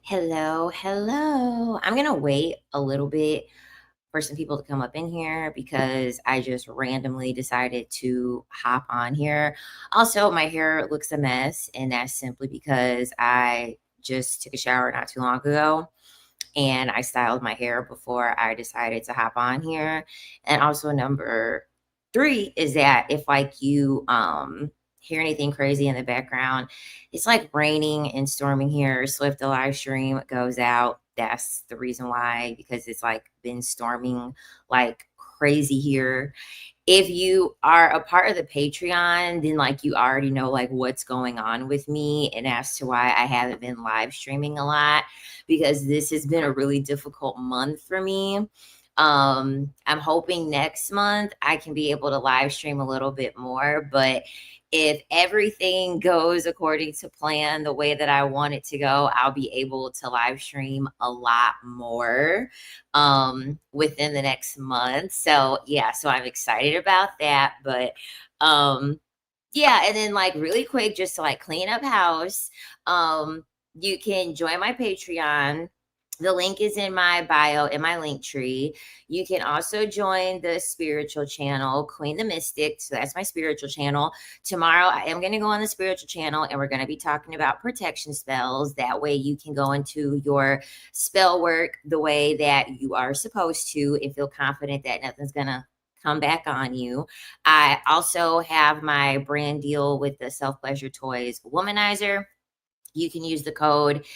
Hello, hello. I'm going to wait a little bit for some people to come up in here because I just randomly decided to hop on here. Also, my hair looks a mess, and that's simply because I just took a shower not too long ago and I styled my hair before I decided to hop on here. And also number 3 is that if like you hear anything crazy in the background, it's like raining and storming here. So if the live stream goes out, that's the reason why, because it's like been storming like crazy here. If you are a part of the Patreon, then like you already know like what's going on with me and as to why I haven't been live streaming a lot, because this has been a really difficult month for me. I'm hoping next month I can be able to live stream a little bit more, but if everything goes according to plan the way that I want it to go, I'll be able to live stream a lot more within the next month. So yeah, so I'm excited about that. But um yeah, and then like really quick, just to like clean up house, you can join my Patreon. The link is in my bio, in my link tree. You can also join the spiritual channel, Queen the Mystic. So that's my spiritual channel. Tomorrow, I am going to go on the spiritual channel and we're going to be talking about protection spells. That way, you can go into your spell work the way that you are supposed to and feel confident that nothing's going to come back on you. I also have my brand deal with the Self Pleasure Toys Womanizer. You can use the code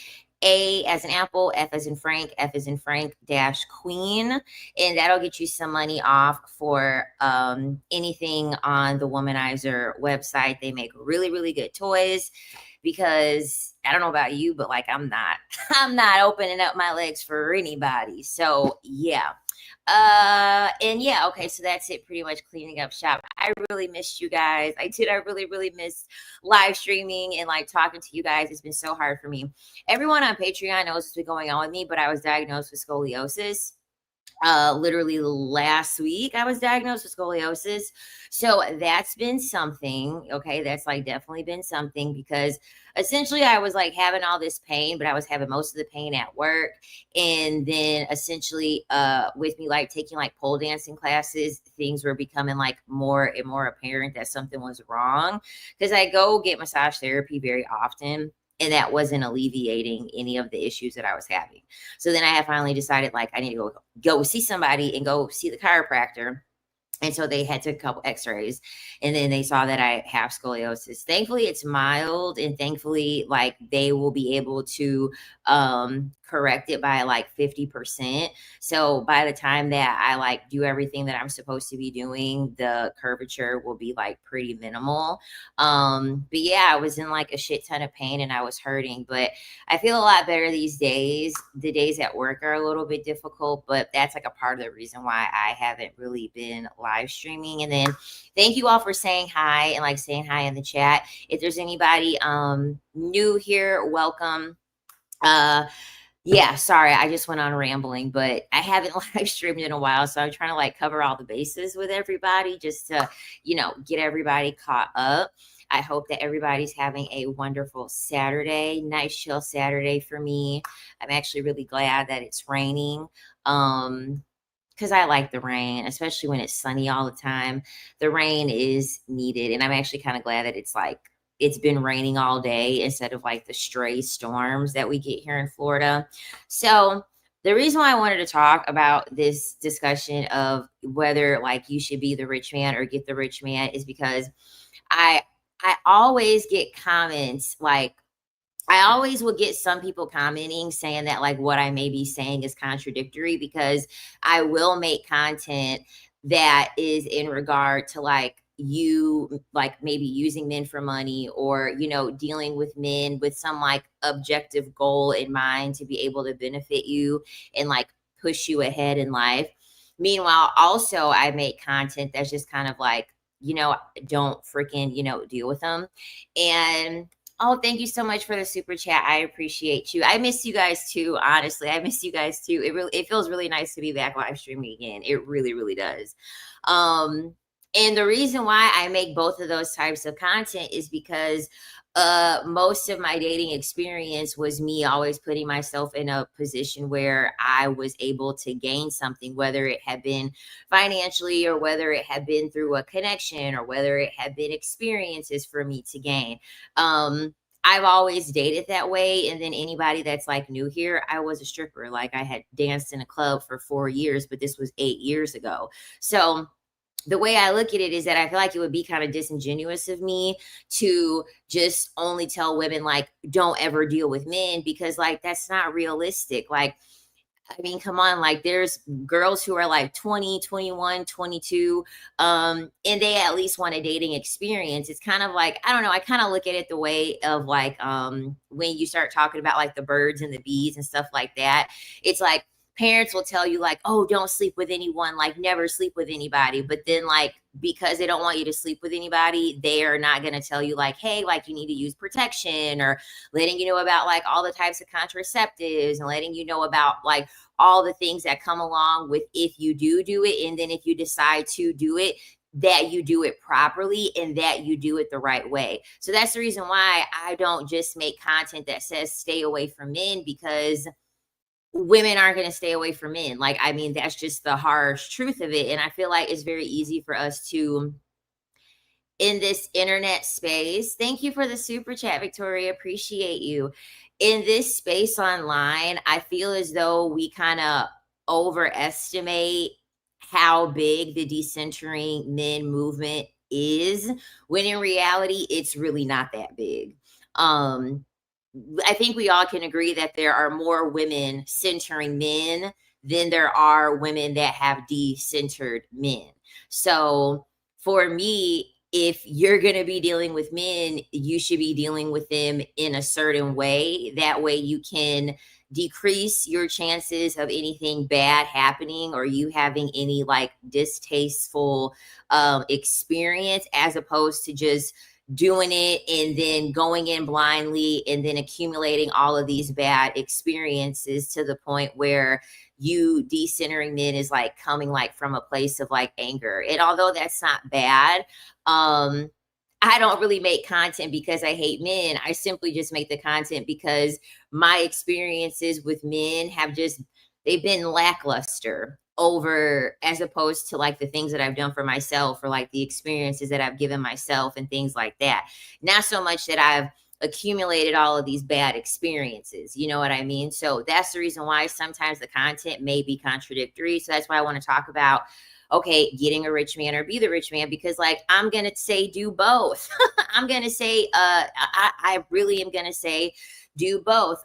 A as in Apple, F as in Frank, F as in Frank dash Queen, and that'll get you some money off for anything on the Womanizer website. They make really, really good toys because I don't know about you, but like I'm not, I'm not opening up my legs for anybody. So yeah. And yeah, okay, so that's it, pretty much cleaning up shop. I really missed you guys. I really, really miss live streaming and like talking to you guys. It's been so hard for me. Everyone on Patreon knows what's been going on with me, but I was diagnosed with scoliosis. Literally last week I was diagnosed with scoliosis. So that's been something. Okay. That's like definitely been something because essentially I was like having all this pain, but I was having most of the pain at work. And then essentially, with me like taking like pole dancing classes, things were becoming like more and more apparent that something was wrong. Cause I go get massage therapy very often and that wasn't alleviating any of the issues that I was having. So then I had finally decided like I need to go see somebody and go see the chiropractor. And so they had to a couple x-rays and then they saw that I have scoliosis. Thankfully it's mild and thankfully like they will be able to correct it by like 50%. So by the time that I like do everything that I'm supposed to be doing, the curvature will be like pretty minimal. But yeah, I was in like a shit ton of pain and I was hurting, but I feel a lot better these days. The days at work are a little bit difficult, but that's like a part of the reason why I haven't really been live streaming. And then thank you all for saying hi and like saying hi in the chat. If there's anybody new here, welcome. Uh yeah, sorry, I just went on rambling, but I haven't live streamed in a while, so I'm trying to like cover all the bases with everybody just to, get everybody caught up. I hope that everybody's having a wonderful Saturday, nice chill Saturday for me. I'm actually really glad that it's raining. Because I like the rain, especially when it's sunny all the time. The rain is needed, and I'm actually kind of glad that it's been raining all day instead of like the stray storms that we get here in Florida. So the reason why I wanted to talk about this discussion of whether like you should be the rich man or get the rich man is because I I always get comments like I always will get some people commenting saying that like what I may be saying is contradictory because I will make content that is in regard to like you like maybe using men for money or dealing with men with some like objective goal in mind to be able to benefit you and like push you ahead in life. Meanwhile, also I make content that's just kind of like, don't freaking, deal with them. And oh, thank you so much for the super chat. I appreciate you. I miss you guys too. Honestly, I miss you guys too. It feels really nice to be back live streaming again. It really, really does. Um, And the reason why I make both of those types of content is because most of my dating experience was me always putting myself in a position where I was able to gain something, whether it had been financially or whether it had been through a connection or whether it had been experiences for me to gain. I've always dated that way. And then anybody that's like new here, I was a stripper. Like I had danced in a club for 4 years, but this was 8 years ago. So the way I look at it is that I feel like it would be kind of disingenuous of me to just only tell women, like, don't ever deal with men, because like that's not realistic. Like, I mean, come on, like there's girls who are like 20, 21, 22, and they at least want a dating experience. It's kind of like, I don't know, I kind of look at it the way of like when you start talking about like the birds and the bees and stuff like that. It's like parents will tell you like, oh, don't sleep with anyone, like never sleep with anybody. But then like because they don't want you to sleep with anybody, they are not going to tell you like, hey, like you need to use protection, or letting you know about like all the types of contraceptives and letting you know about like all the things that come along with if you do it. And then if you decide to do it, that you do it properly and that you do it the right way. So that's the reason why I don't just make content that says stay away from men, because women aren't going to stay away from men. Like, I mean, that's just the harsh truth of it. And I feel like it's very easy for us to, in this internet space. Thank you for the super chat, Victoria. Appreciate you. In this space online, I feel as though we kind of overestimate how big the decentering men movement is, when in reality, it's really not that big. Um, I think we all can agree that there are more women centering men than there are women that have decentered men. So for me, if you're going to be dealing with men, you should be dealing with them in a certain way. That way you can decrease your chances of anything bad happening or you having any like distasteful experience, as opposed to just doing it and then going in blindly and then accumulating all of these bad experiences to the point where you decentering men is like coming like from a place of like anger. And although that's not bad, I don't really make content because I hate men. I simply just make the content because my experiences with men have just, they've been lackluster over, as opposed to like the things that I've done for myself, or like the experiences that I've given myself and things like that. Not so much that I've accumulated all of these bad experiences, you know what I mean? So that's the reason why sometimes the content may be contradictory. So that's why I want to talk about, okay, getting a Be the Rich Man, because like I'm gonna say do both. I'm gonna say I really am gonna say do both.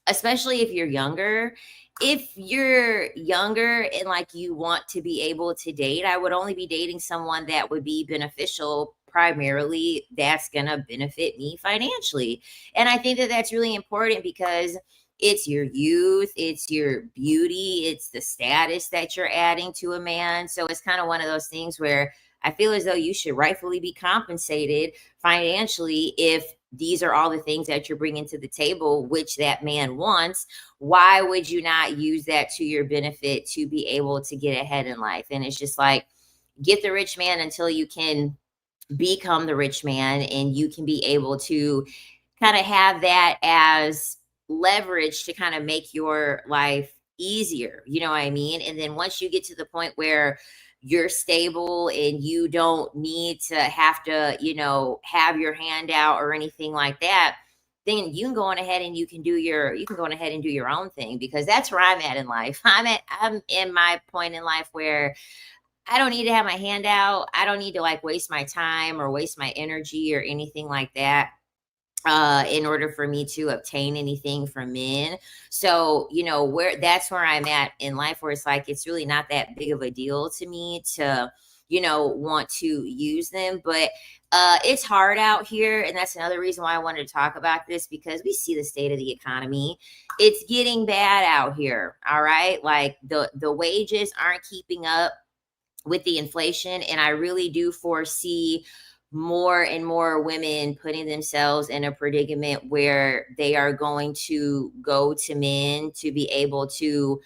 Especially if you're younger. If you're younger and like you want to be able to date, I would only be dating someone that would be beneficial, primarily that's going to benefit me financially. And I think that that's really important because it's your youth, it's your beauty, it's the status that you're adding to a man. So it's kind of one of those things where I feel as though you should rightfully be compensated financially if these are all the things that you're bringing to the table, which that man wants. Why would you not use that to your benefit to be able to get ahead in life? And it's just like, get the rich man until you can become the rich man, and you can be able to kind of have that as leverage to kind of make your life easier. You know what I mean? And then once you get to the point where you're stable and you don't need to have to, you know, have your hand out or anything like that, then you can go on ahead and you can go on ahead and do your own thing, because that's where I'm at in life. I'm in my point in life where I don't need to have my hand out. I don't need to like waste my time or waste my energy or anything like that in order for me to obtain anything from men. So, you know, that's where I'm at in life, where it's like, it's really not that big of a deal to me to, you know, want to use them. But it's hard out here. And that's another reason why I wanted to talk about this, because we see the state of the economy. It's getting bad out here. All right. Like the wages aren't keeping up with the inflation. And I really do foresee more and more women putting themselves in a predicament where they are going to go to men to be able to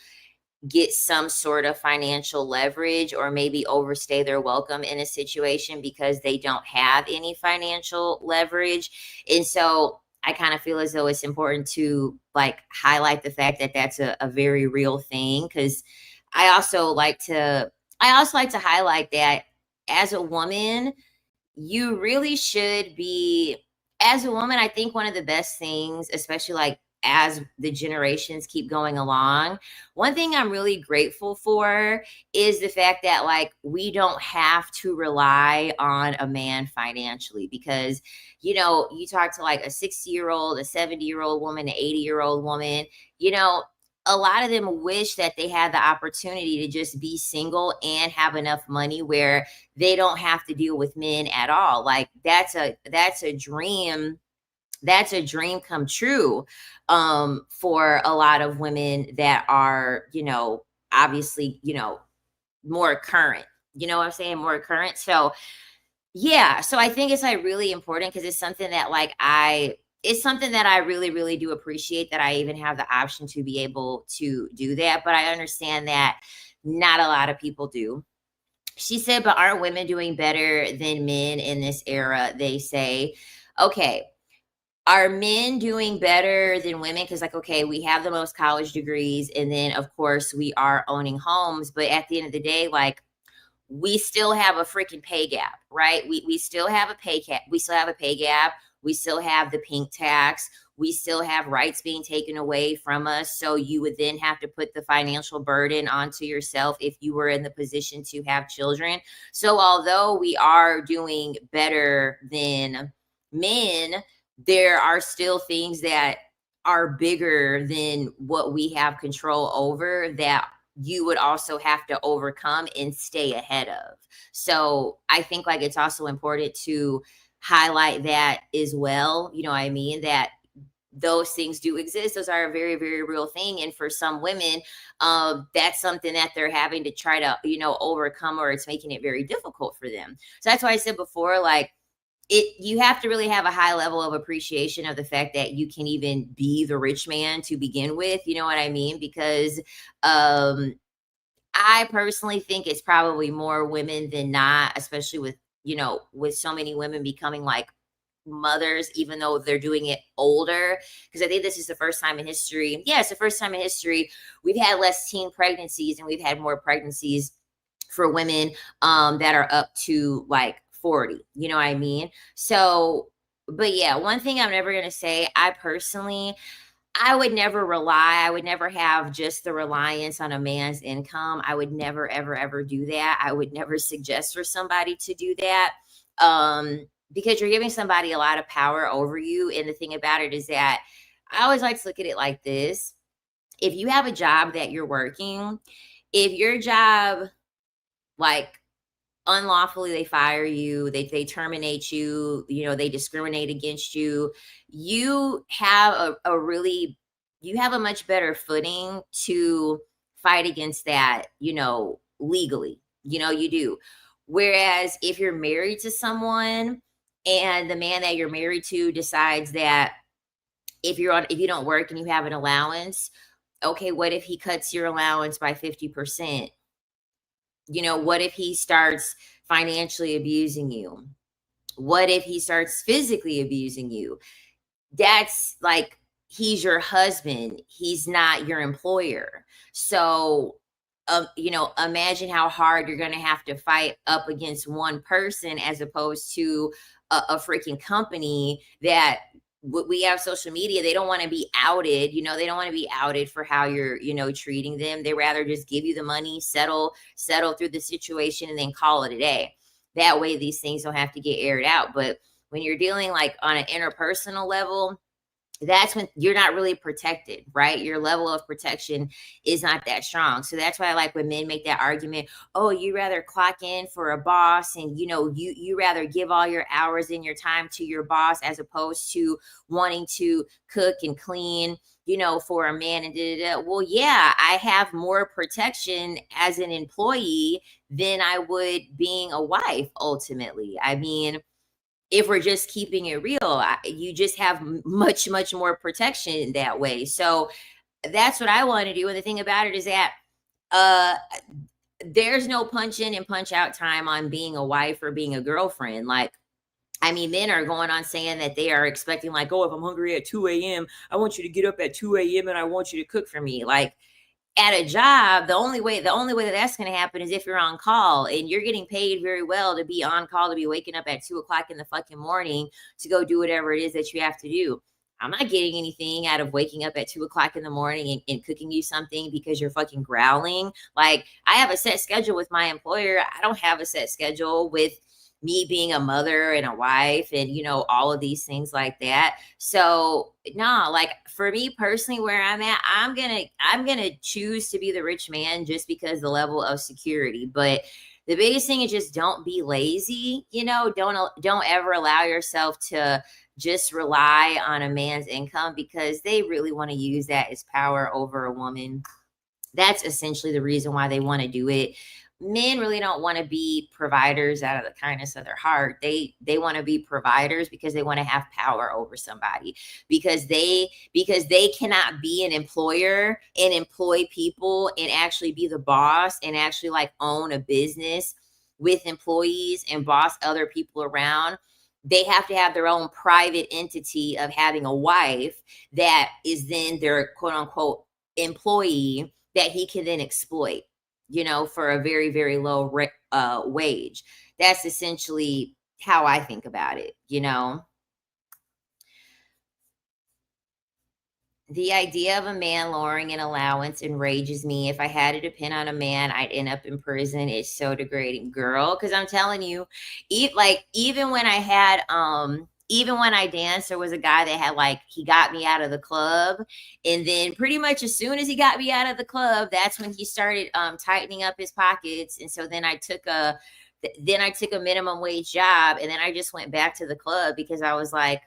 get some sort of financial leverage or maybe overstay their welcome in a situation because they don't have any financial leverage. And so I kind of feel as though it's important to like highlight the fact that that's a very real thing. Cause I also like to, I also like to highlight that as a woman, you really should be, as a woman, I think one of the best things, especially like as the generations keep going along, one thing I'm really grateful for is the fact that like we don't have to rely on a man financially because you talk to like a 60-year-old, a 70-year-old woman, an 80-year-old woman, you know, a lot of them wish that they had the opportunity to just be single and have enough money where they don't have to deal with men at all. Like that's a dream. That's a dream come true for a lot of women that are, obviously, more current. You know what I'm saying? More current. So yeah, so I think it's like really important because it's something that it's something that I really, really do appreciate that I even have the option to be able to do that. But I understand that not a lot of people do. She said, but aren't women doing better than men in this era? They say, okay, are men doing better than women? Because, like, okay, we have the most college degrees, and then, of course, we are owning homes. But at the end of the day, like, we still have a freaking pay gap, right? We still have a pay gap. We still have a pay gap. We still have the pink tax. We still have rights being taken away from us. So you would then have to put the financial burden onto yourself if you were in the position to have children. So although we are doing better than men, there are still things that are bigger than what we have control over that you would also have to overcome and stay ahead of. So I think like it's also important to highlight that as well. You know what I mean? That those things do exist. Those are a very, very real thing. And for some women, that's something that they're having to try to, overcome, or it's making it very difficult for them. So that's why I said before, like, you have to really have a high level of appreciation of the fact that you can even be the rich man to begin with. You know what I mean? Because I personally think it's probably more women than not, especially with so many women becoming like mothers, even though they're doing it older. Because I think this is the first time in history. Yeah, it's the first time in history we've had less teen pregnancies and we've had more pregnancies for women that are up to like 40. You know what I mean? So, but yeah, one thing I'm never going to say, I would never rely, I would never have just the reliance on a man's income. I would never, ever, ever do that. I would never suggest for somebody to do that. Because you're giving somebody a lot of power over you. And the thing about it is that I always like to look at it like this. If you have a job that you're working, if your job, like, unlawfully they fire you, they terminate you, they discriminate against you, you have you have a much better footing to fight against that, legally. You do. Whereas if you're married to someone and the man that you're married to decides that if you don't work and you have an allowance, okay, what if he cuts your allowance by 50%? What if he starts financially abusing you? What if he starts physically abusing you? That's like, he's your husband. He's not your employer. So, imagine how hard you're going to have to fight up against one person as opposed to a freaking company that we have social media. They don't want to be outed. They don't want to be outed for how you're, treating them. They rather just give you the money, settle through the situation, and then call it a day. That way these things don't have to get aired out. But when you're dealing like on an interpersonal level, that's when you're not really protected, right? Your level of protection is not that strong. So that's why I like when men make that argument, oh, you rather clock in for a boss and you rather give all your hours and your time to your boss as opposed to wanting to cook and clean, for a man and da, da, da. Well, yeah, I have more protection as an employee than I would being a wife ultimately. I mean, if we're just keeping it real, you just have much, much more protection that way. So that's what I want to do. And the thing about it is that uh there's no punch in and punch out time on being a wife or being a girlfriend. Like, I mean, men are going on saying that they are expecting, like, oh, if I'm hungry at 2 a.m., I want you to get up at 2 a.m. and I want you to cook for me. Like, at a job, the only way that that's going to happen is if you're on call and you're getting paid very well to be on call, to be waking up at 2 o'clock in the fucking morning to go do whatever it is that you have to do. I'm not getting anything out of waking up at 2 o'clock in the morning and cooking you something because you're fucking growling. Like, I have a set schedule with my employer. I don't have a set schedule with me being a mother and a wife and, all of these things like that. So no, like, for me personally, where I'm at, I'm gonna choose to be the rich man just because the level of security. But the biggest thing is just don't be lazy. Don't ever allow yourself to just rely on a man's income, because they really want to use that as power over a woman. That's essentially the reason why they want to do it. Men really don't want to be providers out of the kindness of their heart. They want to be providers because they want to have power over somebody, because they cannot be an employer and employ people and actually be the boss and actually, like, own a business with employees and boss other people around. They have to have their own private entity of having a wife that is then their quote unquote employee that he can then exploit, for a very, very low wage. That's essentially how I think about it. The idea of a man lowering an allowance enrages me. If I had to depend on a man, I'd end up in prison. It's so degrading, girl. Because I'm telling you, even when I danced, there was a guy that had, like, he got me out of the club, and then pretty much as soon as he got me out of the club, that's when he started tightening up his pockets. And so then I took a minimum wage job, and then I just went back to the club because I was like,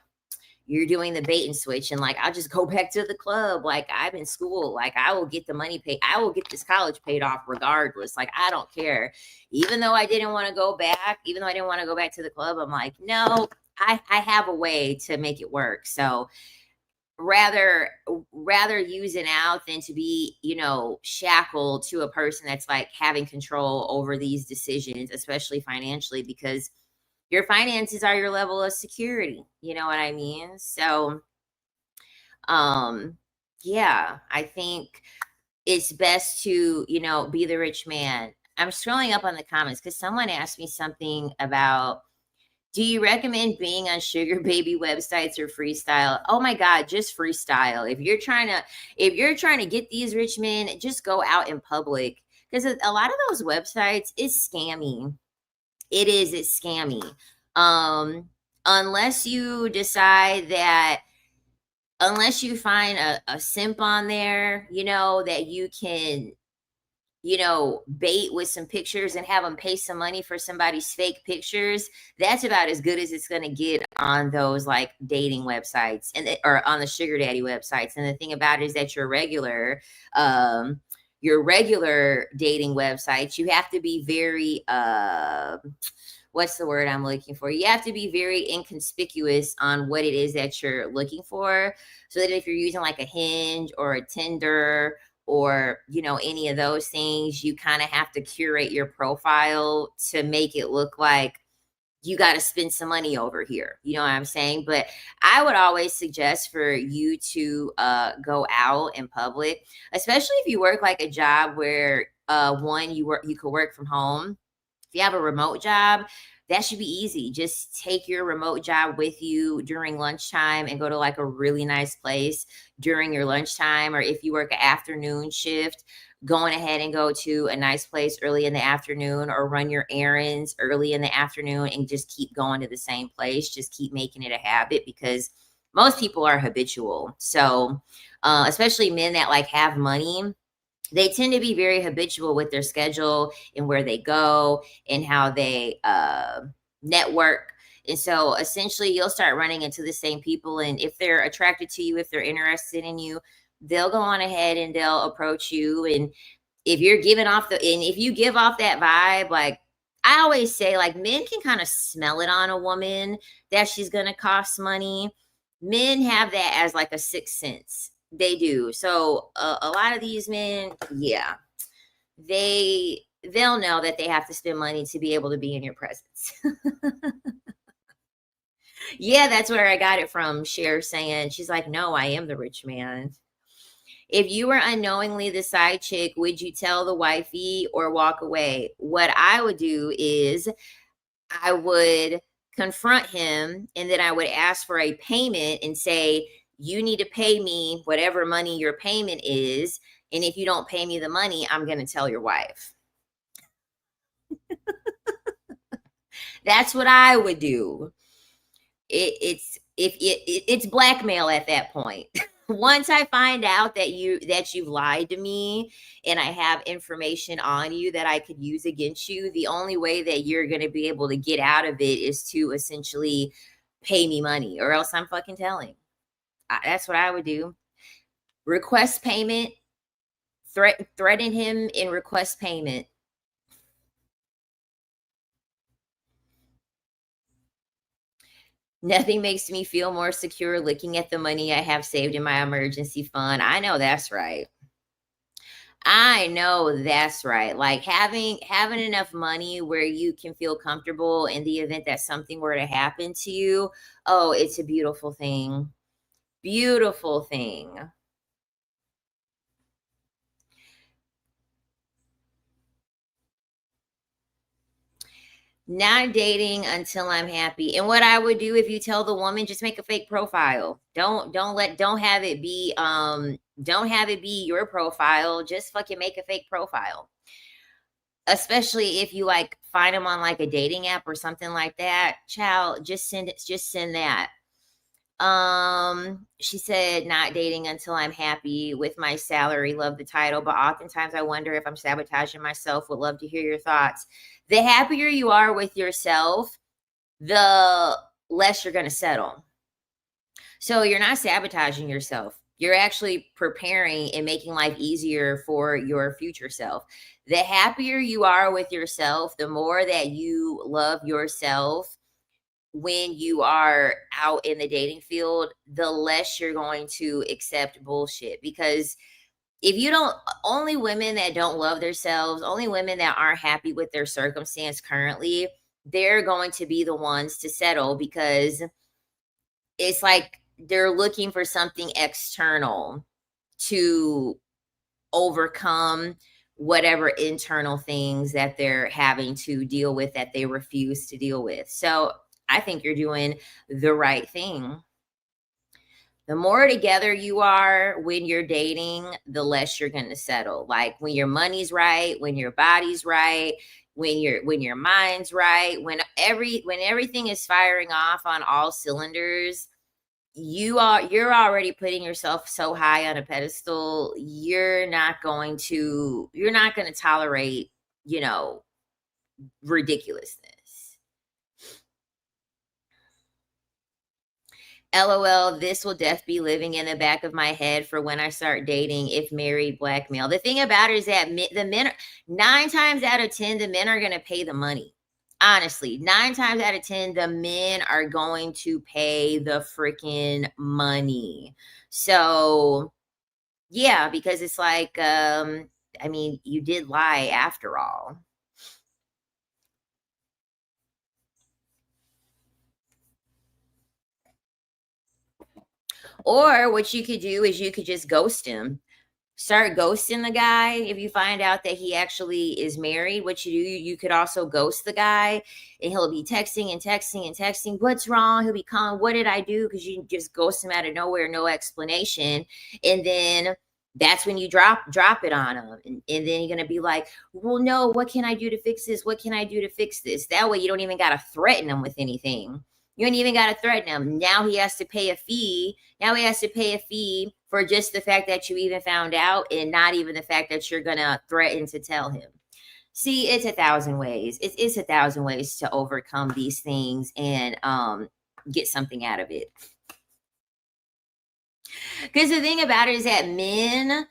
you're doing the bait and switch, and, like, I'll just go back to the club. Like, I'm in school, like, I will get the money paid, I will get this college paid off regardless. Like, I don't care. Even though I didn't want to go back, to the club, I'm like, no, I have a way to make it work. So rather use an out than to be, shackled to a person that's, like, having control over these decisions, especially financially, because your finances are your level of security. You know what I mean? So, um, yeah, I think it's best to, be the rich man. I'm scrolling up on the comments because someone asked me something about, do you recommend being on sugar baby websites or freestyle? Oh my God, just freestyle. If you're trying to get these rich men, just go out in public, because a lot of those websites is scammy. It's scammy. Um, unless you decide that, unless you find a simp on there, that you can, bait with some pictures and have them pay some money for somebody's fake pictures. That's about as good as it's going to get on those, like, dating websites or on the sugar daddy websites. And the thing about it is that your regular dating websites, you have to be very, what's the word I'm looking for? You have to be very inconspicuous on what it is that you're looking for. So that if you're using, like, a Hinge or a Tinder or, any of those things, you kind of have to curate your profile to make it look like you got to spend some money over here. You know what I'm saying? But I would always suggest for you to go out in public, especially if you work, like, a job where you could work from home. If you have a remote job, that should be easy. Just take your remote job with you during lunchtime and go to, like, a really nice place during your lunchtime. Or if you work an afternoon shift, going ahead and go to a nice place early in the afternoon, or run your errands early in the afternoon and just keep going to the same place. Just keep making it a habit, because most people are habitual. So, especially men that, like, have money, they tend to be very habitual with their schedule and where they go and how they network. And so essentially you'll start running into the same people. And if they're attracted to you, if they're interested in you, they'll go on ahead and they'll approach you. And if you give off that vibe, like, I always say, like, men can kind of smell it on a woman that she's going to cost money. Men have that as, like, a sixth sense. They do. So a lot of these men, yeah, they'll know that they have to spend money to be able to be in your presence. Yeah, that's where I got it from. Cher saying, she's like, no, I am the rich man. If you were unknowingly the side chick, would you tell the wifey or walk away? What I would do is I would confront him, and then I would ask for a payment and say, you need to pay me whatever money your payment is. And if you don't pay me the money, I'm going to tell your wife. That's what I would do. It's blackmail at that point. Once I find out that you've lied to me and I have information on you that I could use against you, the only way that you're going to be able to get out of it is to essentially pay me money, or else I'm fucking telling. That's what I would do. Request payment, threaten him and request payment. Nothing makes me feel more secure looking at the money I have saved in my emergency fund. I know that's right. I know that's right. Like having enough money where you can feel comfortable in the event that something were to happen to you. Oh, it's a beautiful thing. Beautiful thing. Not dating until I'm happy. And what I would do, if you tell the woman, just make a fake profile. Don't have it be don't have it be your profile. Just fucking make a fake profile. Especially if you like find them on like a dating app or something like that. Child, just send that. She said, not dating until I'm happy with my salary. Love the title, but oftentimes I wonder if I'm sabotaging myself. Would love to hear your thoughts. The happier you are with yourself, the less you're going to settle. So you're not sabotaging yourself. You're actually preparing and making life easier for your future self. The happier you are with yourself, the more that you love yourself when you are out in the dating field, the less you're going to accept bullshit. Because if you don't, only women that don't love themselves, only women that aren't happy with their circumstance currently, they're going to be the ones to settle, because it's like they're looking for something external to overcome whatever internal things that they're having to deal with that they refuse to deal with. So I think you're doing the right thing. The more together you are when you're dating, the less you're going to settle. Like when your money's right, when your body's right, when your mind's right, when everything is firing off on all cylinders, you're already putting yourself so high on a pedestal. You're not going to tolerate, ridiculousness. LOL, this will def be living in the back of my head for when I start dating, if married, blackmail. The thing about it is that the men, 9 times out of 10, the men are going to pay the money. Honestly, 9 times out of 10, the men are going to pay the freaking money. So, yeah, because it's like, I mean, you did lie after all. Or what you could do is you could just ghost him. Start ghosting the guy. If you find out that he actually is married, what you do, you could also ghost the guy, and he'll be texting and texting and texting. What's wrong? He'll be calling, what did I do? Because you just ghost him out of nowhere, no explanation. And then that's when you drop it on him. And then you're going to be like, well, no, what can I do to fix this? What can I do to fix this? That way you don't even got to threaten him with anything. You don't even got to threaten him. Now he has to pay a fee. Now he has to pay a fee for just the fact that you even found out, and not even the fact that you're going to threaten to tell him. See, it's 1,000 ways. It's 1,000 ways to overcome these things and get something out of it. Because the thing about it is that men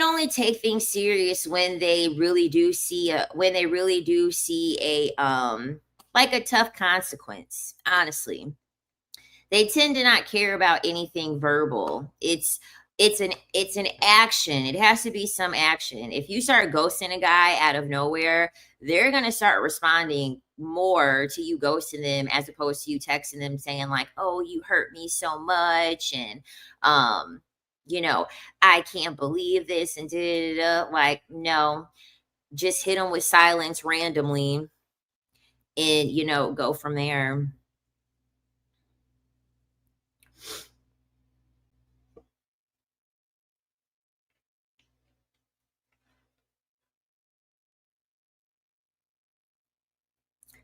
only take things serious when they really do see a like a tough consequence. Honestly, they tend to not care about anything verbal. It's it's an action. It has to be some action. If you start ghosting a guy out of nowhere, they're gonna start responding more to you ghosting them as opposed to you texting them saying like, "Oh, you hurt me so much," and um, you know, "I can't believe this," and da da da. Like, no, just hit them with silence randomly, and go from there.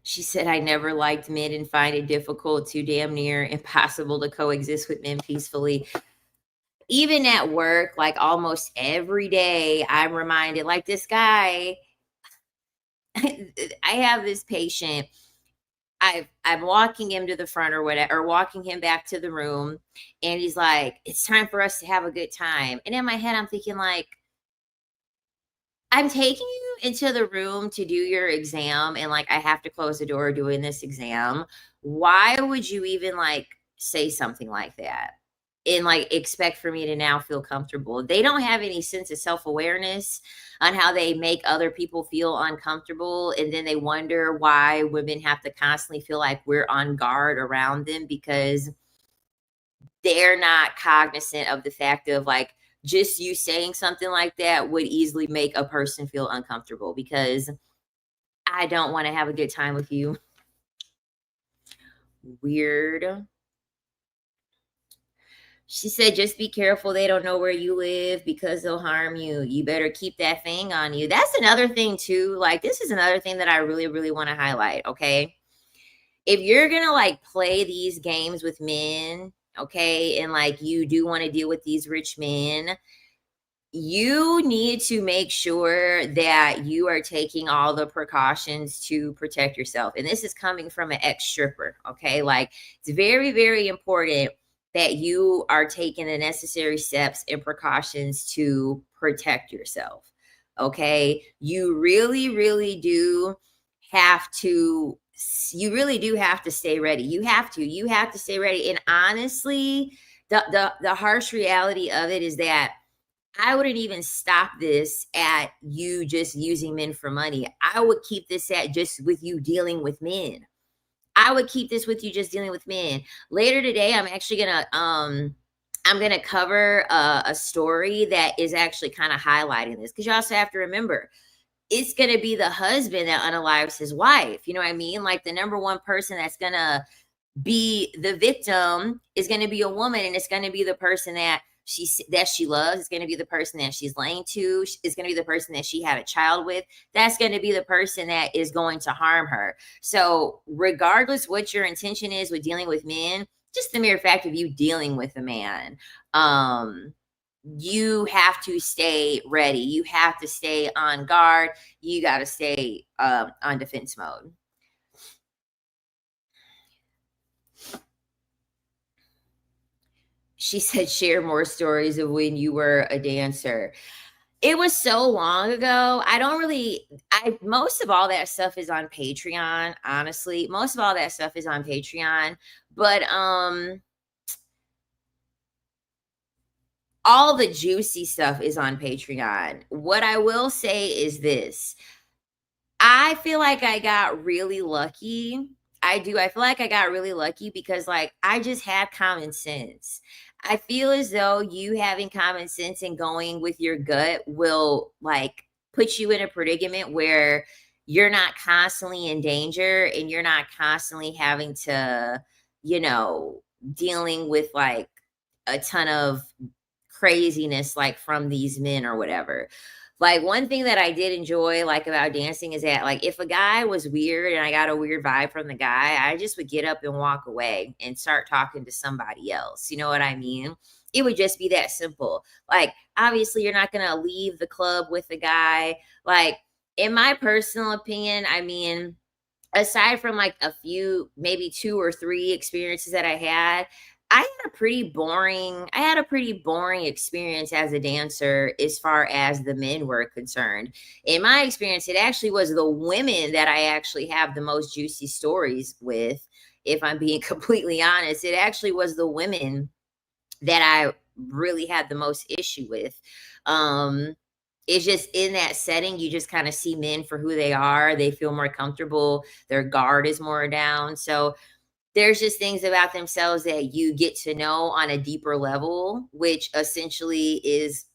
She said, "I never liked men and find it difficult to damn near impossible to coexist with men peacefully." Even at work, like almost every day, I'm reminded, like this guy, I have this patient. I'm walking him to the front or whatever, or walking him back to the room, and he's like, "It's time for us to have a good time." And in my head, I'm thinking, like, I'm taking you into the room to do your exam, and like I have to close the door doing this exam. Why would you even like say something like that? And like expect for me to now feel comfortable. They don't have any sense of self-awareness on how they make other people feel uncomfortable. And then they wonder why women have to constantly feel like we're on guard around them because they're not cognizant of the fact of like just you saying something like that would easily make a person feel uncomfortable because I don't want to have a good time with you. Weird. She said, "Just be careful. They don't know where you live because they'll harm you. You better keep that thing on you." That's another thing, too. Like, this is another thing that I really, really want to highlight. Okay. If you're going to like play these games with men, okay, and like you do want to deal with these rich men, you need to make sure that you are taking all the precautions to protect yourself. And this is coming from an ex stripper. Okay. Like it's very, very important that you are taking the necessary steps and precautions to protect yourself. Okay. You really, really do have to. You really do have to stay ready. You have to stay ready. And honestly, the harsh reality of it is that I wouldn't even stop this at you just using men for money. I would keep this at just with you dealing with men. I would keep this with you just dealing with men. Later today, I'm gonna cover a story that is actually kind of highlighting this because you also have to remember it's gonna be the husband that unalives his wife. You know what I mean? Like the number one person that's gonna be the victim is going to be a woman, and it's going to be the person that she loves. It's going to be the person that she's laying to. It's going to be the person that she had a child with. That's going to be the person that is going to harm her. So regardless what your intention is with dealing with men, just the mere fact of you dealing with a man, you have to stay ready. You have to stay on guard. You got to stay on defense mode. She said, "Share more stories of when you were a dancer." It was so long ago. I don't really I most of all that stuff is on Patreon, honestly. Most of all that stuff is on Patreon, but all the juicy stuff is on Patreon. What I will say is this: I feel like I got really lucky. I do. I feel like I got really lucky because, like, I just had common sense. I feel as though you having common sense and going with your gut will, like, put you in a predicament where you're not constantly in danger and you're not constantly having to, you know, dealing with like a ton of craziness, like from these men or whatever. Like one thing that I did enjoy like about dancing is that like if a guy was weird and I got a weird vibe from the guy, I just would get up and walk away and start talking to somebody else. You know what I mean? It would just be that simple. Like obviously you're not going to leave the club with the guy. Like in my personal opinion, I mean, aside from like a few, maybe 2 or 3 experiences that I had a pretty boring experience as a dancer as far as the men were concerned. In my experience, it actually was the women that I actually have the most juicy stories with. If I'm being completely honest, it actually was the women that really had the most issue with. Um, it's just in that setting, you just kind of see men for who they are. They feel more comfortable. Their guard is more down. So there's just things about themselves that you get to know on a deeper level, which essentially is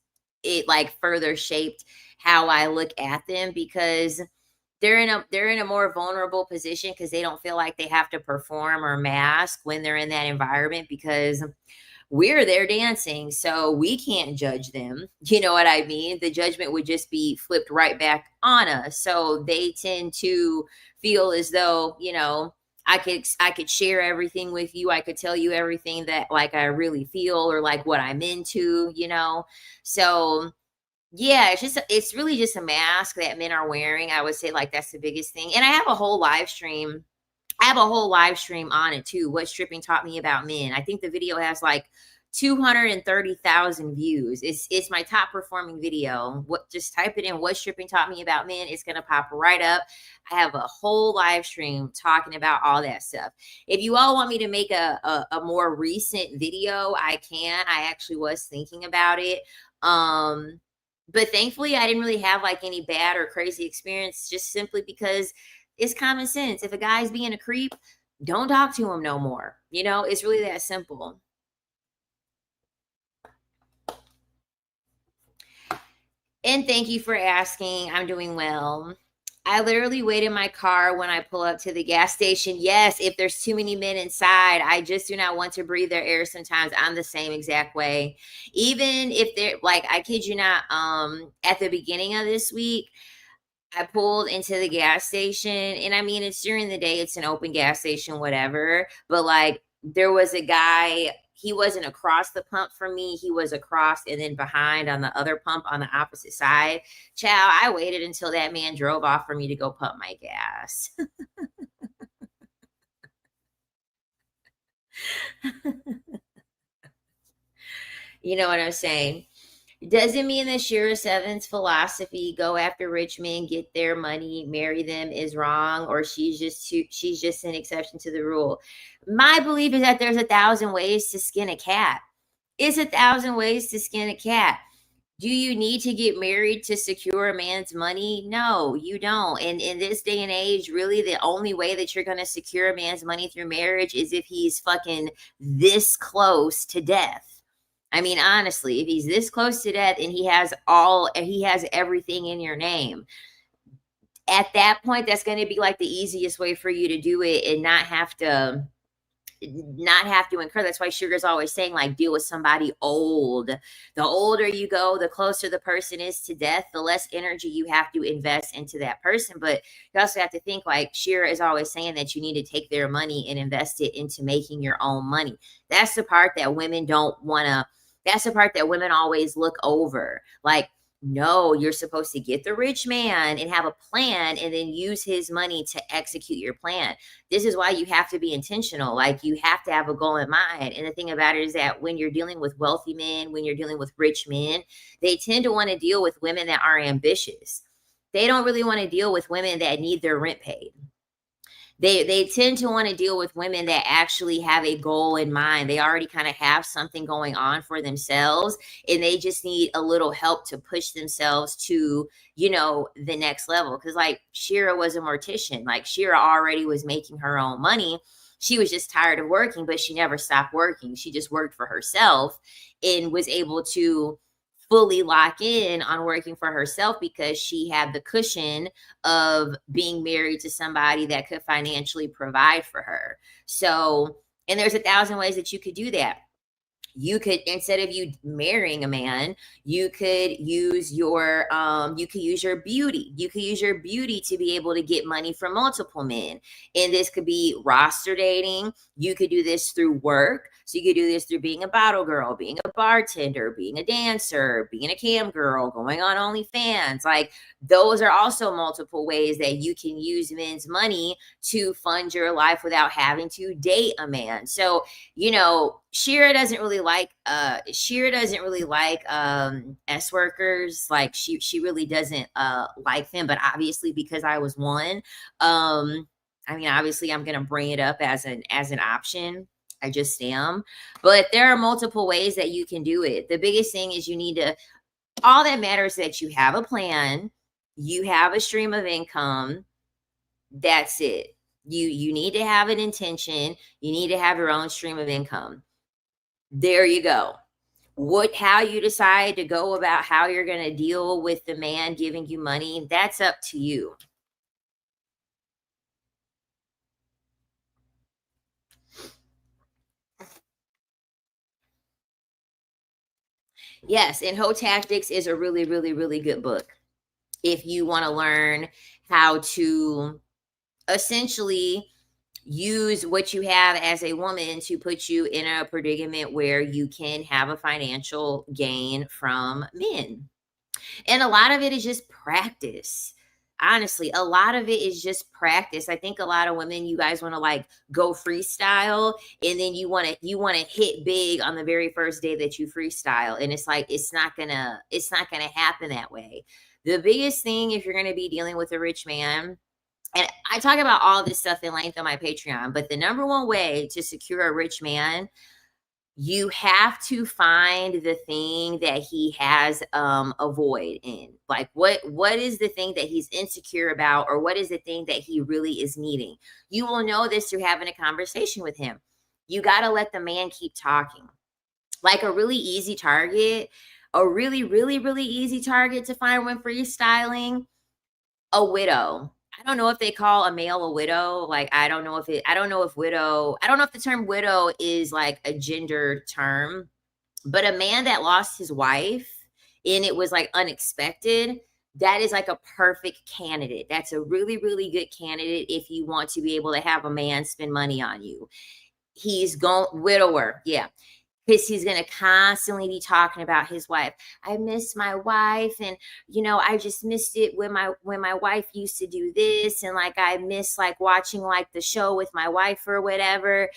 it like further shaped how I look at them because they're in a more vulnerable position because they don't feel like they have to perform or mask when they're in that environment because we're there dancing, so we can't judge them. You know what I mean? The judgment would just be flipped right back on us. So they tend to feel as though, I could share everything with you. I could tell you everything that like I really feel or like what I'm into. So yeah, it's really just a mask that men are wearing. I would say like that's the biggest thing. And I have a whole live stream on it too. What stripping taught me about men. I think the video has like 230,000 views. It's my top performing video. Just type it in what stripping taught me about men. It's gonna pop right up. I have a whole live stream talking about all that stuff. If you all want me to make a more recent video, I can. I actually was thinking about it. But thankfully I didn't really have like any bad or crazy experience just simply because it's common sense. If a guy's being a creep, don't talk to him no more. It's really that simple. And thank you for asking. I'm doing well. I literally wait in my car when I pull up to the gas station. Yes, if there's too many men inside, I just do not want to breathe their air sometimes. I'm the same exact way. Even if they're like, I kid you not, at the beginning of this week, I pulled into the gas station, and I mean, it's during the day, it's an open gas station, whatever. But like, there was a guy, he wasn't across the pump from me, he was across and then behind on the other pump on the opposite side. Chow, I waited until that man drove off for me to go pump my gas. You know what I'm saying? Doesn't mean that Shira Seven's philosophy, go after rich men, get their money, marry them, is wrong, or she's just an exception to the rule. My belief is that there's 1,000 ways to skin a cat. It's 1,000 ways to skin a cat. Do you need to get married to secure a man's money? No, you don't. And in this day and age, really the only way that you're going to secure a man's money through marriage is if he's fucking this close to death. I mean, honestly, if he's this close to death and he has everything in your name, at that point, that's going to be like the easiest way for you to do it and not have to incur. That's why Sugar's always saying like deal with somebody old. The older you go, the closer the person is to death, the less energy you have to invest into that person. But you also have to think like Shira is always saying that you need to take their money and invest it into making your own money. That's the part that women don't want to that's the part that women always look over. Like, no, you're supposed to get the rich man and have a plan and then use his money to execute your plan. This is why you have to be intentional. Like, you have to have a goal in mind. And the thing about it is that when you're dealing with wealthy men, when you're dealing with rich men, they tend to want to deal with women that are ambitious. They don't really want to deal with women that need their rent paid. They tend to want to deal with women that actually have a goal in mind. They already kind of have something going on for themselves, and they just need a little help to push themselves to, the next level. Because like Shira was a mortician. Like Shira already was making her own money. She was just tired of working, but she never stopped working. She just worked for herself and was able to fully lock in on working for herself because she had the cushion of being married to somebody that could financially provide for her. So, and there's 1,000 ways that you could do that. You could, instead of you marrying a man, you could use your beauty. You could use your beauty to be able to get money from multiple men. And this could be roster dating. You could do this through work. So you could do this through being a bottle girl, being a bartender, being a dancer, being a cam girl, going on OnlyFans. Like, those are also multiple ways that you can use men's money to fund your life without having to date a man. So, Shira doesn't really like S workers. Like, she really doesn't like them, but obviously because I was one, I mean, obviously I'm gonna bring it up as an option. I just am. But there are multiple ways that you can do it. The biggest thing is you need to, all that matters is that you have a plan, you have a stream of income. That's it. You need to have an intention. You need to have your own stream of income. There you go. What how you decide to go about how you're going to deal with the man giving you money, that's up to you. Yes, and Hoe Tactics is a really, really, really good book. If you want to learn how to essentially use what you have as a woman to put you in a predicament where you can have a financial gain from men. And a lot of it is just practice. Honestly, a lot of it is just practice. I think a lot of women, you guys want to like go freestyle, and then you want to hit big on the very first day that you freestyle, and it's like it's not gonna happen that way. The biggest thing, if you're going to be dealing with a rich man, and I talk about all this stuff in length on my Patreon, but the number one way to secure a rich man, you have to find the thing that he has a void in. Like what is the thing that he's insecure about, or what is the thing that he really is needing? You will know this through having a conversation with him. You got to let the man keep talking. Like a really easy target, a really, really, really easy target to find when freestyling, a widow. I don't know if they call a male a widow. Like, I don't know if widow, I don't know if the term widow is like a gendered term, but a man that lost his wife and it was like unexpected, that is like a perfect candidate. That's a really, really good candidate if you want to be able to have a man spend money on you. He's going, widower. Yeah, because he's going to constantly be talking about his wife. I miss my wife, and I just missed it when my wife used to do this, and like I miss like watching like the show with my wife or whatever.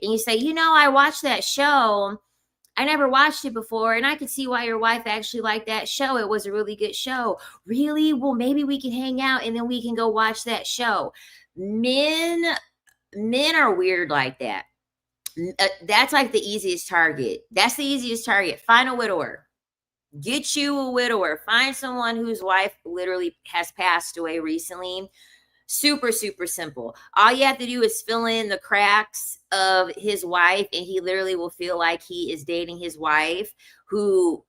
And you say, I watched that show. I never watched it before, and I could see why your wife actually liked that show. It was a really good show. Really? Well, maybe we can hang out and then we can go watch that show. Men are weird like that. That's like the easiest target. That's the easiest target. Find a widower. Get you a widower. Find someone whose wife literally has passed away recently. Super, super simple. All you have to do is fill in the cracks of his wife, and he literally will feel like he is dating his wife who's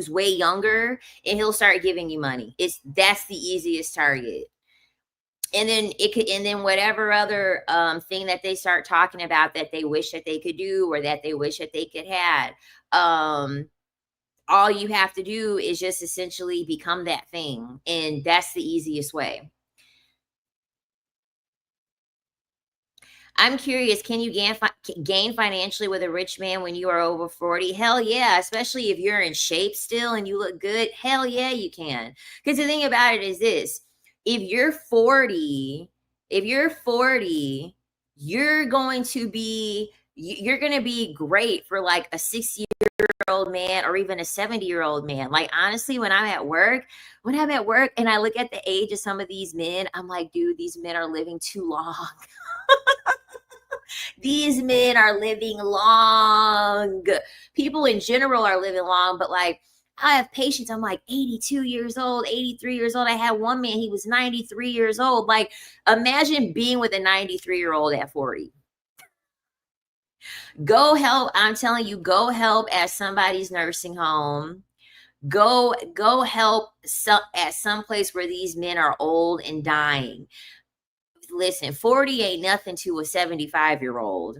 way younger, and he'll start giving you money. That's the easiest target. And then whatever other thing that they start talking about that they wish that they could do, or that they wish that they could have, all you have to do is just essentially become that thing, and that's the easiest way. I'm curious, can you gain financially with a rich man when you are over 40? Hell yeah, especially if you're in shape still and you look good. Hell yeah, you can. Because the thing about it is this, if you're 40, if you're 40, you're going to be great for like a 60-year-old man, or even a 70-year-old man. Like honestly, when I'm at work and I look at the age of some of these men, I'm like, dude, these men are living too long. These men are living long. People in general are living long, but like I have patients. I'm like 82 years old, 83 years old. I had one man, he was 93 years old. Like imagine being with a 93-year-old at 40. Go help. I'm telling you, go help at somebody's nursing home. Go help at some place where these men are old and dying. Listen, 40 ain't nothing to a 75-year-old.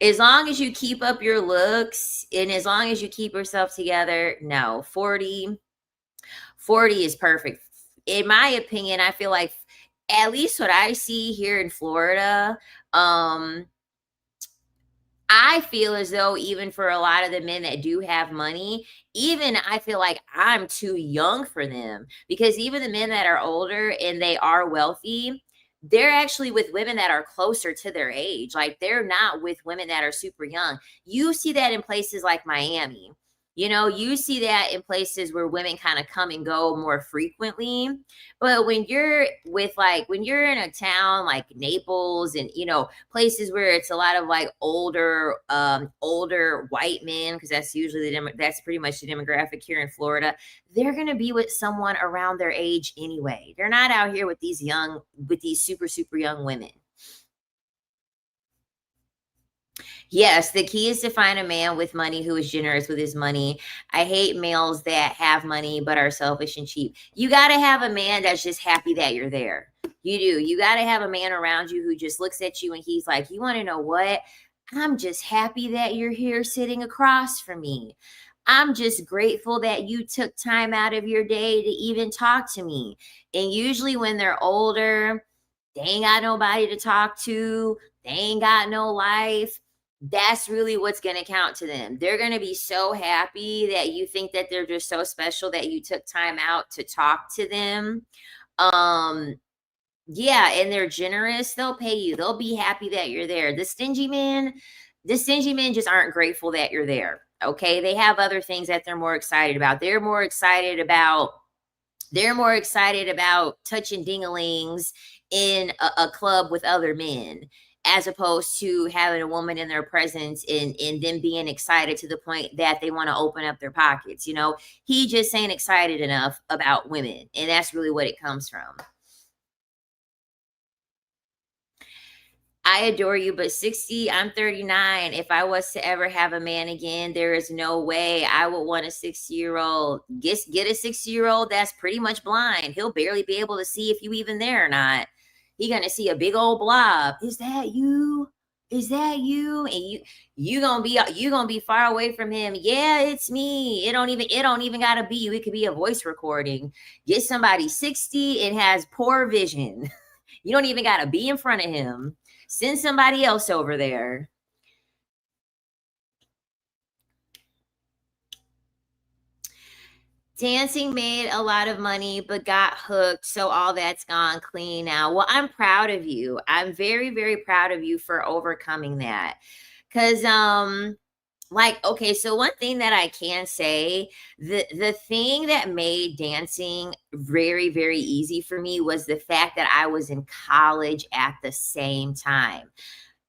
As long as you keep up your looks and as long as you keep yourself together, no, 40 is perfect. In my opinion, I feel like at least what I see here in Florida, I feel as though even for a lot of the men that do have money, even I feel like I'm too young for them, because even the men that are older and they are wealthy, they're actually with women that are closer to their age. Like they're not with women that are super young. You see that in places like Miami. You see that in places where women kind of come and go more frequently. But when you're when you're in a town like Naples and, places where it's a lot of like older white men, because that's usually that's pretty much the demographic here in Florida, they're going to be with someone around their age anyway. They're not out here with these super, super young women. Yes, the key is to find a man with money who is generous with his money. I hate males that have money but are selfish and cheap. You got to have a man that's just happy that you're there. You do. You got to have a man around you who just looks at you and he's like, "You want to know what? I'm just happy that you're here sitting across from me. I'm just grateful that you took time out of your day to even talk to me." And usually when they're older, they ain't got nobody to talk to. They ain't got no life. That's really what's going to count to them. They're going to be so happy that you think that they're just so special that you took time out to talk to them. Um, yeah, and they're generous. They'll pay you. They'll be happy that you're there. The stingy men just aren't grateful that you're there. Okay. They have other things that they're more excited about. They're more excited about touching dingalings in a club with other men, as opposed to having a woman in their presence and them being excited to the point that they want to open up their pockets. He just ain't excited enough about women. And that's really what it comes from. I adore you, but 60, I'm 39. If I was to ever have a man again, there is no way I would want a 60-year-old. Get a 60-year-old that's pretty much blind. He'll barely be able to see if you even there or not. He gonna see a big old blob. Is that you? Is that you? And you gonna be far away from him. Yeah, it's me. It don't even gotta be you. It could be a voice recording. Get somebody 60 and has poor vision. You don't even gotta be in front of him. Send somebody else over there. Dancing made a lot of money, but got hooked. So all that's gone clean now. Well, I'm proud of you. I'm very, very proud of you for overcoming that. Cause, okay, so one thing that I can say, the thing that made dancing very, very easy for me was the fact that I was in college at the same time.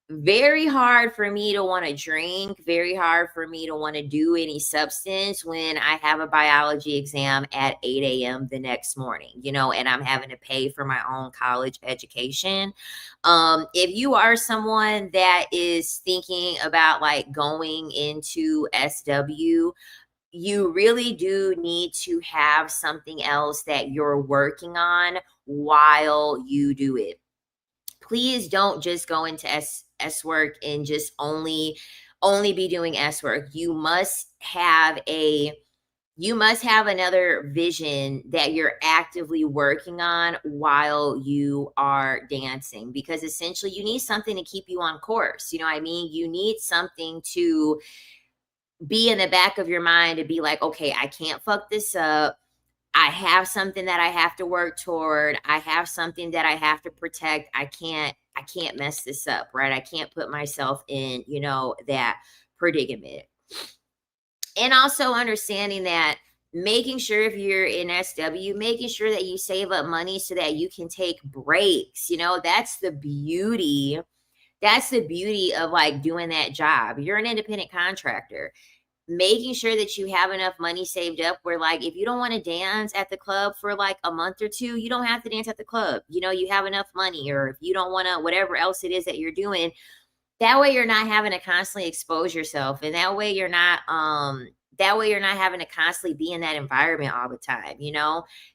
Very hard for me to want to drink, very hard for me to want to do any substance when I have a biology exam at 8 a.m. the next morning, and I'm having to pay for my own college education. If you are someone that is thinking about like going into SW, you really do need to have something else that you're working on while you do it. Please don't just go into S work and just only be doing S work. You must have another vision that you're actively working on while you are dancing, because essentially you need something to keep you on course. You know what I mean? You need something to be in the back of your mind to be like, okay, I can't fuck this up. I have something that I have to work toward. I have something that I have to protect. I can't mess this up, right? I can't put myself in, that predicament. And also understanding that, making sure if you're in SW, making sure that you save up money so that you can take breaks. That's the beauty. That's the beauty of like doing that job. You're an independent contractor, making sure that you have enough money saved up where, like, if you don't want to dance at the club for like a month or two, you don't have to dance at the club. You have enough money. Or if you don't want to, whatever else it is that you're doing, that way you're not having to constantly expose yourself, and that way you're not having to constantly be in that environment all the time.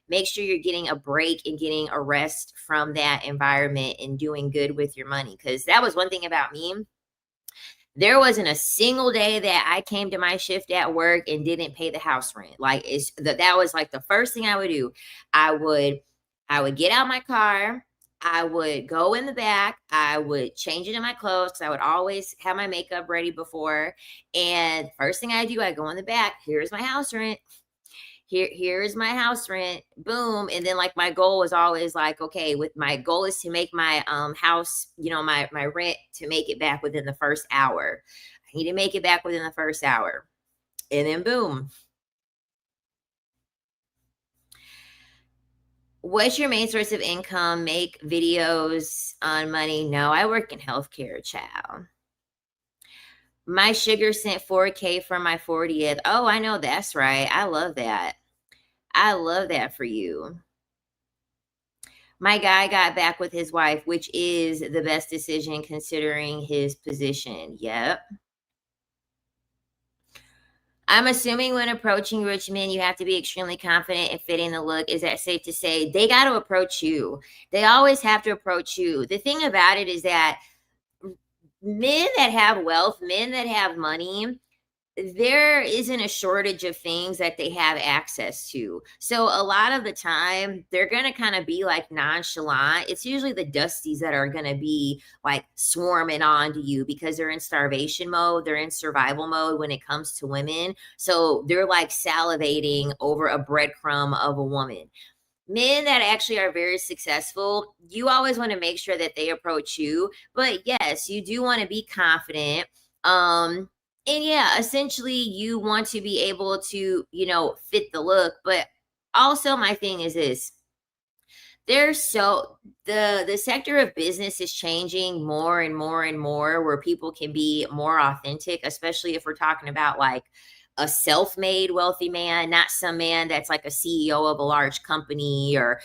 Make sure you're getting a break and getting a rest from that environment and doing good with your money, because that was one thing about me. There wasn't a single day that I came to my shift at work and didn't pay the house rent. Like, that was like the first thing I would do. I would get out my car. I would go in the back. I would change it in my clothes, because I would always have my makeup ready before. And first thing I do, I go in the back. Here's my house rent. Here's my house rent, boom. And then like my goal was always like, okay, with my goal is to make my house, my rent, to make it back within the first hour. I need to make it back within the first hour. And then boom. What's your main source of income? Make videos on money? No, I work in healthcare, child. My sugar sent 4K for my 40th. Oh, I know that's right. I love that. I love that for you. My guy got back with his wife, which is the best decision considering his position. Yep. I'm assuming when approaching rich men, you have to be extremely confident in fitting the look. Is that safe to say? They got to approach you. They always have to approach you. The thing about it is that men that have wealth, men that have money, there isn't a shortage of things that they have access to. So a lot of the time, they're going to kind of be like nonchalant. It's usually the dusties that are going to be like swarming onto you because they're in starvation mode, they're in survival mode when it comes to women. So they're like salivating over a breadcrumb of a woman. Men that actually are very successful, you always want to make sure that they approach you. But yes, you do want to be confident. And yeah, essentially you want to be able to, fit the look. But also my thing is this, there's so the sector of business is changing more and more and more where people can be more authentic, especially if we're talking about like a self-made wealthy man, not some man that's like a CEO of a large company, or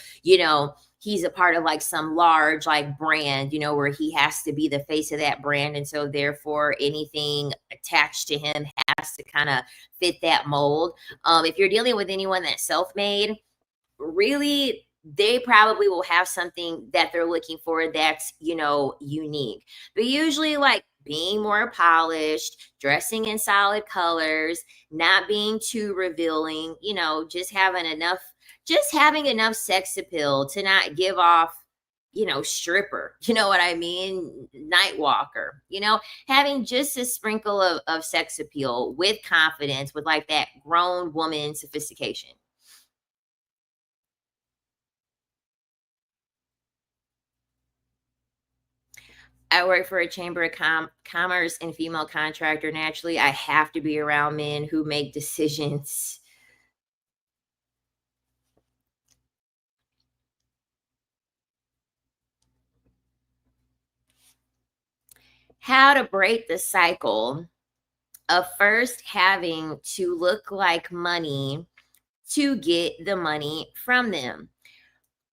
he's a part of like some large like brand, where he has to be the face of that brand, and so therefore anything attached to him has to kind of fit that mold. If you're dealing with anyone that's self-made, really they probably will have something that they're looking for that's unique. But usually like being more polished, dressing in solid colors, not being too revealing, just having enough sex appeal to not give off stripper, you know what I mean, night walker, having just a sprinkle of sex appeal with confidence, with like that grown woman sophistication. I work for a chamber of commerce and female contractor. Naturally, I have to be around men who make decisions. How to break the cycle of first having to look like money to get the money from them.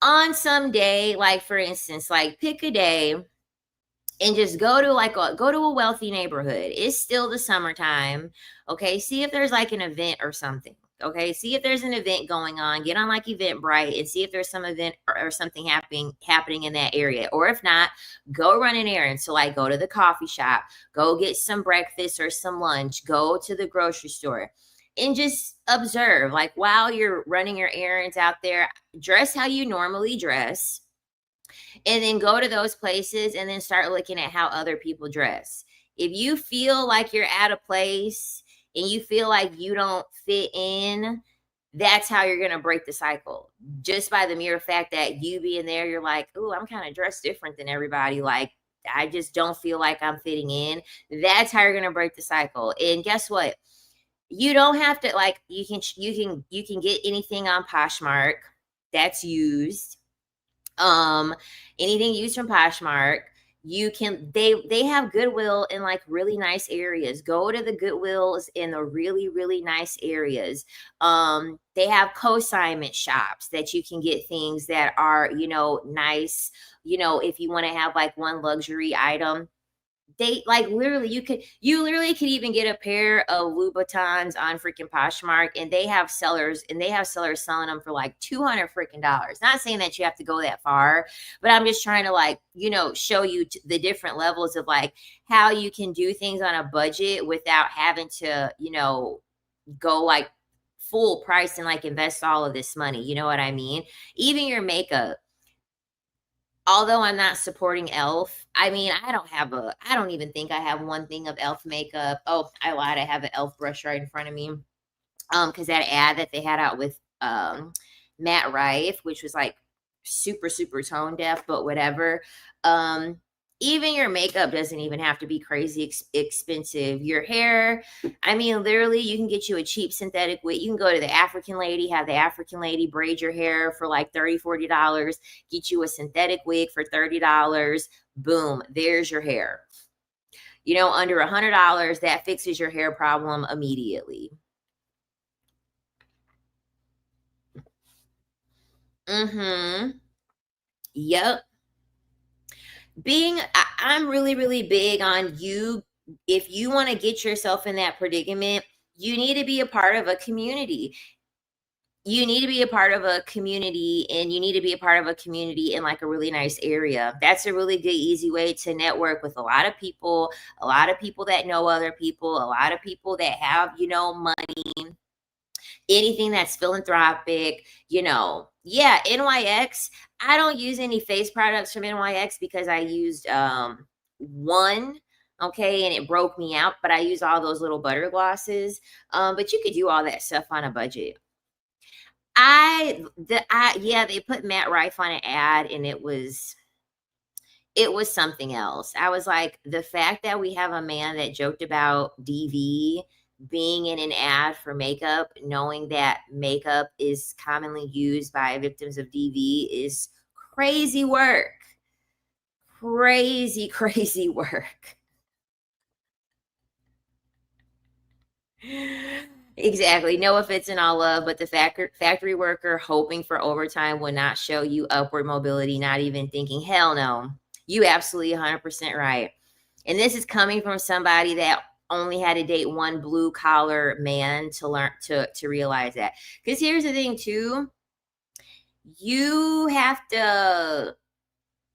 On some day, like for instance, like pick a day and just go to a wealthy neighborhood. It's still the summertime. Okay. See if there's like an event or something. Okay. See if there's an event going on. Get on like Eventbrite and see if there's some event or something happening in that area. Or if not, go run an errand. So like go to the coffee shop, go get some breakfast or some lunch, go to the grocery store. And just observe, like while you're running your errands out there, dress how you normally dress, and then go to those places and then start looking at how other people dress. If you feel like you're at a place and you feel like you don't fit in, that's how you're going to break the cycle. Just by the mere fact that you being there, you're like, "Ooh, I'm kind of dressed different than everybody. Like, I just don't feel like I'm fitting in." That's how you're going to break the cycle. And guess what? You don't have to like you can get anything on Poshmark that's used, um anything used from Poshmark. You can they have Goodwill in like really nice areas. Go to the Goodwills in the really really nice areas. They have consignment shops that you can get things that are nice. If you want to have like one luxury item, they like literally you literally could even get a pair of Louboutins on freaking Poshmark, and they have sellers selling them for like 200 freaking dollars. Not saying that you have to go that far, but I'm just trying to like show you the different levels of like how you can do things on a budget without having to go like full price and like invest all of this money. You know what I mean? Even your makeup, although I'm not supporting Elf, I mean, I don't even think I have one thing of Elf makeup. Oh, I lied. I have an Elf brush right in front of me. Because that ad that they had out with Matt Rife, which was like super, super tone deaf, but whatever. Um, Even your makeup doesn't even have to be crazy expensive. Your hair, I mean, literally, you can get you a cheap synthetic wig. You can go to the African lady, have the African lady braid your hair for like $30, $40, get you a synthetic wig for $30. Boom, there's your hair. Under $100, that fixes your hair problem immediately. Mm-hmm. Yep. I'm really, really big on you. If you want to get yourself in that predicament, you need to be a part of a community. You need to be a part of a community, and you need to be a part of a community in like a really nice area. That's a really good, easy way to network with a lot of people that know other people, a lot of people that have, money, anything that's philanthropic, yeah, NYX. I don't use any face products from NYX because I used one, okay, and it broke me out, but I use all those little butter glosses. But you could do all that stuff on a budget. Yeah, they put Matt Rife on an ad, and it was something else. I was like, the fact that we have a man that joked about DV being in an ad for makeup, knowing that makeup is commonly used by victims of DV, is crazy work. Crazy, crazy work. Exactly. No offense and all love, but the factory worker hoping for overtime will not show you upward mobility, not even thinking, hell no. You absolutely 100% right. And this is coming from somebody that only had to date one blue collar man to learn to realize that. Because here's the thing too, you have to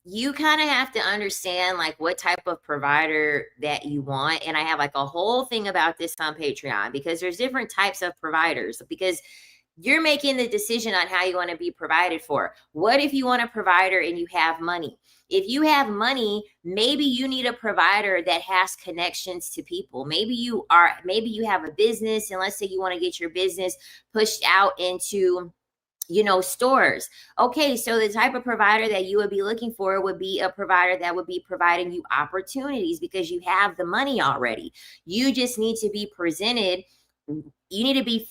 you kind of have to understand like what type of provider that you want. And I have like a whole thing about this on Patreon, because there's different types of providers, because you're making the decision on how you want to be provided for. What if you want a provider and you have money? If you have money, maybe you need a provider that has connections to people. Maybe you have a business, and let's say you want to get your business pushed out into stores. Okay, so the type of provider that you would be looking for would be a provider that would be providing you opportunities, because you have the money already. You just need to be presented. You need to be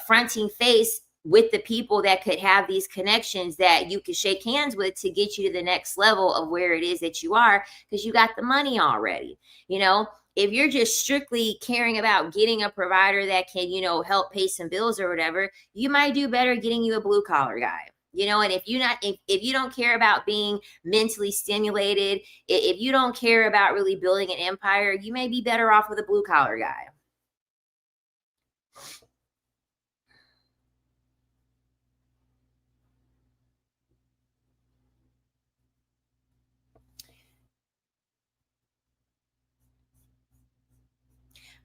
fronting face with the people that could have these connections that you could shake hands with to get you to the next level of where it is that you are, because you got the money already. If you're just strictly caring about getting a provider that can, help pay some bills or whatever, you might do better getting you a blue collar guy. And if you don't care about being mentally stimulated, if you don't care about really building an empire, you may be better off with a blue collar guy.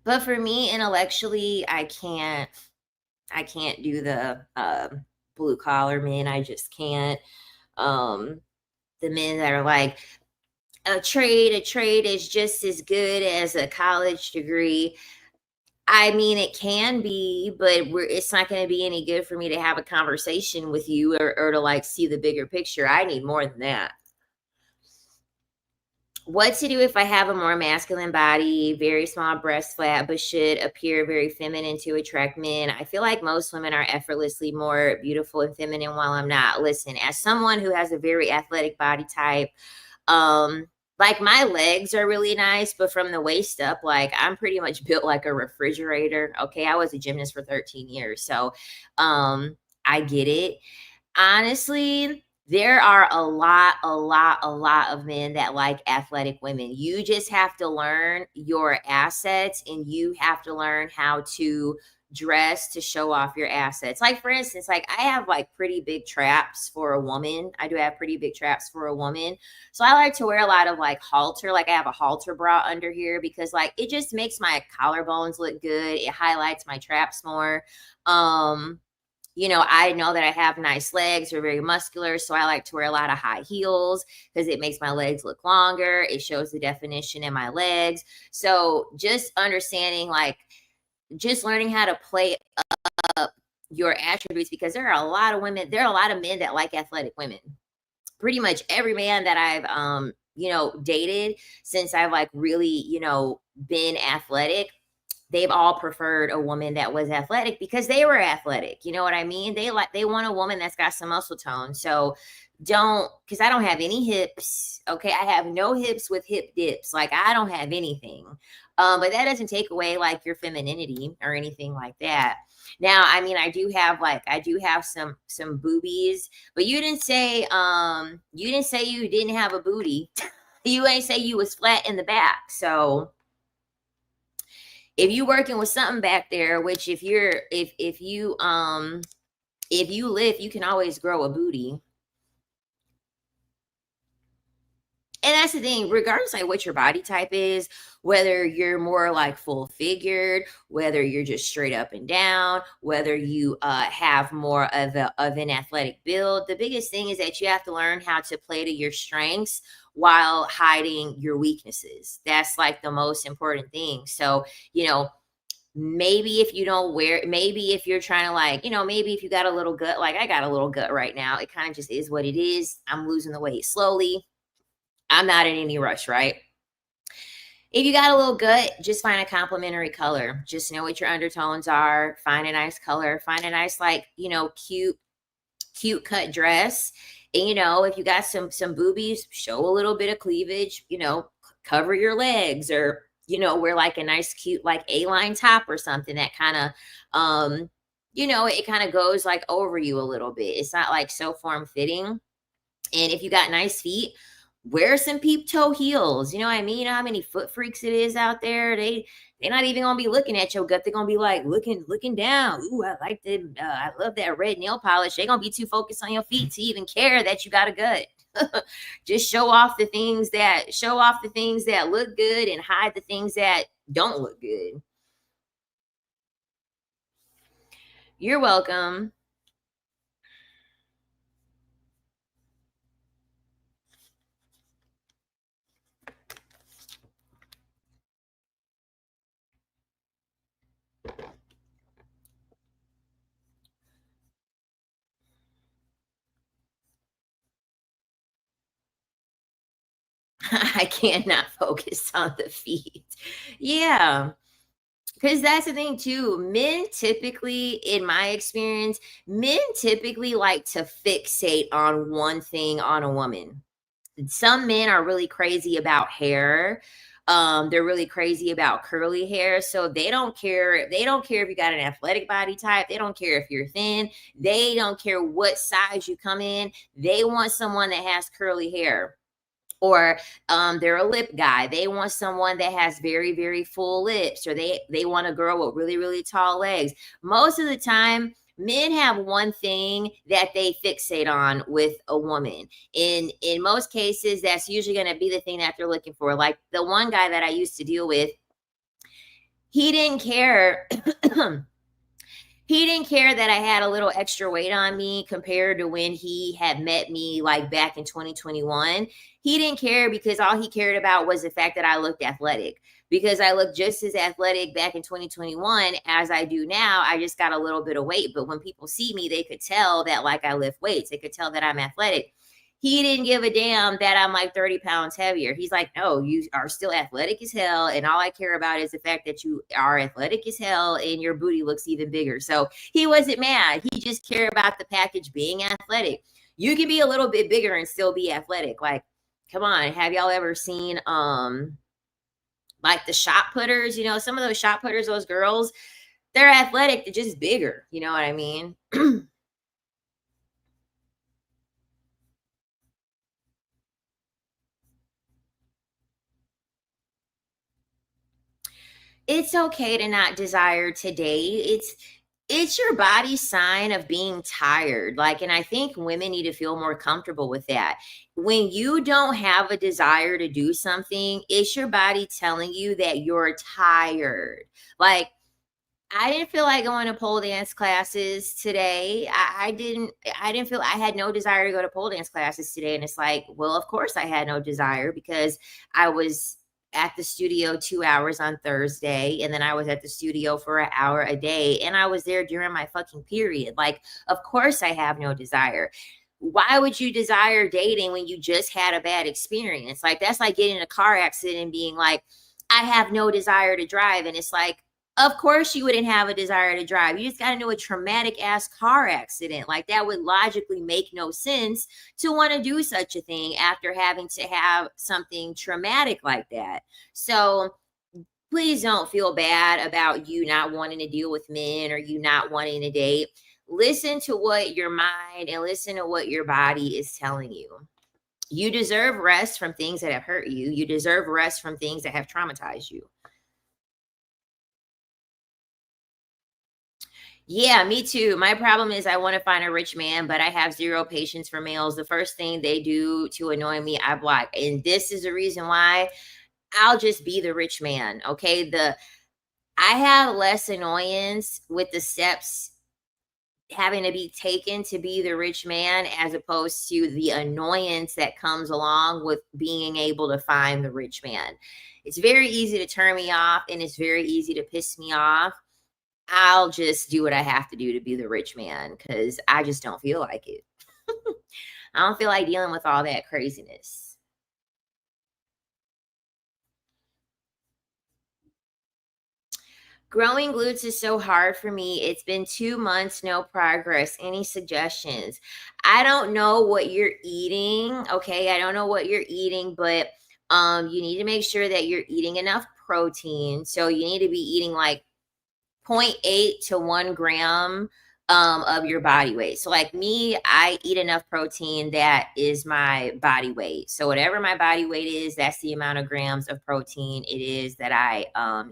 But for me, intellectually, I can't do the blue collar men. I just can't. Um, the men that are like, a trade is just as good as a college degree. I mean, it can be, but it's not going to be any good for me to have a conversation with you, or to like see the bigger picture. I need more than that. What to do if I have a more masculine body, very small breast flat, but should appear very feminine to attract men? I feel like most women are effortlessly more beautiful and feminine while I'm not. Listen, as someone who has a very athletic body type, um, like my legs are really nice, but from the waist up, like I'm pretty much built like a refrigerator. Okay. I was a gymnast for 13 years. So I get it. Honestly, there are a lot of men that like athletic women. You just have to learn your assets, and you have to learn how to dress to show off your assets. Like for instance, like I have like pretty big traps for a woman. I do have pretty big traps for a woman. So I like to wear a lot of like halter, like I have a halter bra under here, because like it just makes my collarbones look good. It highlights my traps more. Um I know that I have nice legs, they're very muscular, so I like to wear a lot of high heels because it makes my legs look longer. It shows the definition in my legs. So just understanding, like, just learning how to play up your attributes, because there are a lot of men that like athletic women. Pretty much every man that I've dated, since I've like really, been athletic, they've all preferred a woman that was athletic because they were athletic. You know what I mean? They want a woman that's got some muscle tone. So don't, because I don't have any hips. Okay. I have no hips with hip dips. Like I don't have anything. But that doesn't take away like your femininity or anything like that. Now, I mean, I do have some boobies, but you didn't say you didn't have a booty. You ain't say you was flat in the back. So if you working with something back there, which if you lift, you can always grow a booty. And that's the thing, regardless like what your body type is, whether you're more like full figured, whether you're just straight up and down, whether you have more of an athletic build, the biggest thing is that you have to learn how to play to your strengths while hiding your weaknesses. That's like the most important thing. So, maybe if you don't wear, maybe if you're trying to like, maybe if you got a little gut, like I got a little gut right now, it kind of just is what it is. I'm losing the weight slowly. I'm not in any rush, right? If you got a little gut, just find a complementary color. Just know what your undertones are. Find a nice color. Find a nice, like, cute cut dress. And if you got some boobies, show a little bit of cleavage, cover your legs, or wear like a nice cute like A-line top or something that kind of it kind of goes like over you a little bit. It's not like so form fitting. And if you got nice feet, wear some peep toe heels. You know what I mean? You know how many foot freaks it is out there? They're not even gonna be looking at your gut. They're gonna be like looking down. Ooh, I like the I love that red nail polish. They're gonna be too focused on your feet to even care that you got a gut. Just show off the things that look good and hide the things that don't look good. You're welcome. I cannot focus on the feet. Yeah. Because that's the thing too. Men typically, in my experience, men typically like to fixate on one thing on a woman. Some men are really crazy about hair. They're really crazy about curly hair. So they don't care if you got an athletic body type. They don't care if you're thin. They don't care what size you come in. They want someone that has curly hair. Or they're a lip guy. They want someone that has very, very full lips, or they want a girl with really, really tall legs. Most of the time, men have one thing that they fixate on with a woman. In most cases, that's usually going to be the thing that they're looking for. Like the one guy that I used to deal with, he didn't care. He didn't care that I had a little extra weight on me compared to when he had met me like back in 2021. He didn't care because all he cared about was the fact that I looked athletic. Because I looked just as athletic back in 2021 as I do now. I just got a little bit of weight. But when people see me, they could tell that like I lift weights. They could tell that I'm athletic. He didn't give a damn that I'm like 30 pounds heavier. He's like, no, you are still athletic as hell. And all I care about is the fact that you are athletic as hell and your booty looks even bigger. So he wasn't mad. He just cared about the package being athletic. You can be a little bit bigger and still be athletic. Like, come on. Have y'all ever seen like the shot putters? Some of those shot putters, those girls, they're athletic, they're just bigger. You know what I mean? It's okay to not desire today. It's your body's sign of being tired. Like, and I think women need to feel more comfortable with that. When you don't have a desire to do something, it's your body telling you that you're tired. Like, I didn't feel like going to pole dance classes today. I didn't feel, I had no desire to go to pole dance classes today. And it's like, well, of course I had no desire because I was at the studio 2 hours on Thursday. And then I was at the studio for an hour a day. And I was there during my fucking period. Like, of course I have no desire. why would you desire dating when you just had a bad experience? Like, that's like getting in a car accident and being like, I have no desire to drive. And it's like, of course you wouldn't have a desire to drive. You just got into a traumatic ass car accident. Like, that would logically make no sense to want to do such a thing after having to have something traumatic like that. So please don't feel bad about you not wanting to deal with men or you not wanting to date. Listen to what your mind and listen to what your body is telling you. You deserve rest from things that have hurt you. You deserve rest from things that have traumatized you. Yeah, me too. My problem is I want to find a rich man, but I have zero patience for males. The first thing they do to annoy me, I block. And this is the reason why I'll just be the rich man. Okay. I have less annoyance with the steps having to be taken to be the rich man as opposed to the annoyance that comes along with being able to find the rich man. It's very easy to turn me off and it's very easy to piss me off. I'll just do what I have to do to be the rich man because I just don't feel like it. I don't feel like dealing with all that craziness. Growing glutes is so hard for me. It's been 2 months, no progress. Any suggestions? I don't know what you're eating. Okay. I don't know what you're eating, but you need to make sure that you're eating enough protein. So you need to be eating like zero point 0.8 to 1 gram of your body weight. So like me, I eat enough protein that is my body weight. So whatever my body weight is, that's the amount of grams of protein it is that I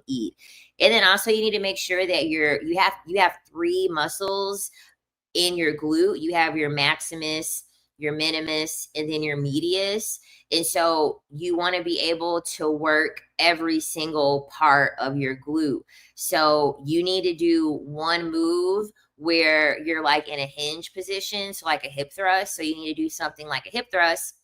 eat. And then also you need to make sure that you have three muscles in your glute. You have your maximus, your minimus, and then your medius. And so you want to be able to work every single part of your glute. So you need to do one move where you're like in a hinge position, so like a hip thrust. So you need to do something like a hip thrust.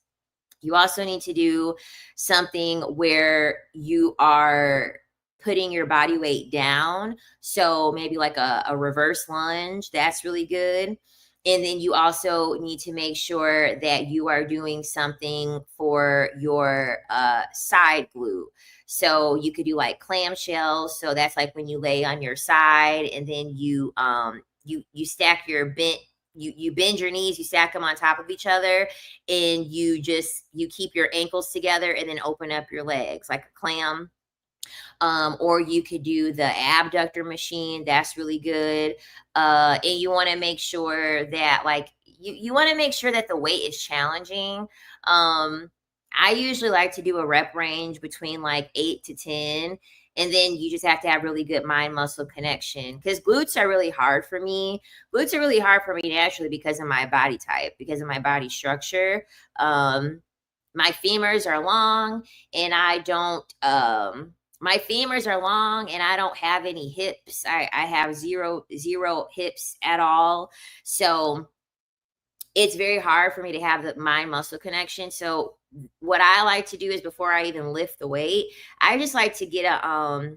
You also need to do something where you are putting your body weight down. So maybe like a reverse lunge. That's really good. And then you also need to make sure that you are doing something for your side glute. So you could do like clamshells. So that's like when you lay on your side and then you stack your bent you bend your knees, you stack them on top of each other, and you keep your ankles together and then open up your legs like a clam. Or you could do the abductor machine. That's really good. And you want to make sure that like you want to make sure that the weight is challenging. I usually like to do a rep range between like 8 to 10. And then you just have to have really good mind muscle connection because glutes are really hard for me. Glutes are really hard for me naturally because of my body type, because of my body structure. My femurs are long and I don't my femurs are long and I don't have any hips. I have zero hips at all. So it's very hard for me to have the mind muscle connection. So what I like to do is before I even lift the weight, I just like to get a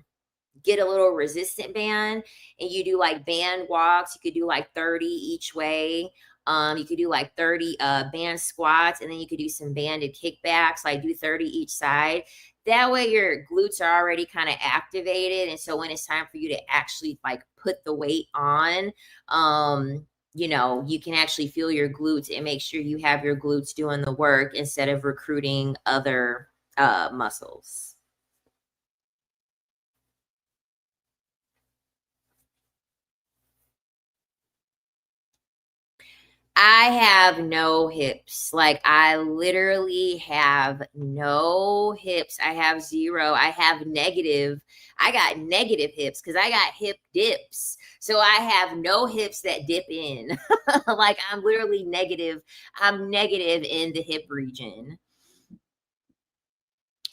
little resistant band and you do like band walks. You could do like 30 each way. You could do like 30 band squats and then you could do some banded kickbacks, like do 30 each side. That way your glutes are already kind of activated. And so when it's time for you to actually like put the weight on, you can actually feel your glutes and make sure you have your glutes doing the work instead of recruiting other muscles. I have no hips. Like I literally have no hips. I have zero. I got negative hips because I got hip dips. So I have no hips that dip in. Like I'm literally negative. I'm negative in the hip region.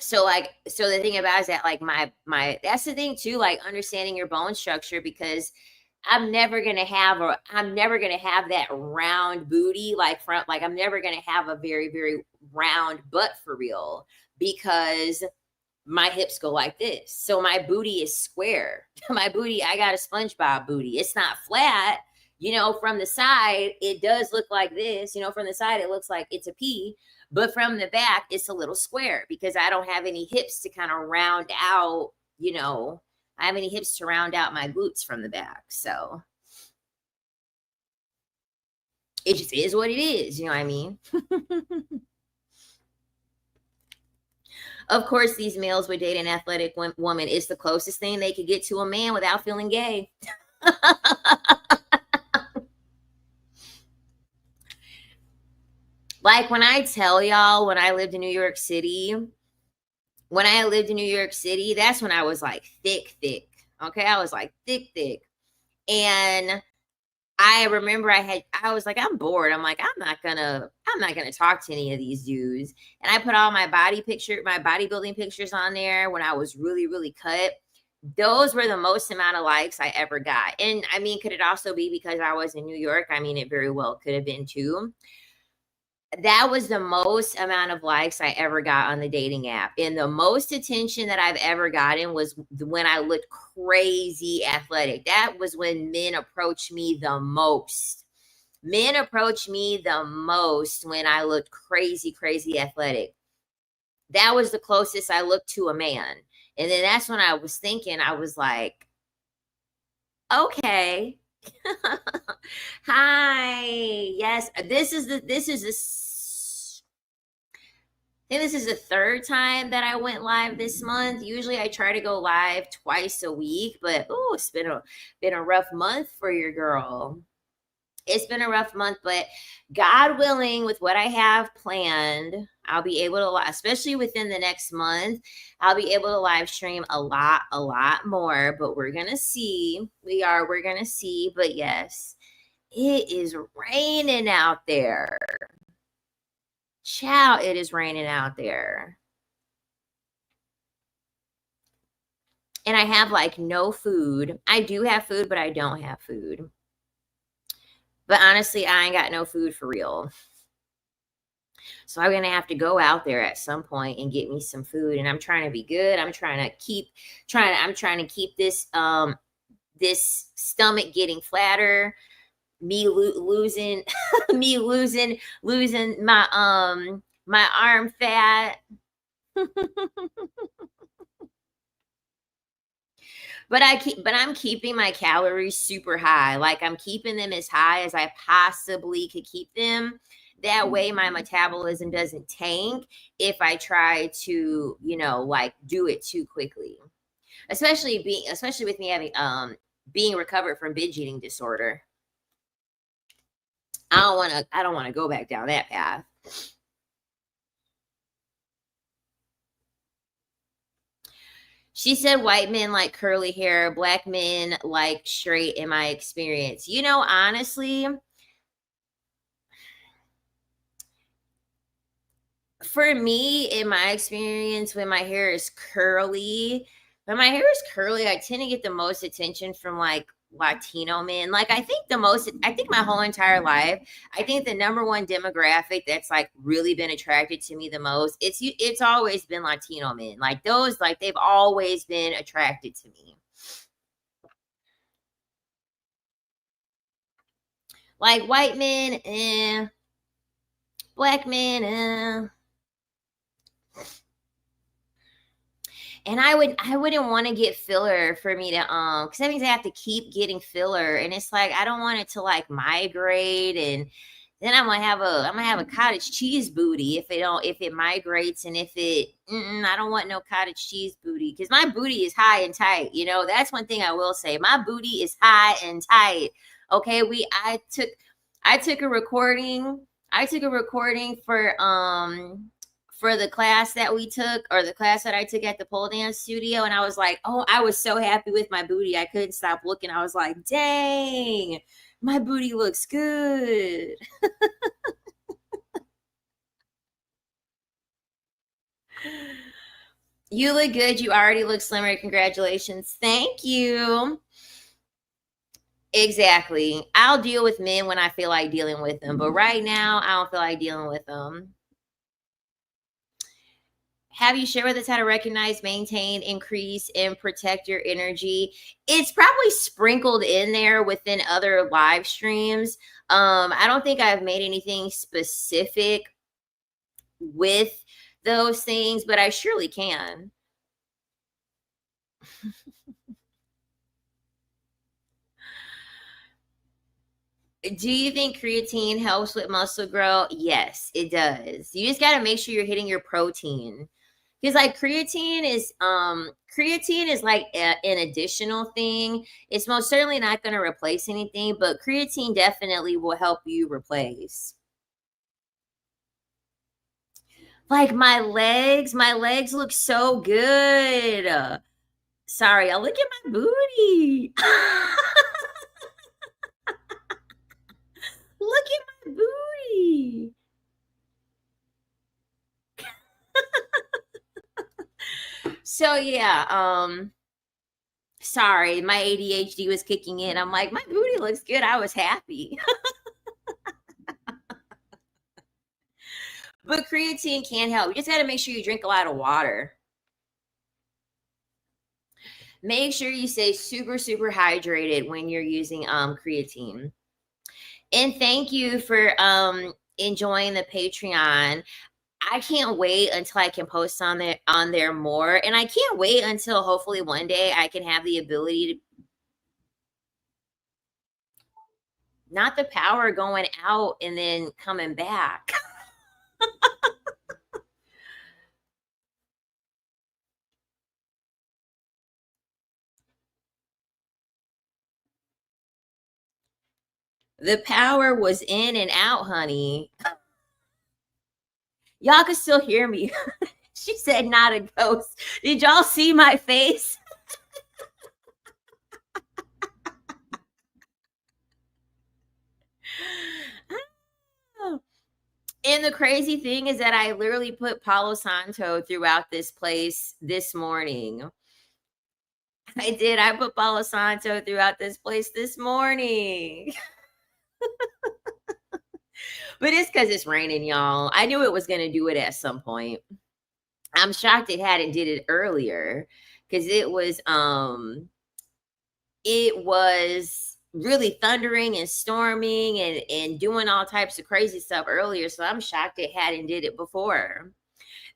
So the thing about it is that like my that's the thing too, like understanding your bone structure because I'm never gonna have that round booty like front, like I'm never gonna have a very, very round butt for real because my hips go like this. So my booty is square. My booty, I got a SpongeBob booty. It's not flat, From the side, it does look like this. From the side, it looks like it's a P, but from the back, it's a little square because I don't have any hips to kind of round out, I have any hips to round out my glutes from the back. So it just is what it is. You know what I mean? Of course, these males would date an athletic woman. It's the closest thing they could get to a man without feeling gay. Like when I tell y'all, when I lived in New York City, that's when I was like thick, thick. Okay. I was like thick, thick. And I remember I was like, I'm bored. I'm like, I'm not gonna talk to any of these dudes. And I put all my bodybuilding pictures on there when I was really, really cut. Those were the most amount of likes I ever got. And I mean, could it also be because I was in New York? I mean, it very well could have been too. That was the most amount of likes I ever got on the dating app. And the most attention that I've ever gotten was when I looked crazy athletic. That was when men approached me the most. Men approached me the most when I looked crazy, crazy athletic. That was the closest I looked to a man. And then that's when I was thinking, I was like, okay. Hi. Yes, I think this is the third time that I went live this month. Usually I try to go live twice a week, but it's been a rough month for your girl. It's been a rough month, but God willing, with what I have planned, I'll be able to, especially within the next month, I'll be able to live stream a lot more. But we're gonna see. We're gonna see. But yes, it is raining out there. Child, it is raining out there. And I have like no food. I do have food, but I don't have food. But honestly, I ain't got no food for real. So I'm gonna have to go out there at some point and get me some food. And I'm trying to be good. I'm trying to keep this this stomach getting flatter. Me losing losing my arm fat. But I'm keeping my calories super high. Like I'm keeping them as high as I possibly could keep them. That way my metabolism doesn't tank if I try to, like do it too quickly. Especially with me having being recovered from binge eating disorder. I don't want to go back down that path. She said white men like curly hair, black men like straight, in my experience. Honestly, for me, in my experience, when my hair is curly, I tend to get the most attention from like Latino men. Like I think my whole entire life, I think the number one demographic that's like really been attracted to me the most, it's always been Latino men. Like those, like they've always been attracted to me. Like white men, black men, And I wouldn't want to get filler for me to because that means I have to keep getting filler, and it's like I don't want it to like migrate, and then I'm gonna have a cottage cheese booty if it migrates, and if it I don't want no cottage cheese booty because my booty is high and tight. That's one thing I will say. My booty is high and tight. Okay, I took a recording. I took a recording for the class that we took, or the class that I took at the pole dance studio. And I was like, I was so happy with my booty. I couldn't stop looking. I was like, dang, my booty looks good. You look good. You already look slimmer. Congratulations. Thank you. Exactly. I'll deal with men when I feel like dealing with them. But right now, I don't feel like dealing with them. Have you shared with us how to recognize, maintain, increase, and protect your energy? It's probably sprinkled in there within other live streams. I don't think I've made anything specific with those things, but I surely can. Do you think creatine helps with muscle growth? Yes, it does. You just got to make sure you're hitting your protein. Because like creatine is like an additional thing. It's most certainly not going to replace anything, but creatine definitely will help you replace. Like my legs look so good. Sorry, I'll look at my booty. Look at my booty. So yeah, sorry, my ADHD was kicking in. I'm like, my booty looks good. I was happy. But creatine can help. You just got to make sure you drink a lot of water. Make sure you stay super, super hydrated when you're using creatine. And thank you for enjoying the Patreon. I can't wait until I can post on there more. And I can't wait until hopefully one day I can have the ability to not the power going out and then coming back. The power was in and out, honey. Y'all can still hear me. She said, not a ghost. Did y'all see my face? And the crazy thing is that I literally put Palo Santo throughout this place this morning. I did. I put Palo Santo throughout this place this morning. But it's because it's raining, y'all. I knew it was going to do it at some point. I'm shocked it hadn't did it earlier because it was really thundering and storming and doing all types of crazy stuff earlier. So I'm shocked it hadn't did it before.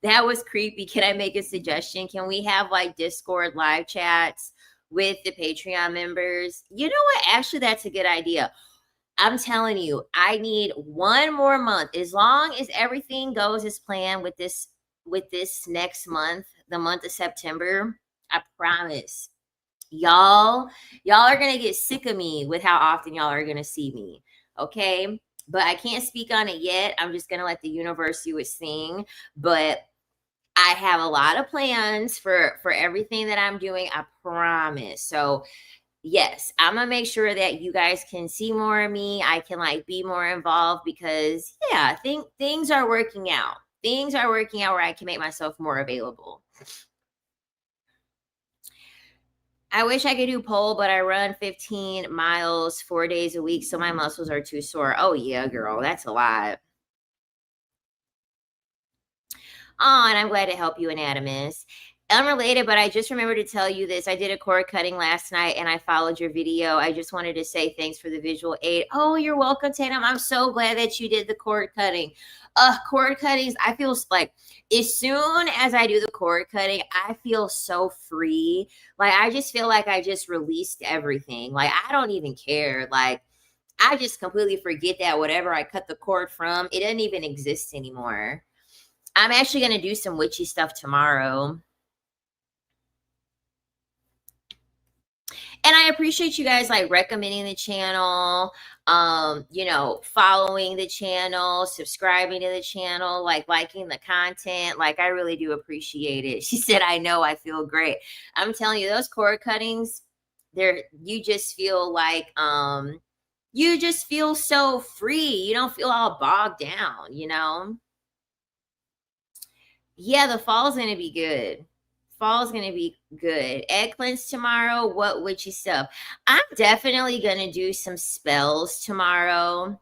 That was creepy. Can I make a suggestion? Can we have like Discord live chats with the Patreon members? You know what? Actually, that's a good idea. I'm telling you, I need one more month. As long as everything goes as planned with this next month, the month of September, I promise. Y'all are going to get sick of me with how often y'all are going to see me. Okay? But I can't speak on it yet. I'm just going to let the universe do its thing, but I have a lot of plans for everything that I'm doing. I promise. So yes, I'm gonna make sure that you guys can see more of me. I can like be more involved because yeah, I think things are working out. Things are working out where I can make myself more available. I wish I could do pole, but I run 15 miles 4 days a week, so my muscles are too sore. Oh yeah, girl, that's a lot. Oh, and I'm glad to help you, Anatomus. Unrelated, but I just remembered to tell you this. I did a cord cutting last night and I followed your video. I just wanted to say thanks for the visual aid. Oh, you're welcome, Tatum. I'm so glad that you did the cord cutting. Cord cuttings, I feel like as soon as I do the cord cutting, I feel so free. Like I just feel like I just released everything. Like I don't even care. Like I just completely forget that whatever I cut the cord from, it doesn't even exist anymore. I'm actually going to do some witchy stuff tomorrow. And I appreciate you guys like recommending the channel, following the channel, subscribing to the channel, like liking the content. Like I really do appreciate it. She said, I know, I feel great. I'm telling you, those cord cuttings, you just feel like you just feel so free. You don't feel all bogged down. Yeah, the fall's gonna be good. Fall's gonna be good. Egg cleanse tomorrow. What witchy stuff? I'm definitely gonna do some spells tomorrow.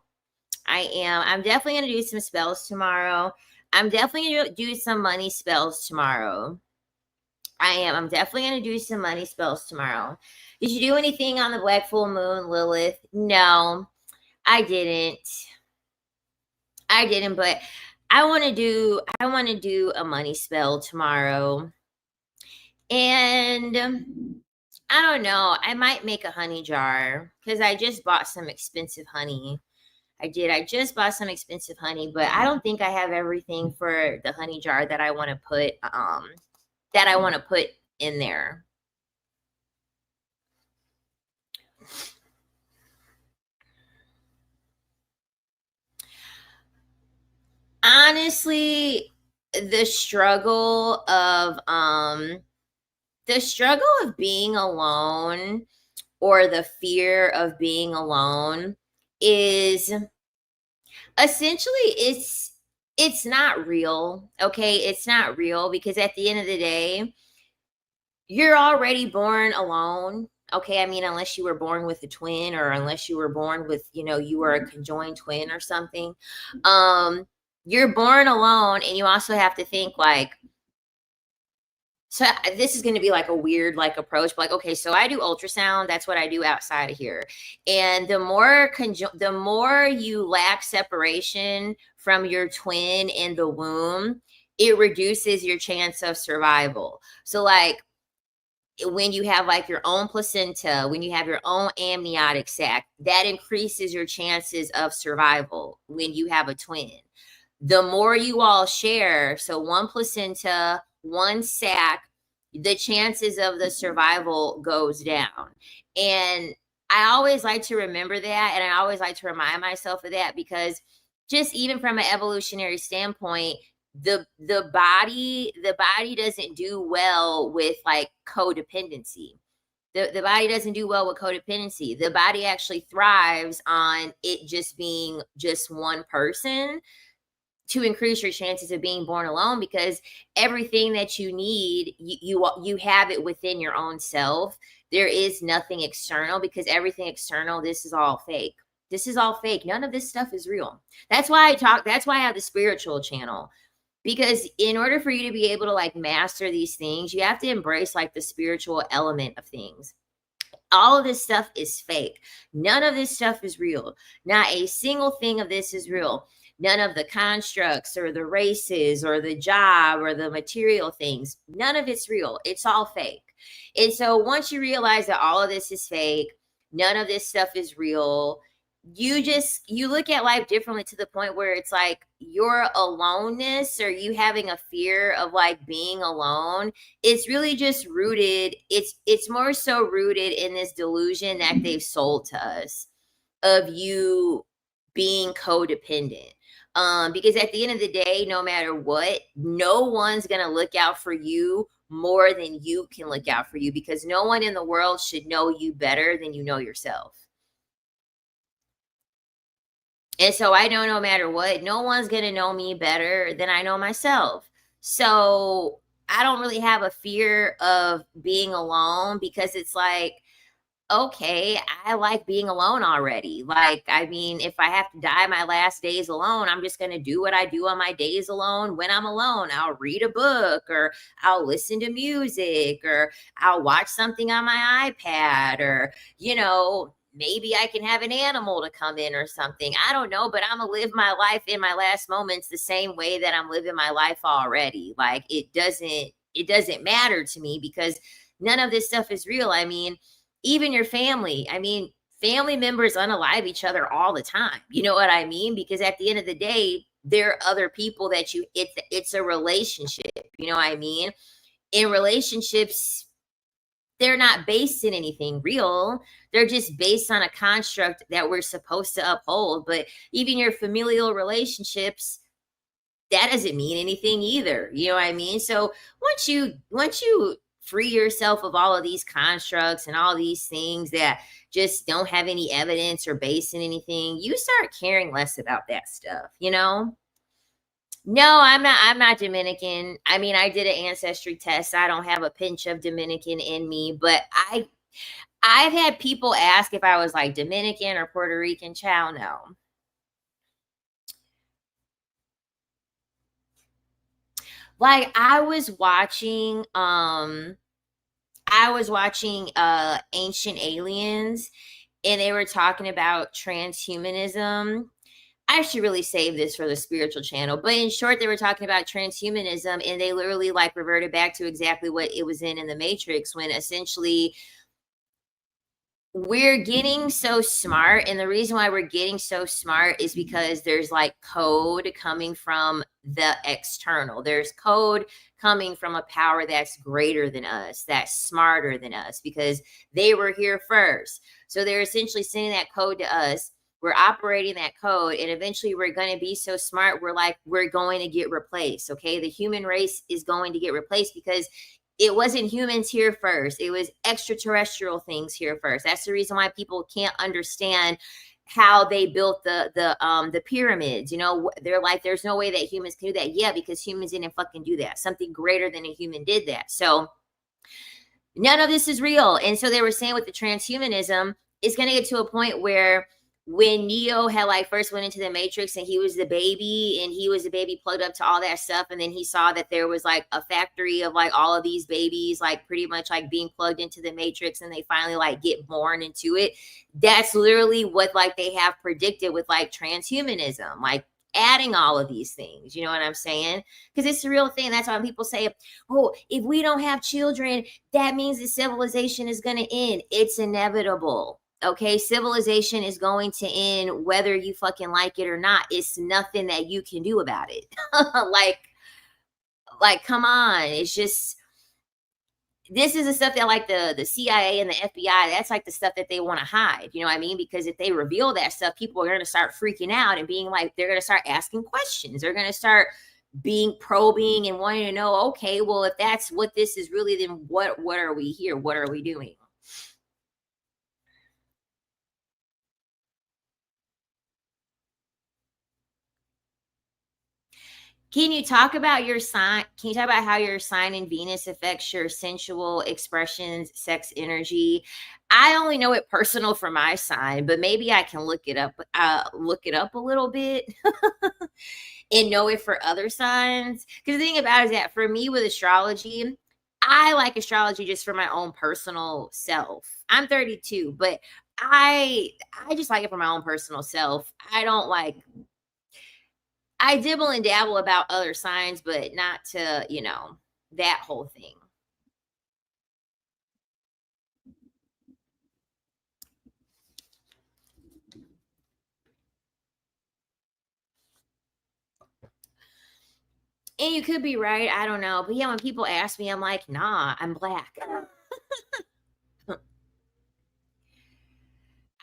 I am. I'm definitely gonna do some spells tomorrow. I'm definitely gonna do some money spells tomorrow. I am. I'm definitely gonna do some money spells tomorrow. Did you do anything on the Black Full Moon, Lilith? No, I didn't. I didn't, but I want to do a money spell tomorrow. And I don't know. I might make a honey jar because I just bought some expensive honey. I did. I just bought some expensive honey, but I don't think I have everything for the honey jar that I want to put in there. Honestly, the struggle of being alone, or the fear of being alone, is essentially, it's not real. Okay, it's not real, because at the end of the day, you're already born alone. Okay, I mean, unless you were born with a twin, or unless you were born with, you were a conjoined twin or something. um you're born alone, and you also have to think like, so this is going to be like a weird like approach, but like, okay, so I do ultrasound. That's what I do outside of here. And the more you lack separation from your twin in the womb, it reduces your chance of survival. So like, when you have like your own placenta, when you have your own amniotic sac, that increases your chances of survival when you have a twin. The more you all share, so one placenta, one sac, the chances of the survival goes down. And I always like to remember that, and I always like to remind myself of that, because just even from an evolutionary standpoint, the body doesn't do well with like codependency. The body doesn't do well with codependency. The body actually thrives on it just being just one person, to increase your chances of being born alone, because everything that you need, you have it within your own self. There is nothing external, because everything external, this is all fake. This is all fake. None of this stuff is real. That's why I have the spiritual channel, because in order for you to be able to like master these things, you have to embrace like the spiritual element of things. All of this stuff is fake. None of this stuff is real. Not a single thing of this is real. None of the constructs or the races or the job or the material things, none of it's real. It's all fake. And so once you realize that all of this is fake, none of this stuff is real, you look at life differently, to the point where it's like your aloneness, or you having a fear of like being alone, it's really just rooted, it's more so rooted in this delusion that they've sold to us, of you being codependent. Because at the end of the day, no matter what, no one's gonna look out for you more than you can look out for you, because no one in the world should know you better than you know yourself. And so I know, no matter what, no one's going to know me better than I know myself. So I don't really have a fear of being alone, because it's like, okay, I like being alone already. Like, I mean, if I have to die my last days alone, I'm just going to do what I do on my days alone. When I'm alone, I'll read a book, or I'll listen to music, or I'll watch something on my iPad, or, maybe I can have an animal to come in or something. I don't know, but I'm going to live my life in my last moments the same way that I'm living my life already. Like, it doesn't matter to me, because none of this stuff is real. I mean, even your family. I mean, family members unalive each other all the time. You know what I mean? Because at the end of the day, there are other people that it's a relationship. You know what I mean? In relationships, they're not based in anything real. They're just based on a construct that we're supposed to uphold. But even your familial relationships, that doesn't mean anything either. You know what I mean? So once you free yourself of all of these constructs and all these things that just don't have any evidence or base in anything, you start caring less about that stuff. No, I'm not Dominican. I mean, I did an ancestry test. I don't have a pinch of Dominican in me, but I've had people ask if I was like Dominican or Puerto Rican. Child, no. Like I was watching Ancient Aliens, and they were talking about transhumanism. I should really save this for the spiritual channel. But in short, they were talking about transhumanism, and they literally like reverted back to exactly what it was in the Matrix, when essentially we're getting so smart. And the reason why we're getting so smart is because there's like code coming from the external. There's code coming from a power that's greater than us, that's smarter than us, because they were here first. So they're essentially sending that code to us. We're operating that code, and eventually we're going to be so smart, we're going to get replaced. Okay, the human race is going to get replaced because it wasn't humans here first. It was extraterrestrial things here first. That's the reason why people can't understand how they built the pyramids. You know, they're like, there's no way that humans can do that. Yeah, because humans didn't fucking do that. Something greater than a human did that. So none of this is real. And so they were saying with the transhumanism, it's going to get to a point where when Neo had like first went into the Matrix and he was the baby, and he was the baby plugged up to all that stuff, and then he saw that there was like a factory of like all of these babies like pretty much like being plugged into the Matrix, and they finally like get born into it. That's literally what like they have predicted with like transhumanism, like adding all of these things. You know what I'm saying? Because it's the real thing. That's why people say, oh, if we don't have children, that means that civilization is going to end. It's inevitable. Okay, civilization is going to end whether you fucking like it or not. It's nothing that you can do about it. like like come on. It's just, this is the stuff that like the CIA and the FBI, that's like the stuff that they want to hide. You know what I mean? Because if they reveal that stuff, people are going to start freaking out and being like, they're going to start asking questions. They're going to start being probing and wanting to know, okay, well, if that's what this is really, then what are we here? What are we doing? Can you talk about your sign? Can you talk about how your sign in Venus affects your sensual expressions, sex energy? I only know it personal for my sign, but maybe I can look it up a little bit and know it for other signs. Because the thing about it is that for me with astrology, I like astrology just for my own personal self. I'm 32, but I just like it for my own personal self. I don't like, I dibble and dabble about other signs, but not to, that whole thing. And you could be right. I don't know. But yeah, when people ask me, I'm like, nah, I'm black.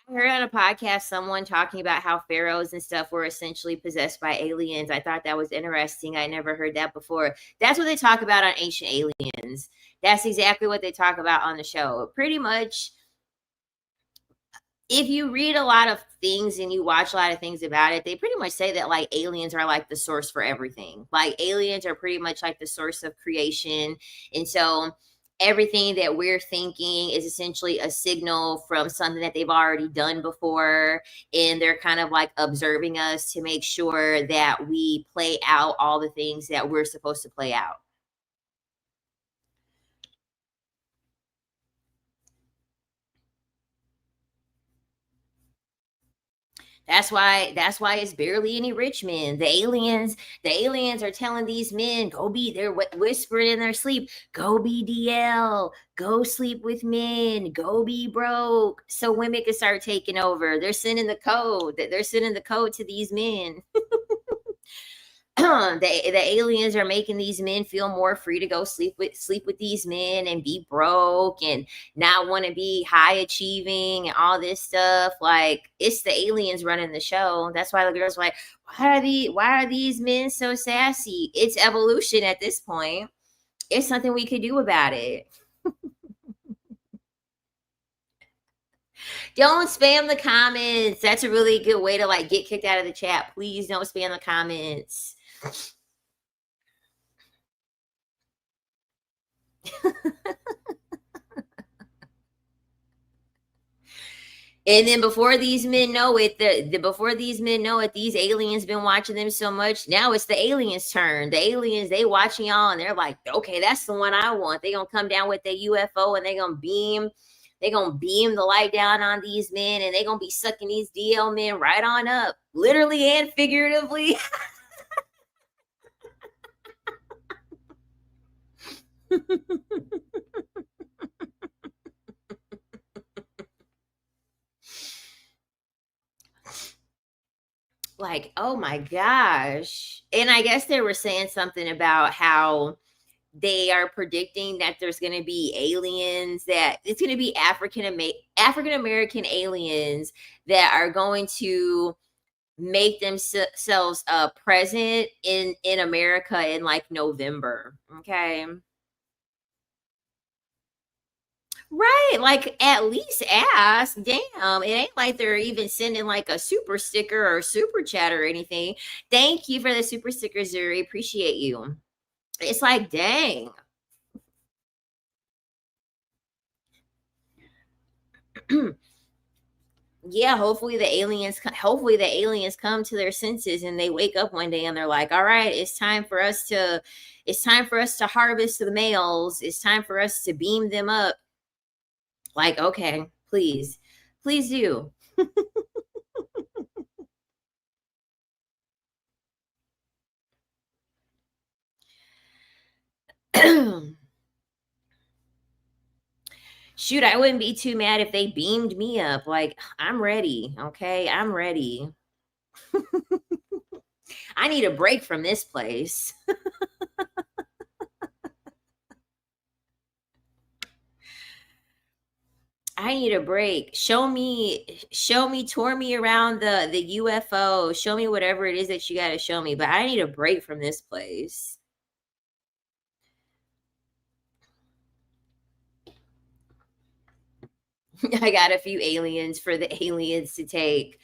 I heard on a podcast someone talking about how pharaohs and stuff were essentially possessed by aliens. I thought that was interesting. I never heard that before. That's what they talk about on Ancient Aliens. That's exactly what they talk about on the show. Pretty much, if you read a lot of things and you watch a lot of things about it, they pretty much say that like aliens are like the source for everything. Like aliens are pretty much like the source of creation. And so everything that we're thinking is essentially a signal from something that they've already done before. And they're kind of like observing us to make sure that we play out all the things that we're supposed to play out. That's why it's barely any rich men. The aliens are telling these men, go be, they're whispering in their sleep, go be DL, go sleep with men, go be broke. So women can start taking over. They're sending the code to these men. The aliens are making these men feel more free to go sleep with these men and be broke and not want to be high achieving and all this stuff. Like it's the aliens running the show. That's why the girls are like, why are these men so sassy? It's evolution at this point. It's something we could do about it. Don't spam the comments. That's a really good way to like get kicked out of the chat. Please don't spam the comments. And then before these men know it, before these men know it, these aliens been watching them so much. Now it's the aliens' turn. The aliens, they watching y'all and they're like, okay, that's the one I want. They gonna come down with the UFO and they gonna beam the light down on these men and they gonna be sucking these DL men right on up, literally and figuratively. Like, oh my gosh. And I guess they were saying something about how they are predicting that there's going to be aliens, that it's going to be African American aliens that are going to make themselves present in America in like November. Okay. Right, like at least ask. Damn, it ain't like they're even sending like a super sticker or super chat or anything. Thank you for the super sticker, Zuri. Appreciate you. It's like, dang. Yeah, hopefully the aliens come to their senses and they wake up one day and they're like, all right, it's time for us to harvest the males. It's time for us to beam them up. Like, okay, please. Please do. Shoot, I wouldn't be too mad if they beamed me up. Like, I'm ready. Okay, I'm ready. I need a break from this place. I need a break. Tour me around the UFO. Show me whatever it is that you got to show me. But I need a break from this place. I got a few aliens for the aliens to take.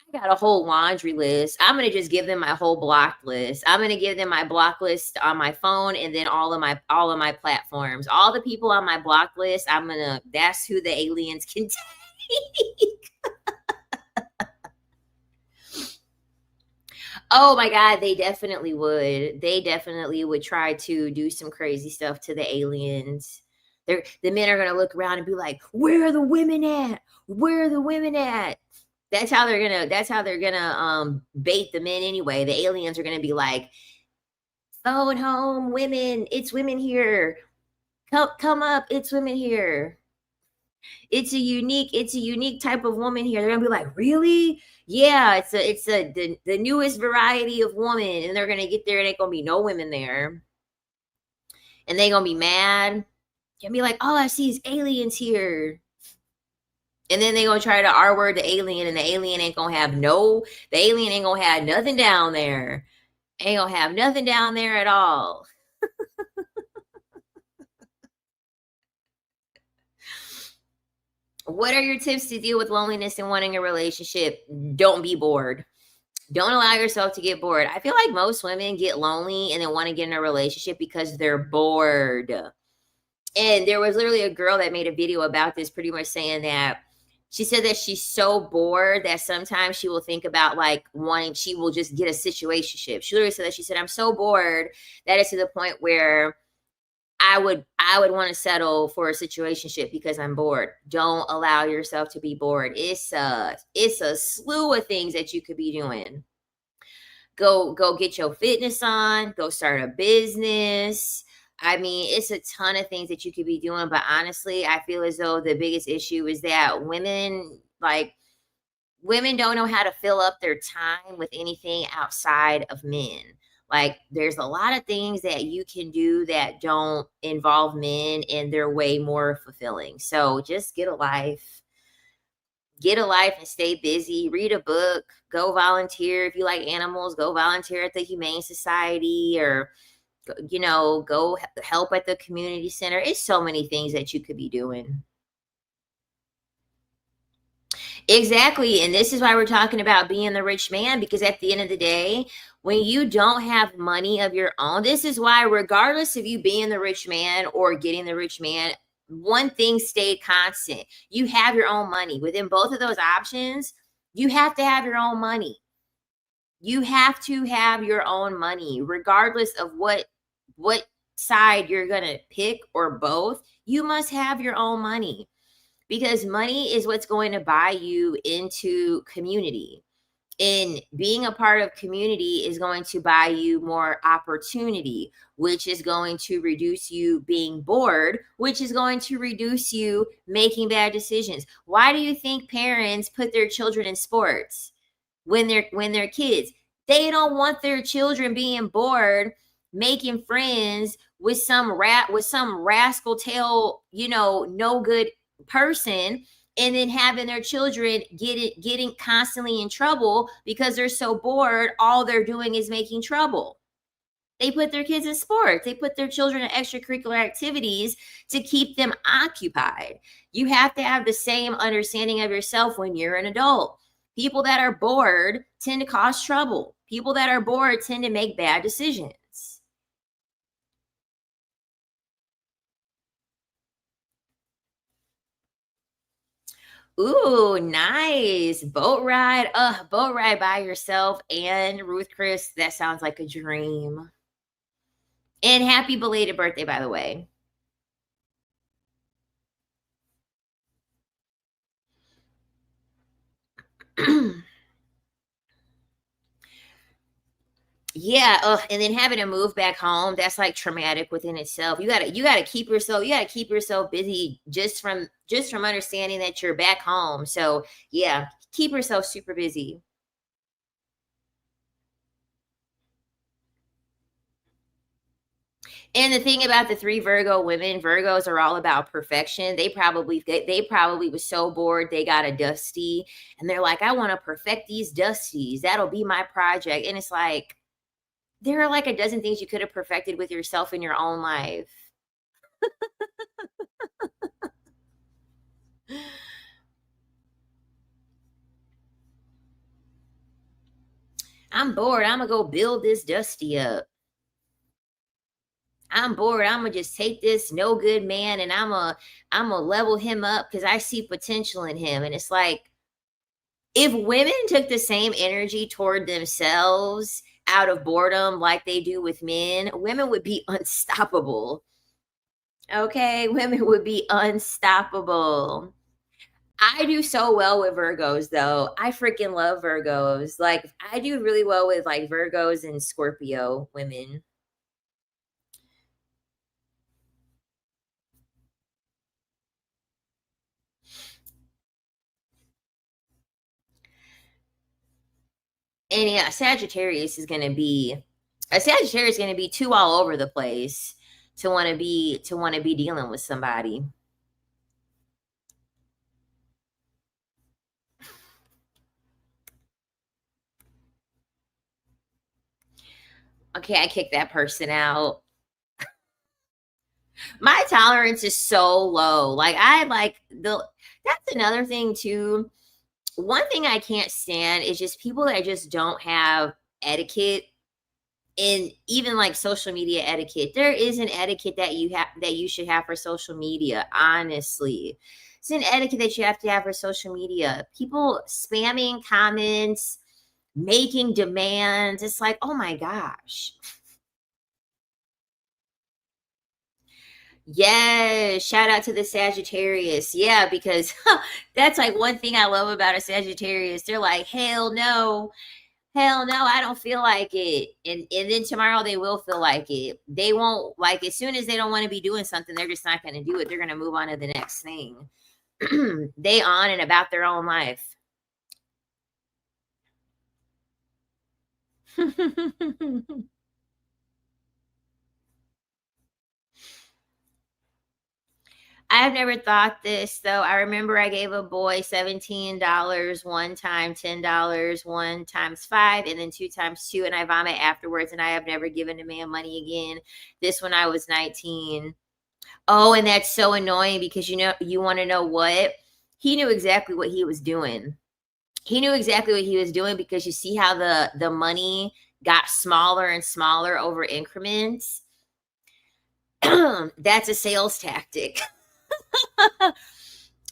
I got a whole laundry list. I'm gonna just give them my whole block list. I'm gonna give them my block list on my phone and then all of my platforms. All the people on my block list, that's who the aliens can take. Oh my god, they definitely would. They definitely would try to do some crazy stuff to the aliens. The men are gonna look around and be like, "Where are the women at? Where are the women at?" That's how they're gonna bait the men anyway. The aliens are gonna be like, phone home, women, it's women here. Come up, it's women here. It's a unique type of woman here. They're gonna be like, really? Yeah, the newest variety of woman. And they're gonna get there and ain't gonna be no women there. And they gonna be mad. Gonna be like, all I see is aliens here. And then they gonna try to R word the alien, and the alien ain't gonna have nothing down there. Ain't gonna have nothing down there at all. What are your tips to deal with loneliness and wanting a relationship? Don't be bored. Don't allow yourself to get bored. I feel like most women get lonely and then want to get in a relationship because they're bored. And there was literally a girl that made a video about this, pretty much saying that she said that she's so bored that sometimes she will think about like she will just get a situationship. She literally said that, she said, I'm so bored that it's to the point where I would want to settle for a situationship because I'm bored. Don't allow yourself to be bored. It's a slew of things that you could be doing. Go get your fitness on, go start a business. I mean, it's a ton of things that you could be doing, but honestly, I feel as though the biggest issue is that women don't know how to fill up their time with anything outside of men. Like, there's a lot of things that you can do that don't involve men, and they're way more fulfilling. So just get a life and stay busy. Read a book, go volunteer. If you like animals, go volunteer at the Humane Society, or go help at the community center. It's so many things that you could be doing. Exactly. And this is why we're talking about being the rich man, because at the end of the day, when you don't have money of your own, this is why, regardless of you being the rich man or getting the rich man, one thing stayed constant. You have your own money. Within both of those options, you have to have your own money. You have to have your own money, regardless of what side you're gonna pick or both. You must have your own money because money is what's going to buy you into community. And being a part of community is going to buy you more opportunity, which is going to reduce you being bored, which is going to reduce you making bad decisions. Why do you think parents put their children in sports when they're kids? They don't want their children being bored, making friends with some rascal tail, no good person, and then having their children getting constantly in trouble because they're so bored. All they're doing is making trouble. They put their kids in sports. They put their children in extracurricular activities to keep them occupied. You have to have the same understanding of yourself when you're an adult. People that are bored tend to cause trouble. People that are bored tend to make bad decisions. Ooh, nice. Boat ride. Boat ride by yourself and Ruth Chris. That sounds like a dream. And happy belated birthday, by the way. Yeah, and then having to move back home, that's like traumatic within itself. You gotta keep yourself busy just from understanding that you're back home. So yeah, keep yourself super busy. And the thing about the three Virgo women, Virgos are all about perfection. They probably was so bored they got a dusty, and they're like, I want to perfect these dusties. That'll be my project. And it's like there are like a dozen things you could have perfected with yourself in your own life. I'm bored. I'm gonna go build this dusty up. I'm bored. I'm gonna just take this no good man and I'm gonna level him up because I see potential in him. And it's like if women took the same energy toward themselves out of boredom like they do with men, women would be unstoppable. Okay, women would be unstoppable. I do so well with Virgos though. I freaking love Virgos. Like I do really well with like Virgos and Scorpio women. And yeah, Sagittarius is gonna be too all over the place to want to be dealing with somebody. Okay, I kick that person out. My tolerance is so low. Like I like the that's another thing too. One thing I can't stand is just people that just don't have etiquette and even like social media etiquette. There is an etiquette that you should have for social media, honestly. It's an etiquette that you have to have for social media. People spamming comments, making demands. It's like, oh my gosh. Yes, shout out to the Sagittarius. Yeah, because that's like one thing I love about a Sagittarius. They're like, hell no, I don't feel like it. And then tomorrow they will feel like it. They won't like as soon as they don't want to be doing something, they're just not gonna do it. They're gonna move on to the next thing. They on and about their own life. I've never thought this though. I remember I gave a boy $17 one time, $10 one times five, and then two times two, and I vomit afterwards. And I have never given a man money again. This when I was 19. Oh, and that's so annoying because you want to know what? He knew exactly what he was doing. He knew exactly what he was doing because you see how the money got smaller and smaller over increments. That's a sales tactic.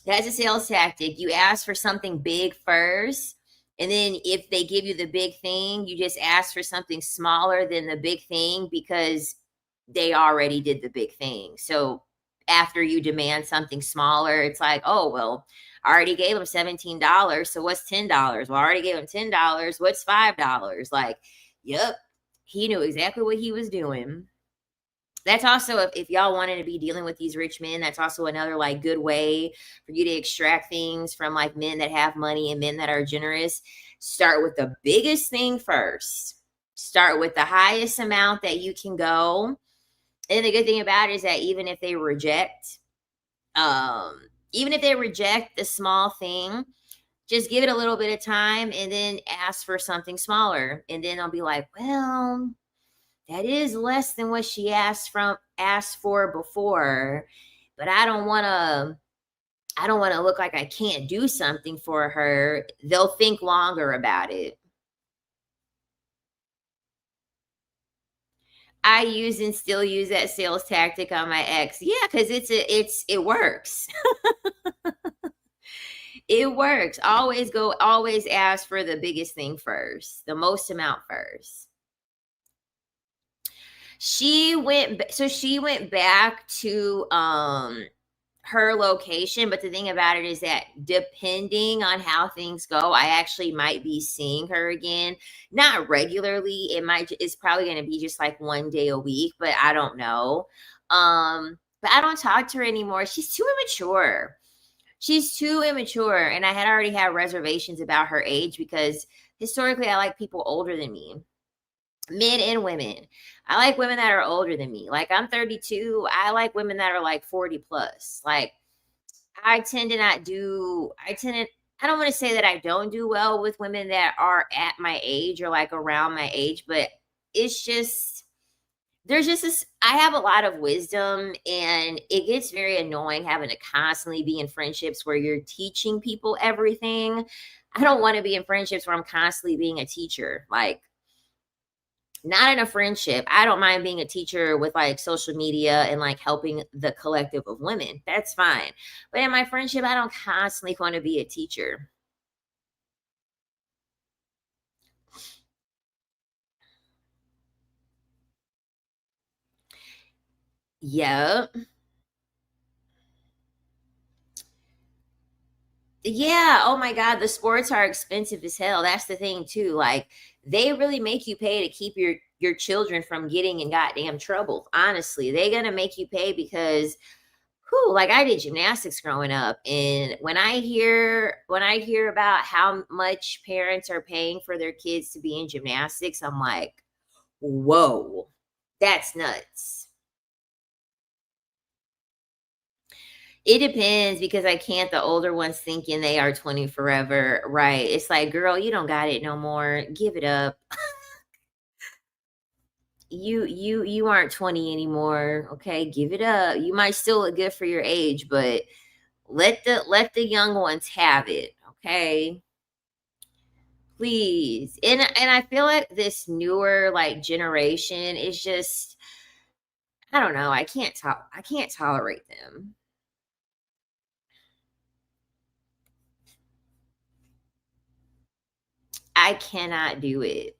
That's a sales tactic. You ask for something big first, and then if they give you the big thing, you just ask for something smaller than the big thing because they already did the big thing. So after you demand something smaller, it's like, oh, well, I already gave him $17. So what's $10? Well, I already gave him $10. What's $5? Like, yep, he knew exactly what he was doing. That's also, if y'all wanted to be dealing with these rich men, that's also another like good way for you to extract things from like men that have money and men that are generous. Start with the biggest thing first. Start with the highest amount that you can go. And the good thing about it is that um even if they reject the small thing, just give it a little bit of time and then ask for something smaller. And then they'll be like, well, that is less than what she asked for before, but I don't want to look like I can't do something for her. They'll think longer about it. I use and still use that sales tactic on my ex. Yeah, because it works. It works. Always ask for the biggest thing first, the most amount first. She went back to her location, but the thing about it is that depending on how things go, I actually might be seeing her again. Not regularly. It's probably going to be just like one day a week, but I don't know. But I don't talk to her anymore. She's too immature, and I had already had reservations about her age because historically I like people older than me, men and women. I like women that are older than me. Like, I'm 32. I like women that are like 40 plus. Like, I tend to not do, I tend to, I don't want to say that I don't do well with women that are at my age or like around my age, but it's just, there's just this, I have a lot of wisdom, and it gets very annoying having to constantly be in friendships where you're teaching people everything. I don't want to be in friendships where I'm constantly being a teacher. Like, not in a friendship. I don't mind being a teacher with like social media and like helping the collective of women. That's fine. But in my friendship, I don't constantly want to be a teacher. Yep. Yeah. Oh my God. The sports are expensive as hell. That's the thing too. Like, they really make you pay to keep your children from getting in goddamn trouble. Honestly, they're gonna make you pay because who, like, I did gymnastics growing up, and when I hear about how much parents are paying for their kids to be in gymnastics, I'm like, whoa, that's nuts. It depends because I can't the older ones thinking they are 20 forever, right? It's like, girl, you don't got it no more. Give it up. You aren't 20 anymore. Okay, give it up. You might still look good for your age, but let the young ones have it. Okay, please. And I feel like this newer like generation is just, I don't know. I can't tolerate them. I cannot do it.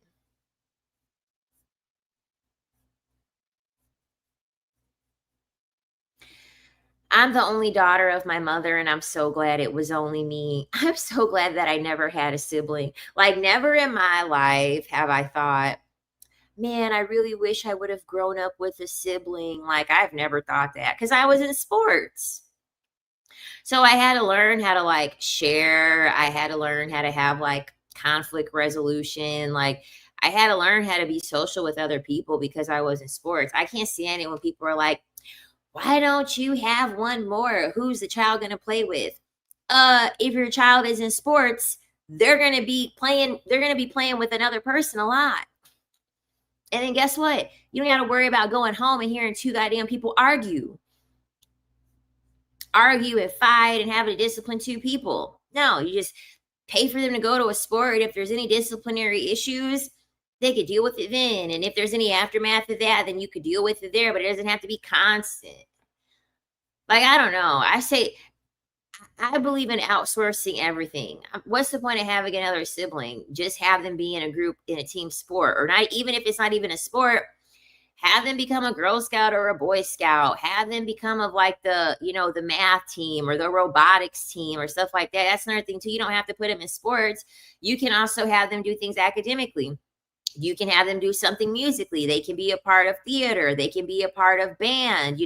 I'm the only daughter of my mother, and I'm so glad it was only me. I'm so glad that I never had a sibling. Like, never in my life have I thought, man, I really wish I would have grown up with a sibling. Like, I've never thought that because I was in sports. So I had to learn how to like share. I had to learn how to have like conflict resolution. Like, I had to learn how to be social with other people because I was in sports. I can't stand it when people are like, why don't you have one more? Who's the child going to play with? If your child is in sports, they're going to be playing with another person a lot. And then guess what? You don't got to worry about going home and hearing two goddamn people argue and fight and having to discipline two people. No, you just pay for them to go to a sport. If there's any disciplinary issues, they could deal with it then. And if there's any aftermath of that, then you could deal with it there, but it doesn't have to be constant. Like, I don't know. I believe in outsourcing everything. What's the point of having another sibling? Just have them be in a group in a team sport, or not even if it's not even a sport, have them become a Girl Scout or a Boy Scout. Have them become of like the math team or the robotics team or stuff like that. That's another thing too. You don't have to put them in sports. You can also have them do things academically. You can have them do something musically. They can be a part of theater. They can be a part of band.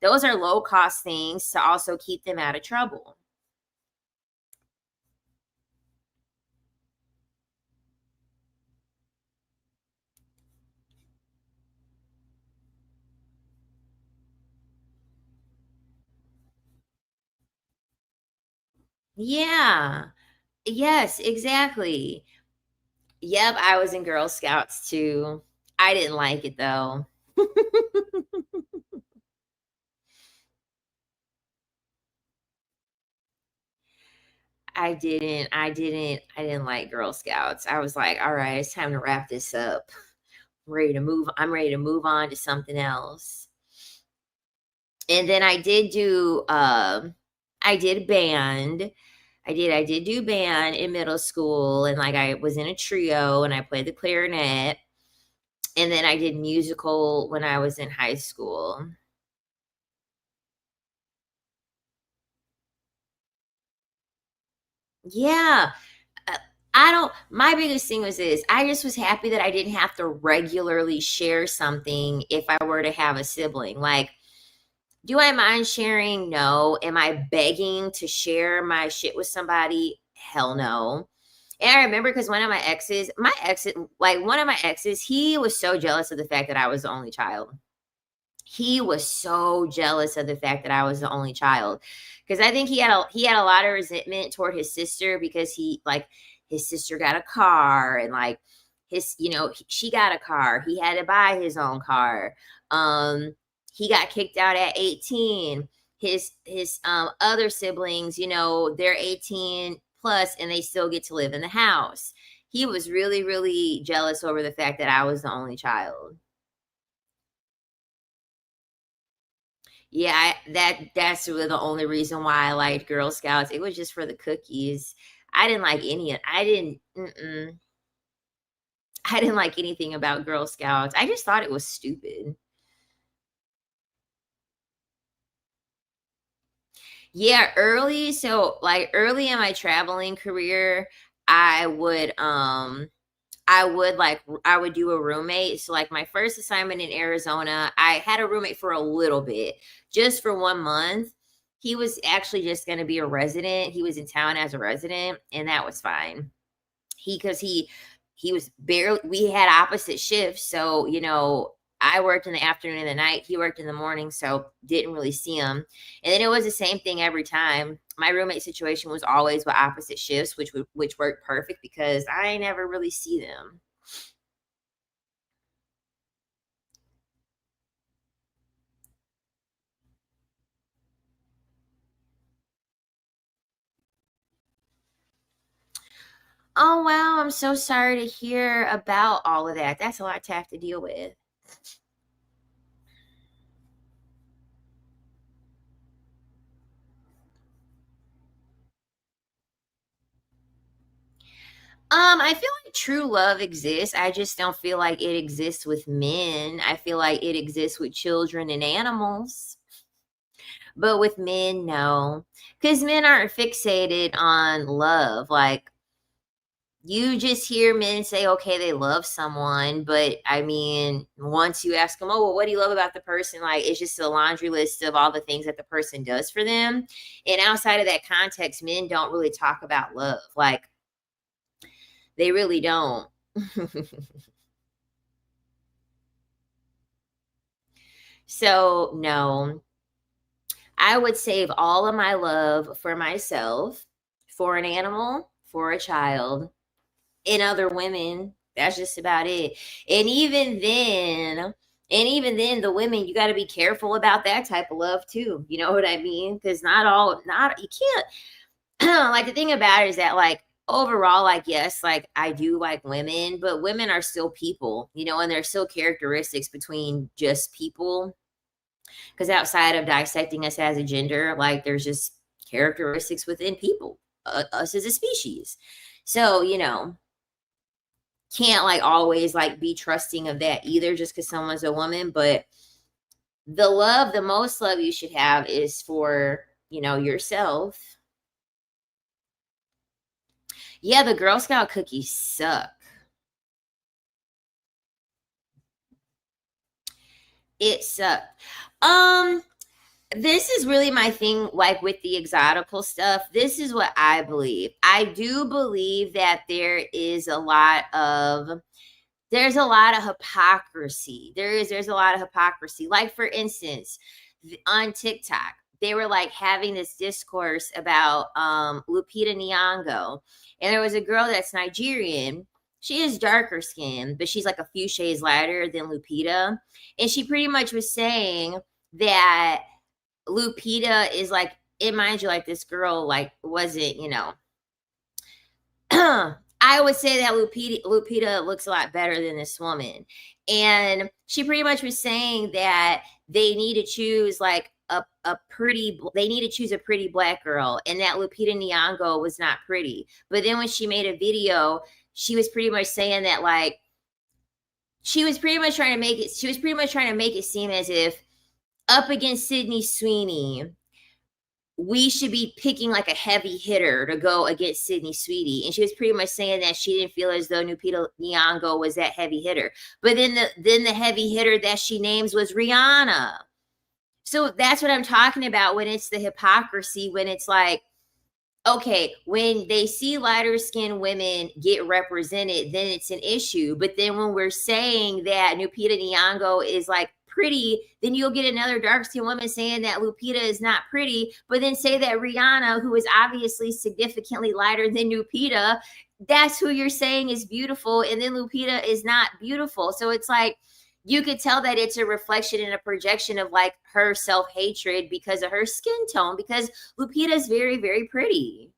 Those are low cost things to also keep them out of trouble. Yeah. Yes, exactly. Yep, I was in Girl Scouts too. I didn't like it though. I didn't like Girl Scouts. I was like, all right, it's time to wrap this up. I'm ready to move on to something else. And then I did band. I did do band in middle school, and like I was in a trio and I played the clarinet. And then I did musical when I was in high school. Yeah. Uh, I don't My biggest thing was this. I just was happy that I didn't have to regularly share something if I were to have a sibling. Like, do I mind sharing? No. Am I begging to share my shit with somebody? Hell no. And I remember because one of my exes, he was so jealous of the fact that I was the only child. He was so jealous of the fact that I was the only child, because I think he had a lot of resentment toward his sister, because his sister got a car, and like she got a car. He had to buy his own car. Um he got kicked out at 18. His other siblings, they're 18 plus and they still get to live in the house. He was really, really jealous over the fact that I was the only child. Yeah, that's really the only reason why I liked Girl Scouts. It was just for the cookies. I didn't like any of I didn't mm-mm. I didn't like anything about Girl Scouts. I just thought it was stupid. Yeah, early in my traveling career, I would I would do a roommate. So like my first assignment in Arizona, I had a roommate for a little bit, just for 1 month. He was actually just going to be a resident. He was in town as a resident, and that was fine. He because he was barely we had opposite shifts, so I worked in the afternoon and the night. He worked in the morning, so didn't really see him. And then it was the same thing every time. My roommate situation was always with opposite shifts, which worked perfect because I never really see them. Oh wow, I'm so sorry to hear about all of that. That's a lot to have to deal with. I feel like true love exists. I just don't feel like it exists with men. I feel like it exists with children and animals. But with men, no. Because men aren't fixated on love. Like, you just hear men say, okay, they love someone. But I mean, once you ask them, oh, well, what do you love about the person? Like, it's just a laundry list of all the things that the person does for them. And outside of that context, men don't really talk about love. Like, they really don't. So, no, I would save all of my love for myself, for an animal, for a child, and other women. That's just about it. And even then, the women, you got to be careful about that type of love too. You know what I mean? Because not you can't. Like, the thing about it is that, like, overall, like, yes, like, I do like women, but women are still people, and there's still characteristics between just people. Because outside of dissecting us as a gender, like there's just characteristics within people, us as a species. So, can't like always like be trusting of that either just because someone's a woman. But the most love you should have is for, yourself. Yeah, the Girl Scout cookies suck. It sucked. Um, this is really my thing, like with the exotical stuff. This is what I believe. I do believe that there's a lot of hypocrisy. There's a lot of hypocrisy. Like for instance, on TikTok, they were like having this discourse about Lupita Nyong'o, and there was a girl that's Nigerian. She is darker skinned, but she's like a few shades lighter than Lupita, and she pretty much was saying that Lupita is like, it mind you, like this girl like wasn't, I would say that Lupita looks a lot better than this woman. And she pretty much was saying that they need to choose like they need to choose a pretty black girl, and that Lupita Nyong'o was not pretty. But then when she made a video, she was pretty much saying that like she was pretty much trying to make it seem as if up against Sydney Sweeney, we should be picking like a heavy hitter to go against Sydney Sweetie. And she was pretty much saying that she didn't feel as though Lupita Nyong'o was that heavy hitter. But then the heavy hitter that she names was Rihanna. So that's what I'm talking about when it's the hypocrisy, when it's like, okay, when they see lighter skinned women get represented, then it's an issue. But then when we're saying that Lupita Nyong'o is like pretty, then you'll get another dark skinned woman saying that Lupita is not pretty, but then say that Rihanna, who is obviously significantly lighter than Lupita, that's who you're saying is beautiful. And then Lupita is not beautiful. So it's like, you could tell that it's a reflection and a projection of like her self-hatred because of her skin tone, because Lupita is very, very pretty.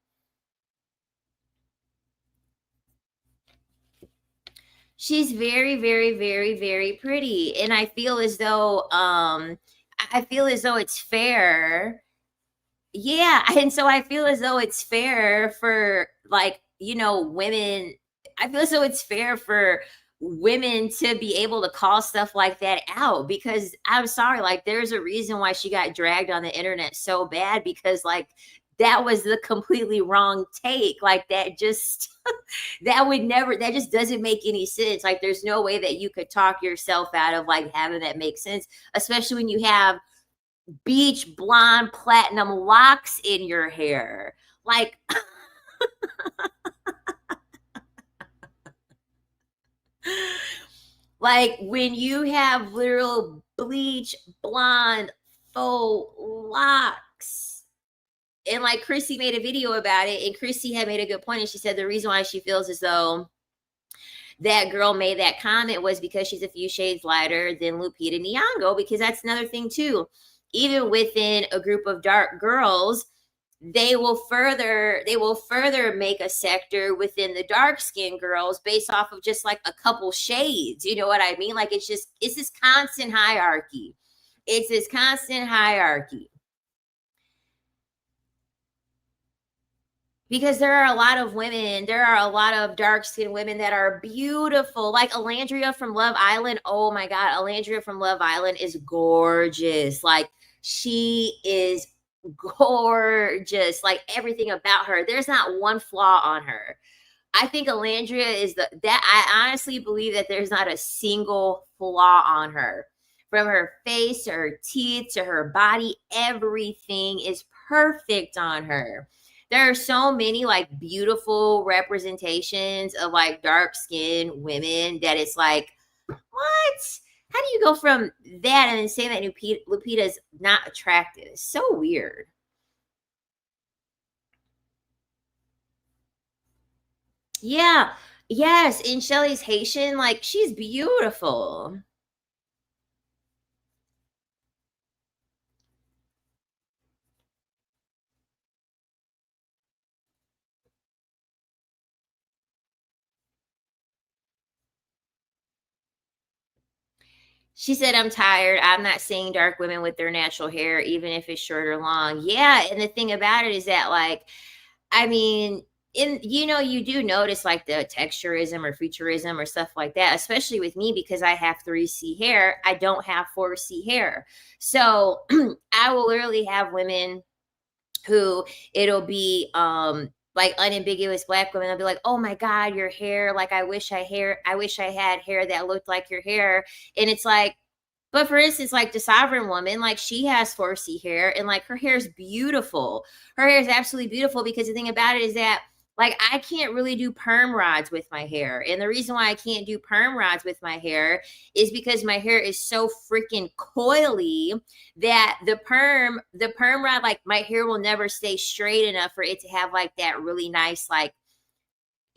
She's very, very, very, very pretty. And I feel as though it's fair. Yeah, and so I feel as though it's fair for like, women. I feel as though it's fair for women to be able to call stuff like that out, because I'm sorry, like there's a reason why she got dragged on the internet so bad, because like that was the completely wrong take. Like that just that just doesn't make any sense. Like there's no way that you could talk yourself out of like having that make sense, especially when you have beach blonde platinum locks in your hair. Like, like when you have literal bleach blonde faux locks. And like Chrissy made a video about it, and Chrissy had made a good point. And she said the reason why she feels as though that girl made that comment was because she's a few shades lighter than Lupita Nyong'o, because that's another thing too. Even within a group of dark girls, they will further make a sector within the dark skinned girls based off of just like a couple shades. You know what I mean? Like it's this constant hierarchy. It's this constant hierarchy. Because there are a lot of dark skinned women that are beautiful, like Alandria from Love Island. Oh my God, Alandria from Love Island is gorgeous. Like, she is gorgeous. Like, everything about her, there's not one flaw on her. I think Alandria is I honestly believe that there's not a single flaw on her. From her face to her teeth to her body, everything is perfect on her. There are so many like beautiful representations of like dark skinned women that it's like, what? How do you go from that and then say that Lupita is not attractive? It's so weird. Yeah. Yes. And Shelly's Haitian. Like, she's beautiful. She said, I'm tired. I'm not seeing dark women with their natural hair, even if it's short or long. Yeah. And the thing about it is that, like, I mean, you do notice like the texturism or futurism or stuff like that, especially with me because I have 3C hair. I don't have 4C hair. So I will literally have women who it'll be like unambiguous black women. They'll be like, oh my God, your hair, like I wish I had hair that looked like your hair. And it's like, but for instance, like the sovereign woman, like she has 4C hair and like her hair is beautiful. Her hair is absolutely beautiful because the thing about it is that like I can't really do perm rods with my hair. And the reason why I can't do perm rods with my hair is because my hair is so freaking coily that the perm rod, like my hair will never stay straight enough for it to have like that really nice, like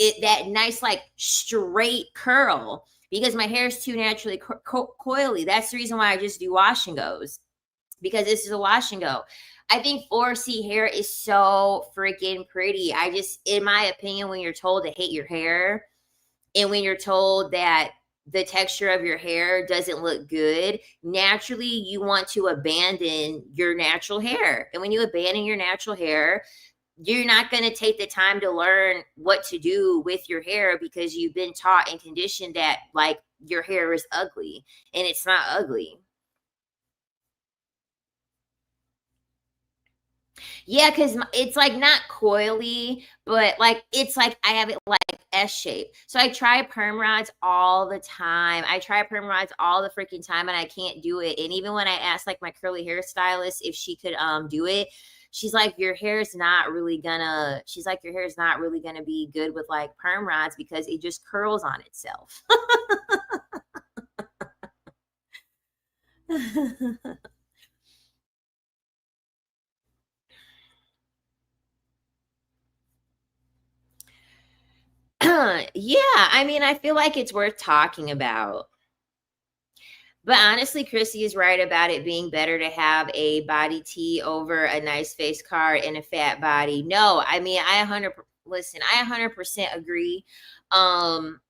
that nice, like straight curl because my hair is too naturally coily. That's the reason why I just do wash and goes because this is a wash and go. I think 4C hair is so freaking pretty. I just, in my opinion, when you're told to hate your hair and when you're told that the texture of your hair doesn't look good, naturally you want to abandon your natural hair. And when you abandon your natural hair, you're not going to take the time to learn what to do with your hair because you've been taught and conditioned that like your hair is ugly and it's not ugly. Yeah, because it's like not coily, but like it's like I have it like S shape. So I try perm rods all the time. I try perm rods all the freaking time, and I can't do it. And even when I asked like my curly hairstylist if she could do it, she's like, your hair's not really gonna. She's like, your hair is not really gonna be good with like perm rods because it just curls on itself. Yeah, I mean, I feel like it's worth talking about. But honestly, Chrissy is right about it being better to have a body T over a nice face card and a fat body. No, I mean, listen, I 100% agree. Um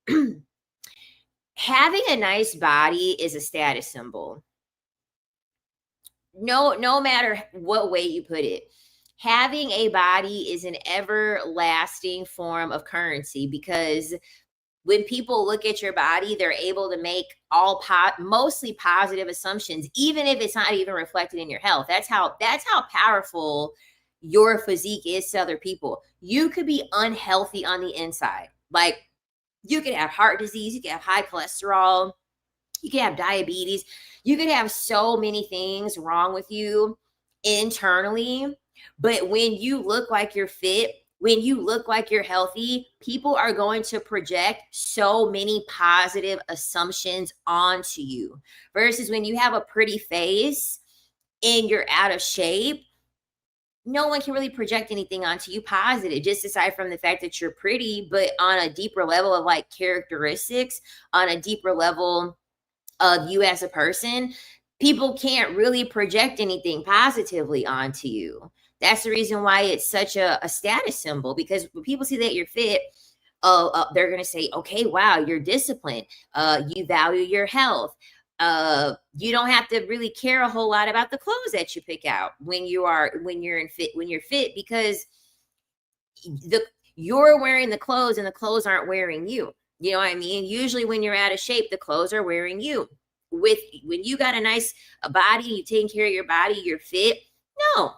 Having a nice body is a status symbol. No matter what way you put it. Having a body is an everlasting form of currency because when people look at your body, they're able to make mostly positive assumptions, even if it's not even reflected in your health. That's how powerful your physique is to other people. You could be unhealthy on the inside. Like you could have heart disease, you could have high cholesterol, you could have diabetes, you could have so many things wrong with you internally. But when you look like you're fit, when you look like you're healthy, people are going to project so many positive assumptions onto you. Versus when you have a pretty face and you're out of shape, no one can really project anything onto you positive, just aside from the fact that you're pretty, but on a deeper level of like characteristics, on a deeper level of you as a person, people can't really project anything positively onto you. That's the reason why it's such a status symbol because when people see that you're fit, they're going to say, okay, wow, you're disciplined. You value your health. You don't have to really care a whole lot about the clothes that you pick out when you're fit because the you're wearing the clothes and the clothes aren't wearing you. You know what I mean? Usually when you're out of shape, the clothes are wearing you. With when you got a nice body, you taking care of your body, you're fit. No,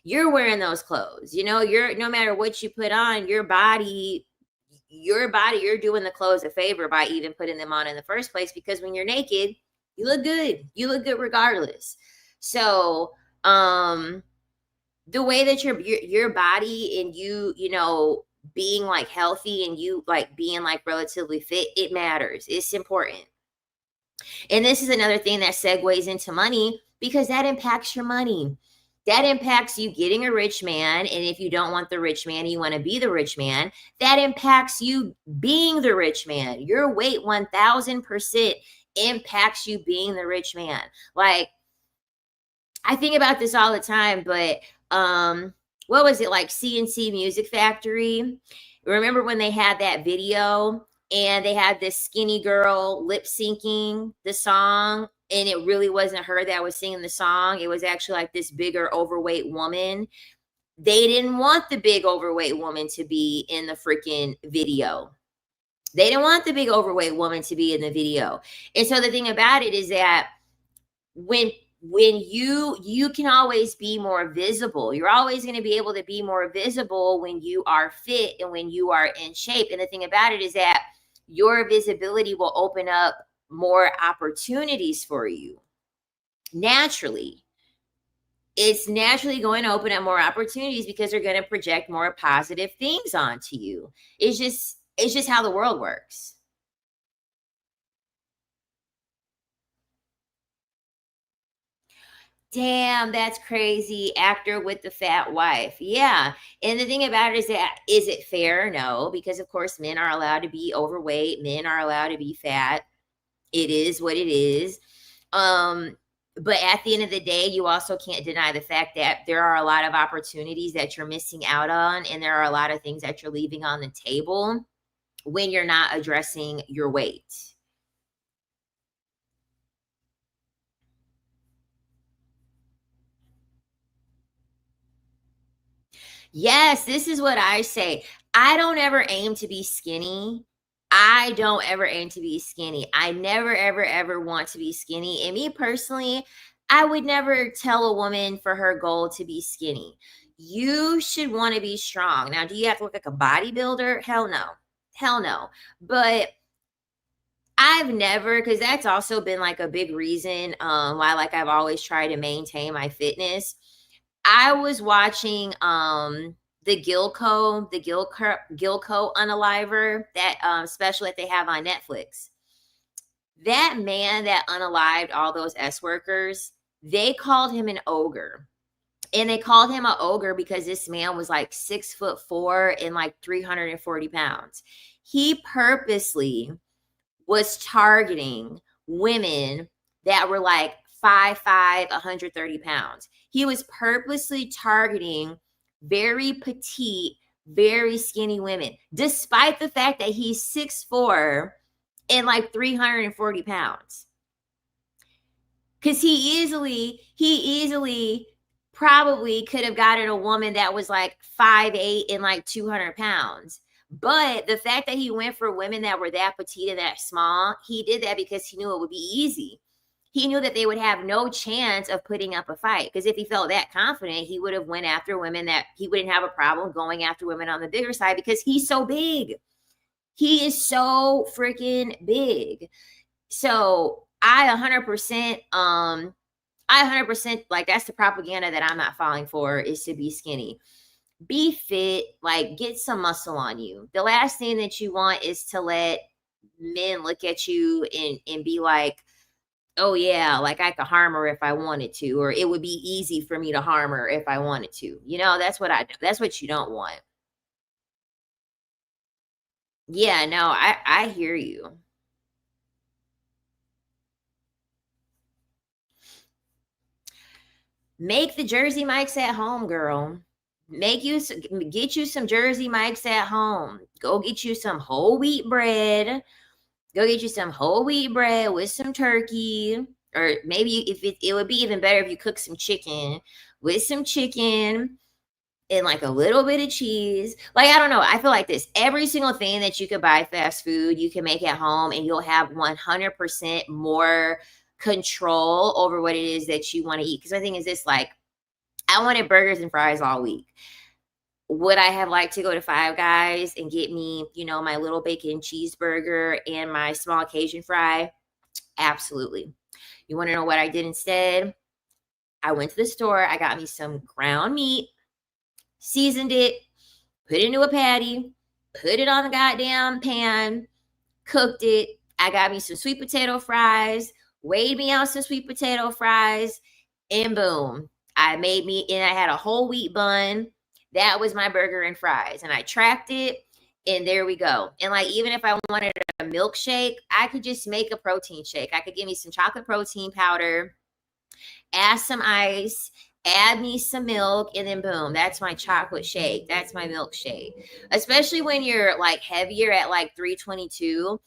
you're wearing those clothes. You're no matter what you put on, you're doing the clothes a favor by even putting them on in the first place because when you're naked, you look good. You look good regardless. So, the way that your body and being like healthy and you like being like relatively fit, it matters. It's important. And this is another thing that segues into money because that impacts your money. That impacts you getting a rich man. And if you don't want the rich man, you want to be the rich man, that impacts you being the rich man. Your weight 1000% impacts you being the rich man. Like, I think about this all the time, but what was it like CNC Music Factory? Remember when they had that video and they had this skinny girl lip syncing the song, and it really wasn't her that was singing the song. It was actually like this bigger overweight woman. They didn't want the big overweight woman to be in the freaking video. They didn't want the big overweight woman to be in the video. And so the thing about it is that when you can always be more visible. You're always going to be able to be more visible when you are fit and when you are in shape. And the thing about it is that your visibility will open up more opportunities for you naturally. It's naturally going to open up more opportunities because they're going to project more positive things onto you. It's just how the world works. Damn, that's crazy. Actor with the fat wife. Yeah. And the thing about it is that, is it fair? No, because of course men are allowed to be overweight, men are allowed to be fat. It is what it is. Um, but at the end of the day, you also can't deny the fact that there are a lot of opportunities that you're missing out on, and there are a lot of things that you're leaving on the table when you're not addressing your weight. Yes, this is what I say. I don't ever aim to be skinny. I don't ever aim to be skinny. I never, ever, ever want to be skinny. And me personally, I would never tell a woman for her goal to be skinny. You should want to be strong. Now, do you have to look like a bodybuilder? Hell no. Hell no. But I've never, because that's also been like a big reason why like I've always tried to maintain my fitness. I was watching the Gilco Unaliver, that special that they have on Netflix. That man that unalived all those S workers, they called him an ogre. And they called him an ogre because this man was like 6'4" and like 340 pounds. He purposely was targeting women that were like 5'5", 130 pounds. He was purposely targeting very petite, very skinny women, despite the fact that he's 6'4" and like 340 pounds. Because he easily probably could have gotten a woman that was like 5'8" and like 200 pounds. But the fact that he went for women that were that petite and that small, he did that because he knew it would be easy. He knew that they would have no chance of putting up a fight. Because if he felt that confident, he would have went after women that he wouldn't have a problem going after women on the bigger side because he's so big. He is so freaking big. So I 100% like, that's the propaganda that I'm not falling for, is to be skinny. Be fit, like get some muscle on you. The last thing that you want is to let men look at you and be like, oh yeah, like I could harm her if I wanted to, or it would be easy for me to harm her if I wanted to. That's what you don't want. Yeah, no, I hear you. Make the Jersey Mike's at home, girl. Get you some Jersey Mike's at home. Go get you some whole wheat bread. Go get you some whole wheat bread with some turkey, or maybe if it would be even better if you cook some chicken with some chicken and like a little bit of cheese. Like, I don't know. I feel like this. Every single thing that you could buy fast food, you can make at home, and you'll have 100% more control over what it is that you want to eat. Because my thing is this, like, I wanted burgers and fries all week. Would I have liked to go to Five Guys and get me, my little bacon cheeseburger and my small Cajun fry? Absolutely. You want to know what I did instead? I went to the store. I got me some ground meat, seasoned it, put it into a patty, put it on the goddamn pan, cooked it. I got me some sweet potato fries, weighed me out some sweet potato fries, and boom. And I had a whole wheat bun. That was my burger and fries. And I tracked it, and there we go. And like, even if I wanted a milkshake, I could just make a protein shake. I could give me some chocolate protein powder, add some ice, add me some milk, and then boom, that's my chocolate shake. That's my milkshake. Especially when you're like heavier at like 322,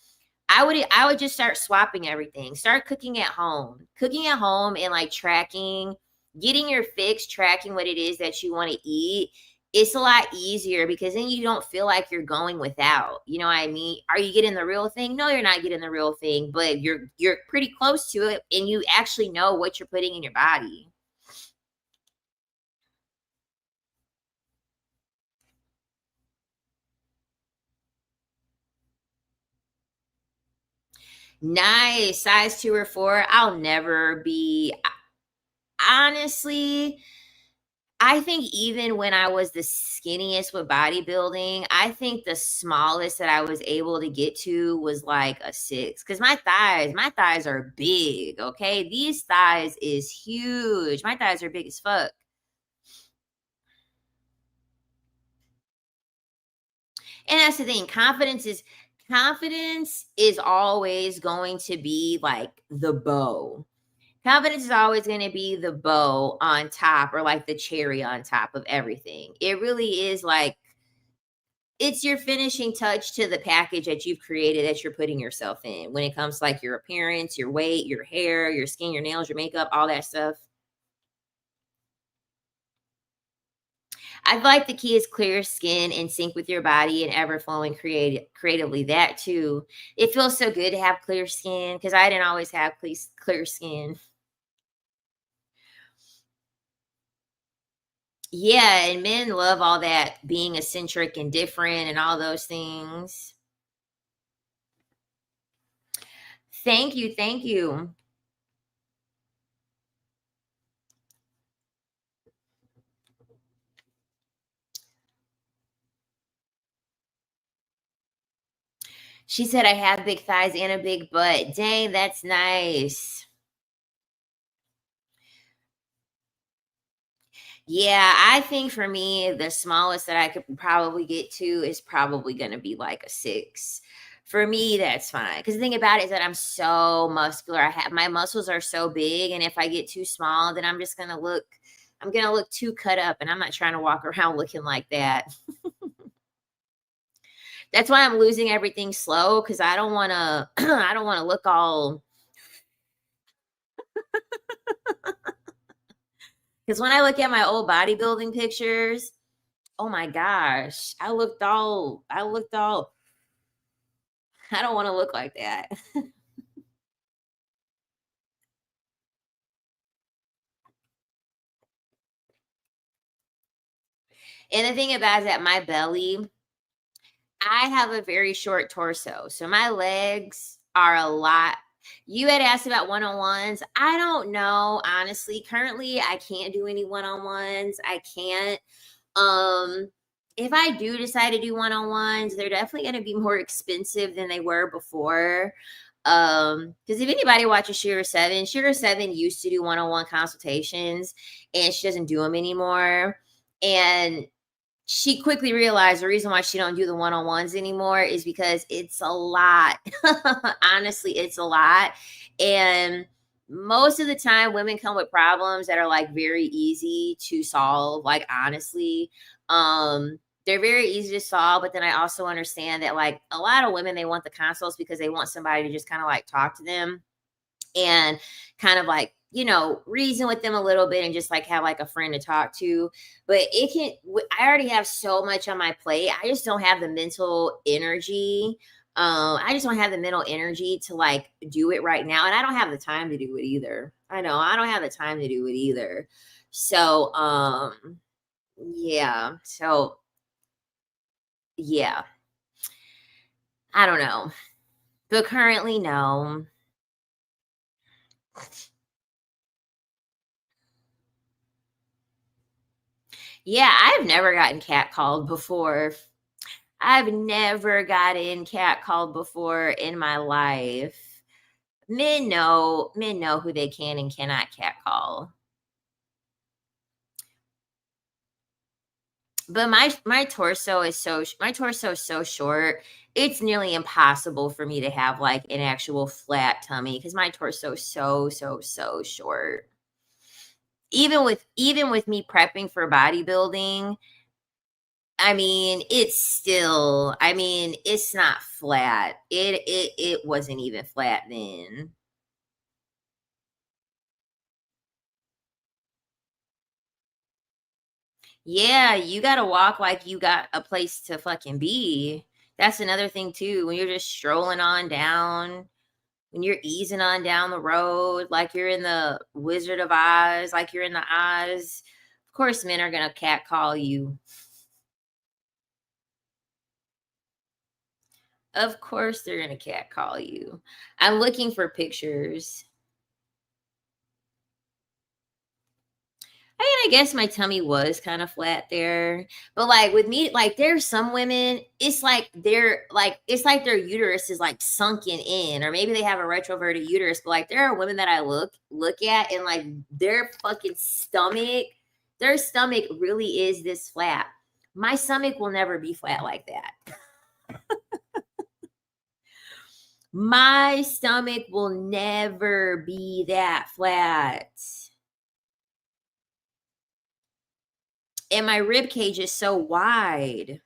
I would just start swapping everything. Start cooking at home. Cooking at home and like tracking, getting your fix, tracking what it is that you want to eat. It's a lot easier because then you don't feel like you're going without. You know what I mean? Are you getting the real thing? No, you're not getting the real thing, but you're pretty close to it and you actually know what you're putting in your body. Nice. Size 2 or 4. I'll never be honestly, I think even when I was the skinniest with bodybuilding, I think the smallest that I was able to get to was like a 6. Cause my thighs are big. Okay. These thighs is huge. My thighs are big as fuck. And that's the thing. Confidence is always going to be like the bow. Confidence is always going to be the bow on top or like the cherry on top of everything. It really is like it's your finishing touch to the package that you've created that you're putting yourself in when it comes to like your appearance, your weight, your hair, your skin, your nails, your makeup, all that stuff. I feel like the key is clear skin in sync with your body and ever flowing creatively. That too. It feels so good to have clear skin because I didn't always have clear skin. Yeah, and men love all that being eccentric and different and all those things. Thank you, thank you. She said I have big thighs and a big butt. Dang, that's nice. Yeah, I think for me, the smallest that I could probably get to is probably going to be like a 6. For me, that's fine. Because the thing about it is that I'm so muscular. My muscles are so big, and if I get too small, then I'm gonna look too cut up, and I'm not trying to walk around looking like that. That's why I'm losing everything slow because I don't want to. I don't want to look all. Because when I look at my old bodybuilding pictures, oh my gosh, I looked all I don't wanna look like that. And the thing about it is that my belly, I have a very short torso, so my legs are a lot. You had asked about one-on-ones. I don't know, honestly. Currently, I can't do any one-on-ones. I can't. Um, if I do decide to do one-on-ones, they're definitely gonna be more expensive than they were before. Because if anybody watches Sugar 7 used to do one-on-one consultations, and she doesn't do them anymore. And she quickly realized the reason why she don't do the one-on-ones anymore is because it's a lot. Honestly, it's a lot. And most of the time women come with problems that are like very easy to solve, like honestly. They're very easy to solve, but then I also understand that like a lot of women they want the consults because they want somebody to just kind of like talk to them and kind of like reason with them a little bit and just like have like a friend to talk to. But I already have so much on my plate. I just don't have the mental energy. I just don't have the mental energy to like do it right now, and I don't have the time to do it either. I know I don't have the time to do it either. So yeah, so yeah, I don't know, but currently no. Yeah, I've never gotten catcalled before. I've never gotten catcalled before in my life. Men know who they can and cannot catcall. But my torso is so short. It's nearly impossible for me to have like an actual flat tummy because my torso is so short. even with me prepping for bodybuilding, I mean, it's not flat. It wasn't even flat then. Yeah, you gotta walk like you got a place to fucking be. That's another thing too. When you're just strolling on down, when you're easing on down the road, like you're in the Wizard of Oz, like you're in the Oz, of course men are gonna catcall you. Of course they're gonna catcall you. I'm looking for pictures. I guess my tummy was kind of flat there. But like with me, like there's some women, it's like their uterus is like sunken in, or maybe they have a retroverted uterus, but like there are women that I look at and like their stomach really is this flat. My stomach will never be flat like that. My stomach will never be that flat. And my rib cage is so wide.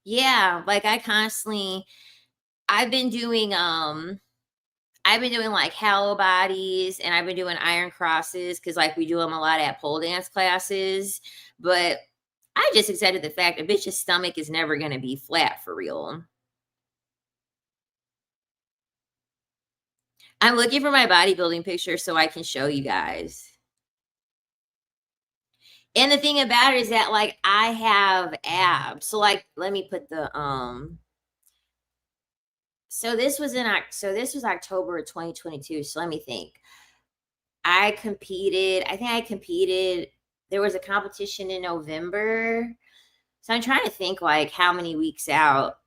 Yeah, like I've been doing I've been doing like hollow bodies and I've been doing iron crosses because like we do them a lot at pole dance classes. But I just accepted the fact a bitch's stomach is never gonna be flat for real. I'm looking for my bodybuilding picture so I can show you guys. And the thing about it is that like I have abs. So like let me put the so this was October of 2022. So let me think. I think I competed. There was a competition in November. So I'm trying to think like how many weeks out.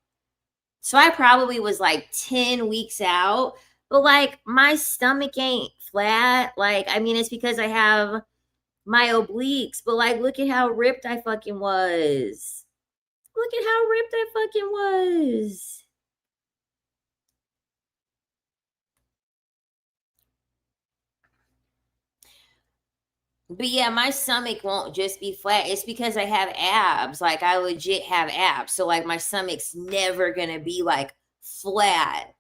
So I probably was like 10 weeks out, but like my stomach ain't flat. Like, I mean, it's because I have my obliques, but like, look at how ripped I fucking was. Look at how ripped I fucking was. But yeah, my stomach won't just be flat. It's because I have abs. Like I legit have abs. So like my stomach's never gonna be like flat.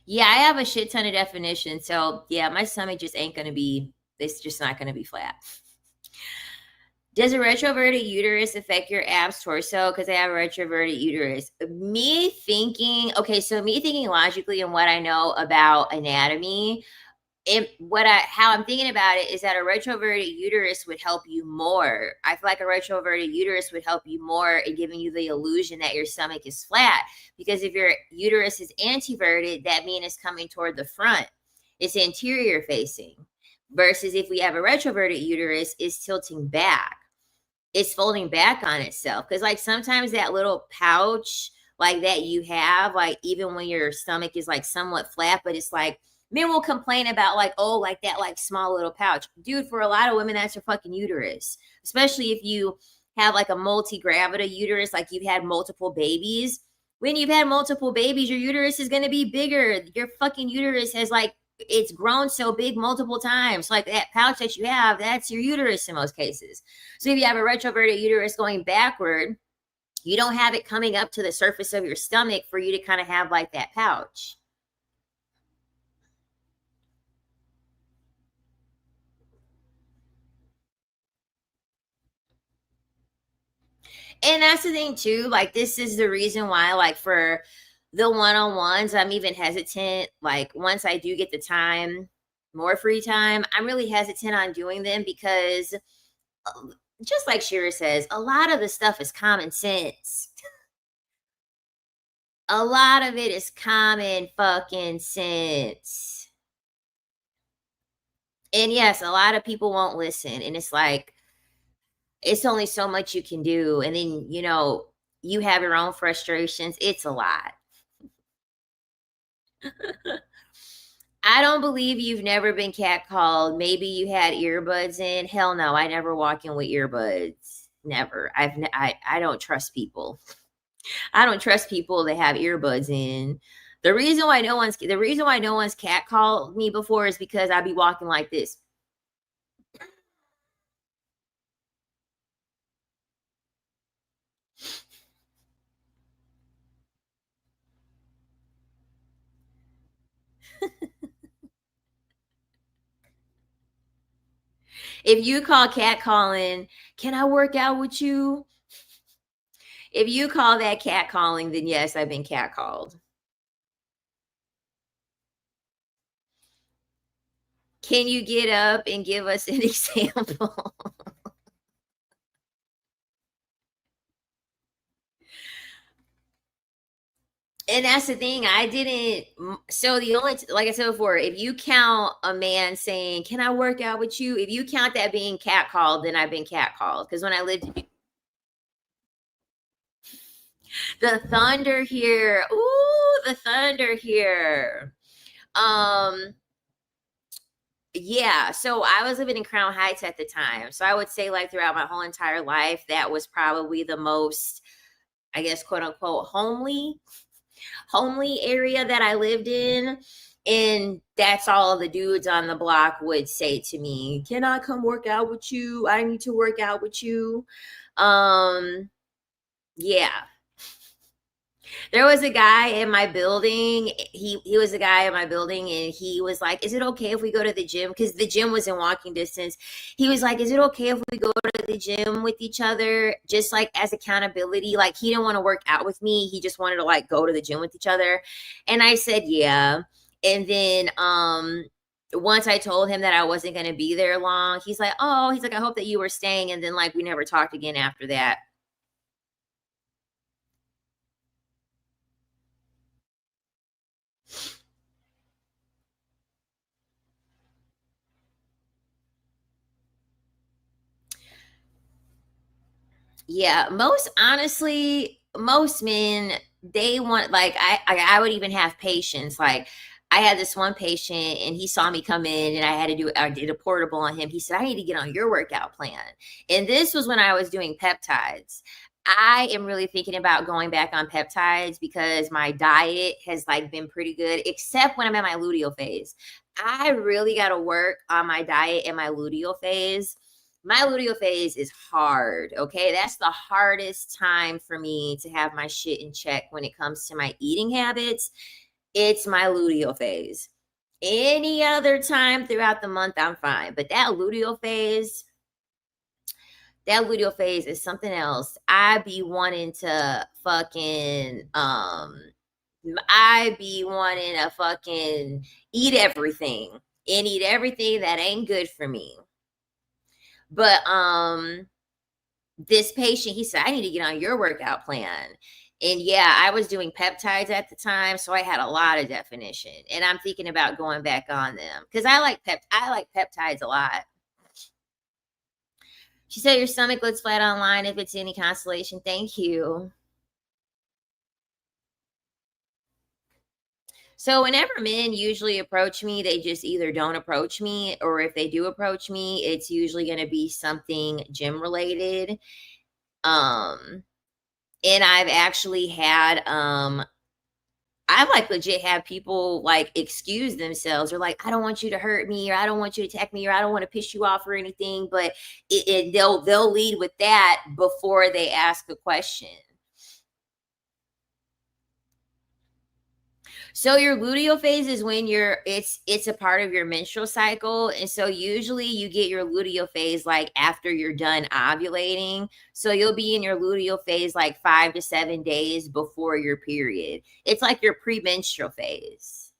Yeah, I have a shit ton of definition. So yeah, my stomach just ain't gonna be it's just not gonna be flat. Does a retroverted uterus affect your abs torso? Because I have a retroverted uterus. Me thinking logically and what I know about anatomy, how I'm thinking about it is that a retroverted uterus would help you more. I feel like a retroverted uterus would help you more in giving you the illusion that your stomach is flat. Because if your uterus is antiverted, that means it's coming toward the front. It's anterior facing. Versus if we have a retroverted uterus, it's tilting back, it's folding back on itself. Because like sometimes that little pouch like that you have, like even when your stomach is like somewhat flat, but it's like men will complain about like, oh, like that like small little pouch. Dude, for a lot of women, that's your fucking uterus. Especially if you have like a multi-gravida uterus, like you've had multiple babies. When you've had multiple babies, your uterus is gonna be bigger. Your fucking uterus has like it's grown so big multiple times. Like that pouch that you have, that's your uterus in most cases. So if you have a retroverted uterus going backward, you don't have it coming up to the surface of your stomach for you to kind of have like that pouch. And that's the thing too. Like this is the reason why, like for the one-on-ones, I'm even hesitant. Like once I do get the time, more free time, I'm really hesitant on doing them because just like Shira says, a lot of the stuff is common sense. A lot of it is common fucking sense. And yes, a lot of people won't listen. And it's like, it's only so much you can do. And then, You have your own frustrations. It's a lot. I don't believe you've never been catcalled. Maybe you had earbuds in. Hell no, I never walk in with earbuds. Never. I don't trust people. I don't trust people that have earbuds in. The reason why no one's catcalled me before is because I be walking like this. If you call catcalling, can I work out with you? If you call that catcalling, then yes, I've been catcalled. Can you get up and give us an example? And that's the thing. I didn't. So the only, like I said before, if you count a man saying, "Can I work out with you?" If you count that being catcalled, then I've been catcalled. Because when I lived, the thunder here, ooh, the thunder here. Um, yeah. So I was living in Crown Heights at the time. So I would say, like throughout my whole entire life, that was probably the most, I guess, quote unquote, homely area that I lived in. And that's all the dudes on the block would say to me, "Can I come work out with you? I need to work out with you." Um, yeah. There was a guy in my building. He was a guy in my building, and he was like, "Is it okay if we go to the gym?" Because the gym was in walking distance. He was like, "Is it okay if we go to the gym with each other, just like as accountability?" Like he didn't want to work out with me. He just wanted to like go to the gym with each other. And I said, "Yeah." And then once I told him that I wasn't going to be there long, he's like, "Oh," he's like, "I hope that you were staying." And then like we never talked again after that. Yeah, most honestly, most men, they want, like, I would even have patience. Like I had this one patient and he saw me come in and I did a portable on him. He said, "I need to get on your workout plan." And this was when I was doing peptides. I am really thinking about going back on peptides because my diet has like been pretty good, except when I'm at my luteal phase. I really got to work on my diet in my luteal phase. My luteal phase is hard. Okay. That's the hardest time for me to have my shit in check when it comes to my eating habits. It's my luteal phase. Any other time throughout the month, I'm fine. But that luteal phase is something else. I be wanting to fucking I be wanting to fucking eat everything and eat everything that ain't good for me. But this patient, he said, "I need to get on your workout plan." And yeah, I was doing peptides at the time, so I had a lot of definition. And I'm thinking about going back on them because I like peptides a lot. She said, "Your stomach looks flat online. If it's any consolation, thank you." So whenever men usually approach me, they just either don't approach me, or if they do approach me, it's usually going to be something gym related. Um, and I've like legit had people like excuse themselves or like, "I don't want you to hurt me," or "I don't want you to attack me," or "I don't want to piss you off," or anything. But they'll lead with that before they ask a question. So your luteal phase is when it's a part of your menstrual cycle. And so usually you get your luteal phase like after you're done ovulating. So you'll be in your luteal phase like 5 to 7 days before your period. It's like your premenstrual phase.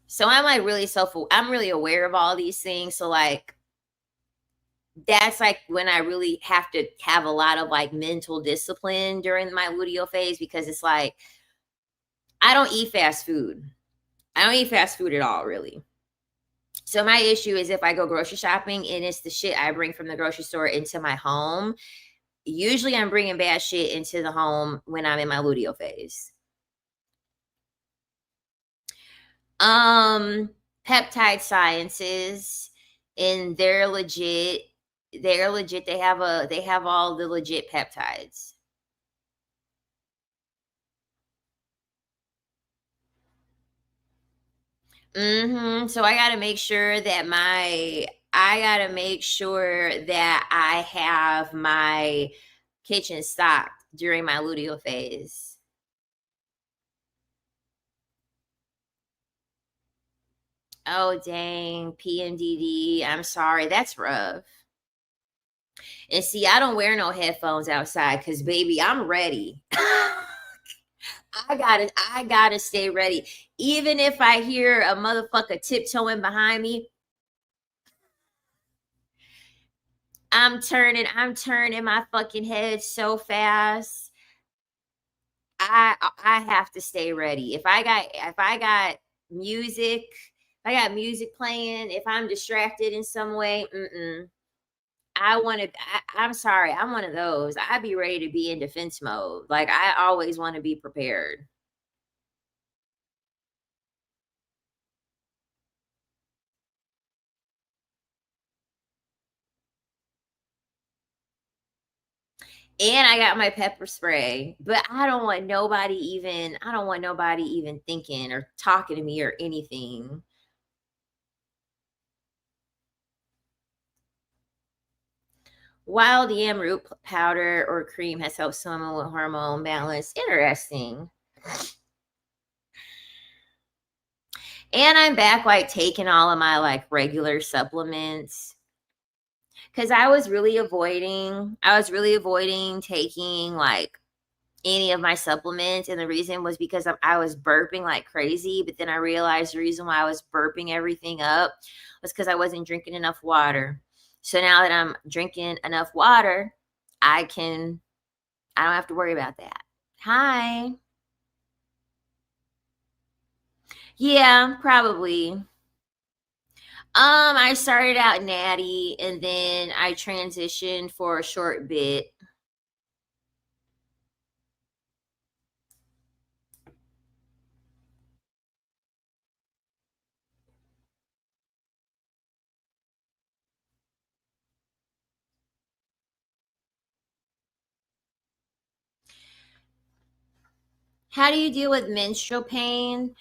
So I'm really aware of all these things. So like that's like when I really have to have a lot of like mental discipline during my luteal phase, because it's like I don't eat fast food. I don't eat fast food at all, really. So my issue is if I go grocery shopping and it's the shit I bring from the grocery store into my home, usually I'm bringing bad shit into the home when I'm in my luteal phase. Um, Peptide sciences, and they're legit. They're legit. They have all the legit peptides. So I gotta make sure that I have my kitchen stocked during my luteal phase. Oh dang, PMDD. I'm sorry, that's rough. And see, I don't wear no headphones outside because baby, I'm ready. I gotta stay ready. Even if I hear a motherfucker tiptoeing behind me, I'm turning my fucking head so fast. I have to stay ready. If I got music playing, if I'm distracted in some way, I'm sorry, I'm one of those. I'd be ready to be in defense mode. Like I always want to be prepared. And I got my pepper spray, but I don't want nobody even thinking or talking to me or anything. Wild yam root powder or cream has helped someone with hormone balance. Interesting. And I'm back like taking all of my like regular supplements because I was really avoiding taking like any of my supplements. And the reason was because I was burping like crazy. But then I realized the reason why I was burping everything up was because I wasn't drinking enough water. So now that I'm drinking enough water, I don't have to worry about that. Hi. Yeah, probably. I started out natty and then I transitioned for a short bit. How do you deal with menstrual pain?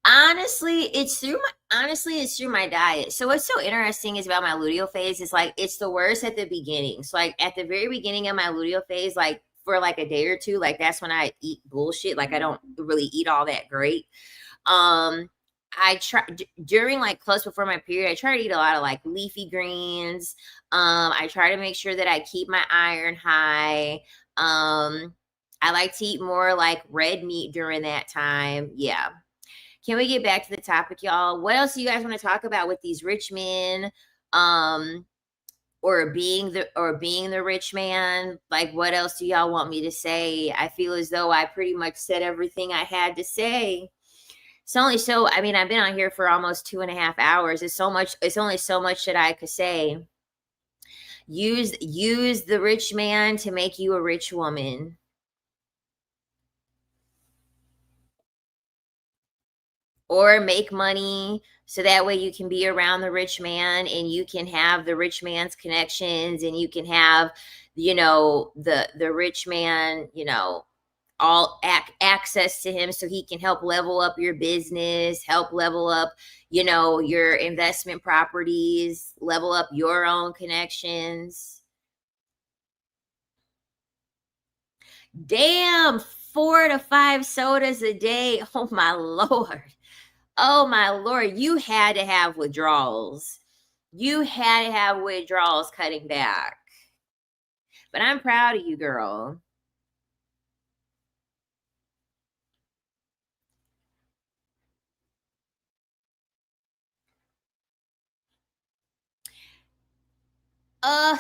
Honestly, it's through my diet. So what's so interesting is about my luteal phase is like it's the worst at the beginning. So like at the very beginning of my luteal phase, like for like a day or two, like that's when I eat bullshit. Like I don't really eat all that great. Um, I try during like close before my period, I try to eat a lot of like leafy greens. I try to make sure that I keep my iron high. I like to eat more like red meat during that time. Yeah. Can we get back to the topic, y'all? What else do you guys want to talk about with these rich men? Um, or being the rich man? Like what else do y'all want me to say? I feel as though I pretty much said everything I had to say. It's only so I mean, I've been on here for almost 2.5 hours. It's only so much that I could say. Use the rich man to make you a rich woman. Or make money so that way you can be around the rich man and you can have the rich man's connections and you can have the rich man all access to him so he can help level up your business, help level up your investment properties, level up your own connections. Damn, 4 to 5 sodas a day. Oh my lord. Oh my lord, you had to have withdrawals. You had to have withdrawals cutting back. But I'm proud of you, girl.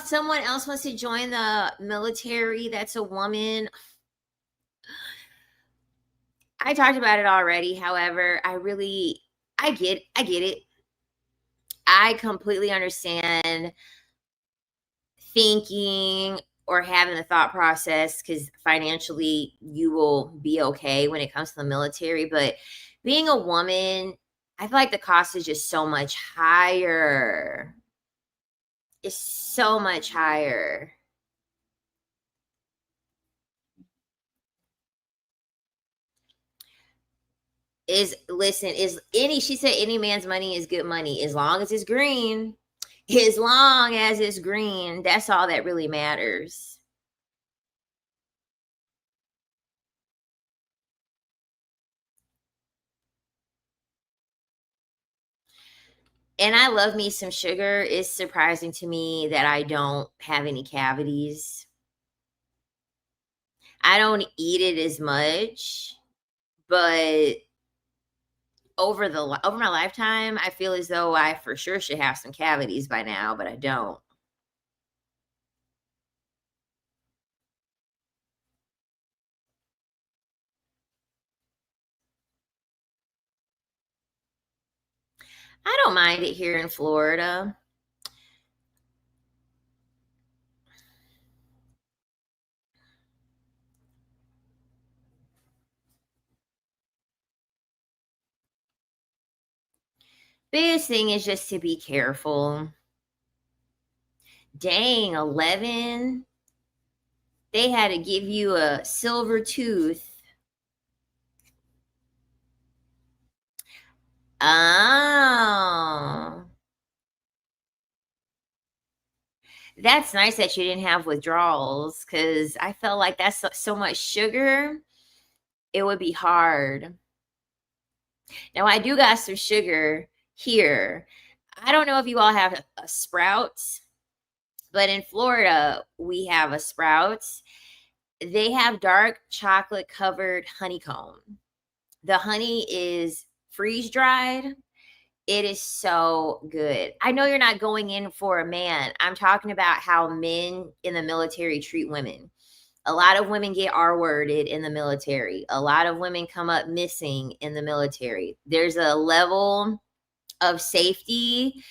Someone else wants to join the military. That's a woman. I talked about it already. However, I get it. I completely understand thinking or having the thought process because financially you will be okay when it comes to the military. But being a woman, I feel like the cost is just so much higher. It's so much higher. Is listen, is any she said any man's money is good money as long as it's green. As long as it's green, that's all that really matters. And I love me some sugar. It's surprising to me that I don't have any cavities. I don't eat it as much, but over my lifetime, I feel as though I for sure should have some cavities by now, but I don't. I don't mind it here in Florida. Biggest thing is just to be careful. Dang, 11. They had to give you a silver tooth. Oh. That's nice that you didn't have withdrawals because I felt like that's so much sugar, it would be hard. Now, I do got some sugar here. I don't know if you all have a Sprouts, but in Florida, we have a Sprouts. They have dark chocolate covered honeycomb. The honey is freeze dried. It is so good. I know you're not going in for a man. I'm talking about how men in the military treat women. A lot of women get R worded in the military. A lot of women come up missing in the military. There's a level of safety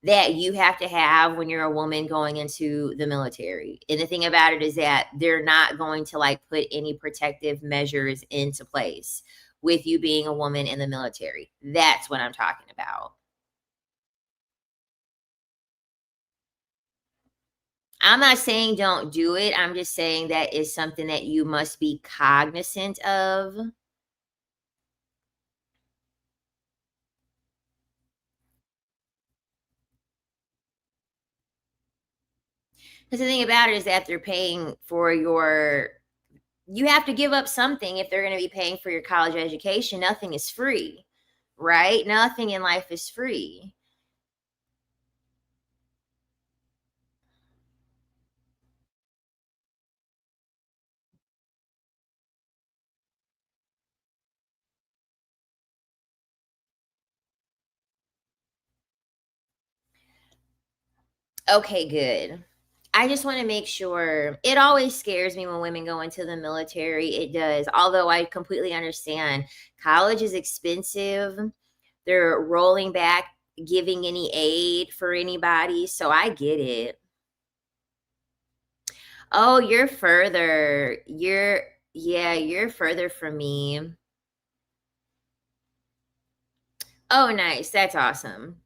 that you have to have when you're a woman going into the military. And the thing about it is that they're not going to like put any protective measures into place with you being a woman in the military. That's what I'm talking about. I'm not saying don't do it. I'm just saying that is something that you must be cognizant of. Because the thing about it is that they're paying for you have to give up something if they're going to be paying for your college education. Nothing is free, right? Nothing in life is free. Okay, good. I just want to make sure. It always scares me when women go into the military. It does. Although I completely understand college is expensive. They're rolling back giving any aid for anybody. So I get it. Oh, you're further. Yeah, you're further from me. Oh, nice. That's awesome.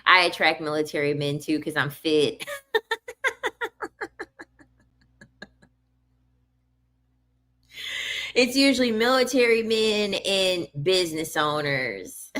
I attract military men too because I'm fit. It's usually military men and business owners.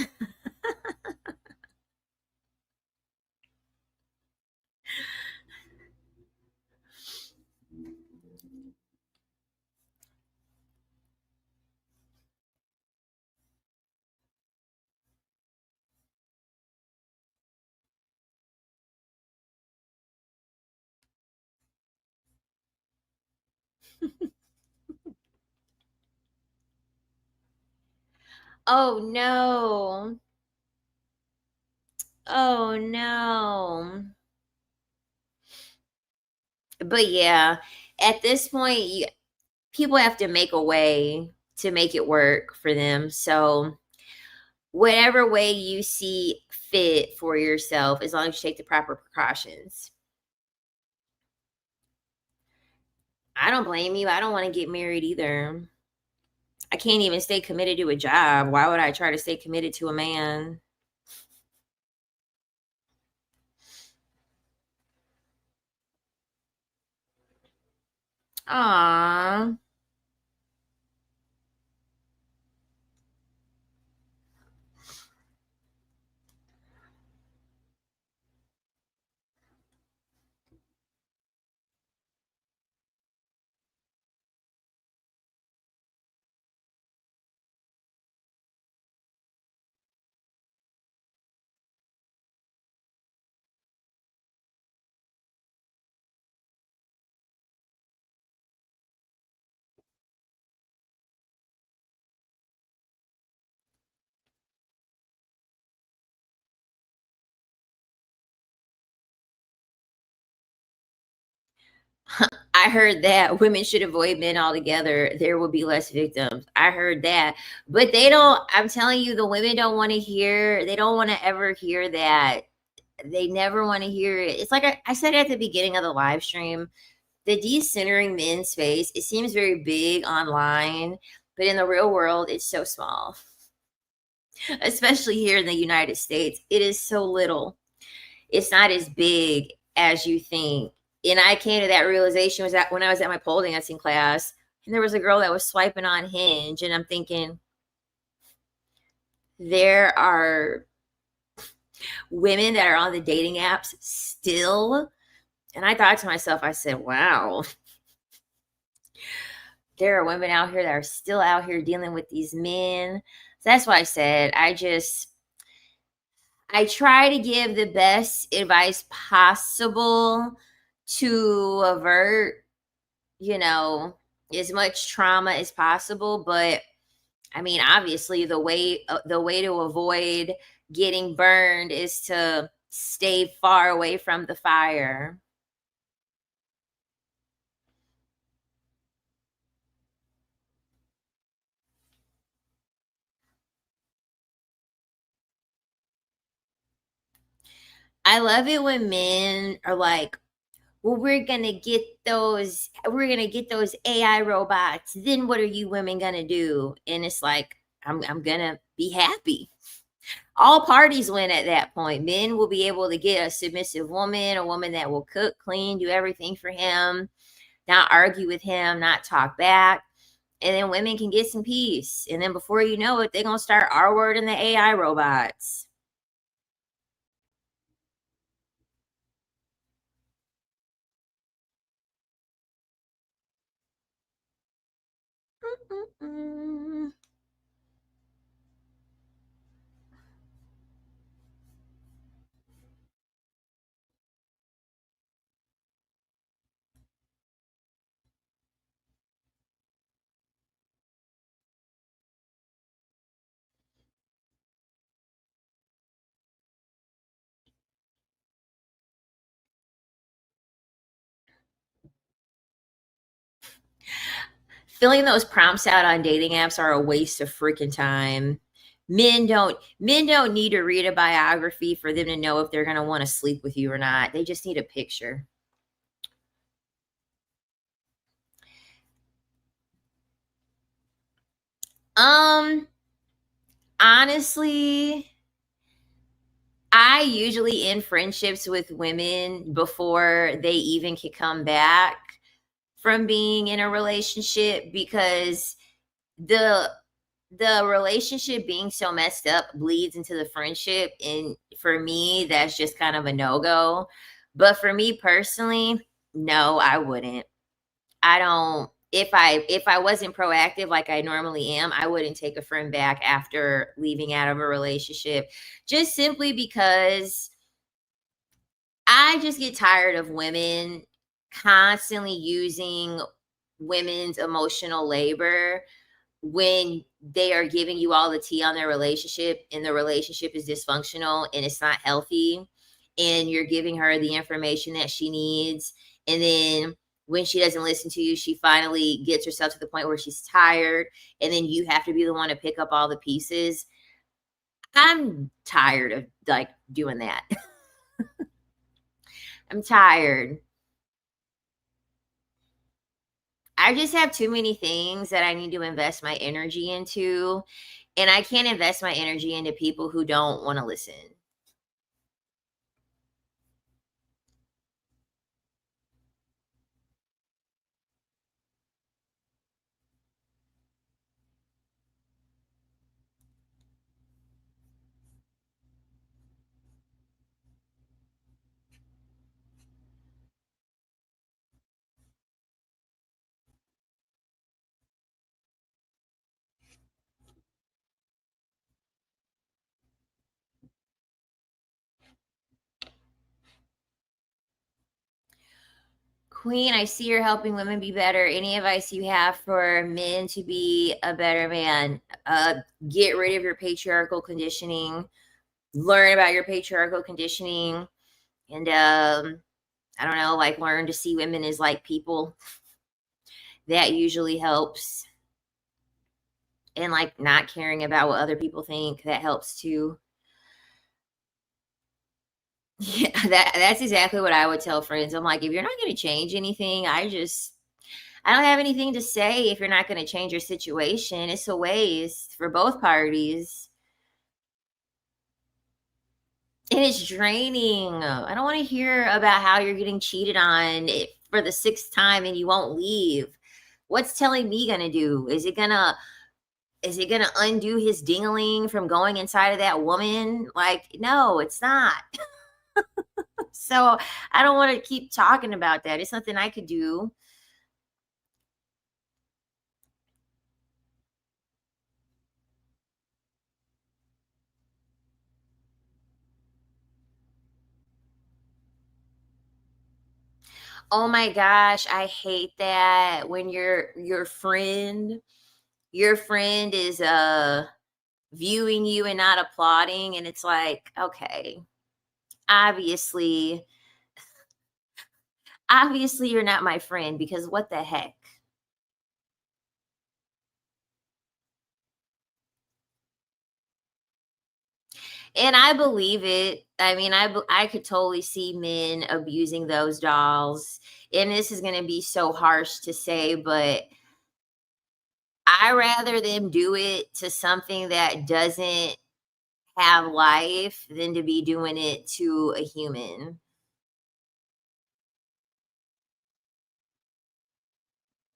Oh no. Oh no. But yeah, at this point, people have to make a way. to make it work for them. So, whatever way you see fit for yourself, as long as you take the proper precautions. I don't blame you. I don't want to get married either. I can't even stay committed to a job. Why would I try to stay committed to a man? Aw. I heard that women should avoid men altogether. There will be less victims. I heard that. But they don't, I'm telling you, the women don't want to hear, they don't want to ever hear that. They never want to hear it. It's like I said at the beginning of the live stream, the decentering men's space, it seems very big online, but in the real world, it's so small. Especially here in the United States, it is so little. It's not as big as you think. And I came to that realization was that when I was at my pole dancing class, and there was a girl that was swiping on Hinge, and I'm thinking, there are women that are on the dating apps still. And I thought to myself, I said, wow, there are women out here that are still out here dealing with these men. So that's why I said, I try to give the best advice possible to avert, you know, as much trauma as possible. But I mean, obviously, the way to avoid getting burned is to stay far away from the fire. I love it when men are like, well, we're gonna get those AI robots. Then what are you women gonna do? And it's like, I'm gonna be happy. All parties win at that point. Men will be able to get a submissive woman, a woman that will cook, clean, do everything for him, not argue with him, not talk back. And then women can get some peace. And then before you know it, they're gonna start R wording the AI robots. Mm-mm-mm. Filling those prompts out on dating apps are a waste of freaking time. Men don't need to read a biography for them to know if they're going to want to sleep with you or not. They just need a picture. Um Honestly, I usually end friendships with women before they even can come back from being in a relationship because the the relationship being so messed up bleeds into the friendship, and for me that's just kind of a no-go. But for me personally, no, I wouldn't. I don't, if I wasn't proactive like I normally am, I wouldn't take a friend back after leaving out of a relationship, just simply because I just get tired of women constantly using women's emotional labor when they are giving you all the tea on their relationship and the relationship is dysfunctional and it's not healthy, and you're giving her the information that she needs, and then When she doesn't listen to you, she finally gets herself to the point where she's tired, and then you have to be the one to pick up all the pieces. I'm tired of like doing that. I'm tired. I just have too many things that I need to invest my energy into, and I can't invest my energy into people who don't want to listen. Queen, I see you're helping women be better. Any advice you have for men to be a better man? Get rid of your patriarchal conditioning, learn about your patriarchal conditioning, and I don't know, like learn to see women as like people. That usually helps. And like not caring about what other people think, that helps too. Yeah, that's exactly what I would tell friends. I'm like, if you're not going to change anything, I don't have anything to say if you're not going to change your situation. It's a waste for both parties. And it's draining. I don't want to hear about how you're getting cheated on for the sixth time and you won't leave. What's telling me gonna do? Is it gonna undo his dingling from going inside of that woman? Like, no, it's not. So I don't want to keep talking about that. It's nothing I could do. Oh my gosh, I hate that when your friend is viewing you and not applauding, and it's like, okay, obviously obviously you're not my friend because what the heck. And I believe it. I mean, I could totally see men abusing those dolls, and this is going to be so harsh to say, but I rather them do it to something that doesn't have life than to be doing it to a human.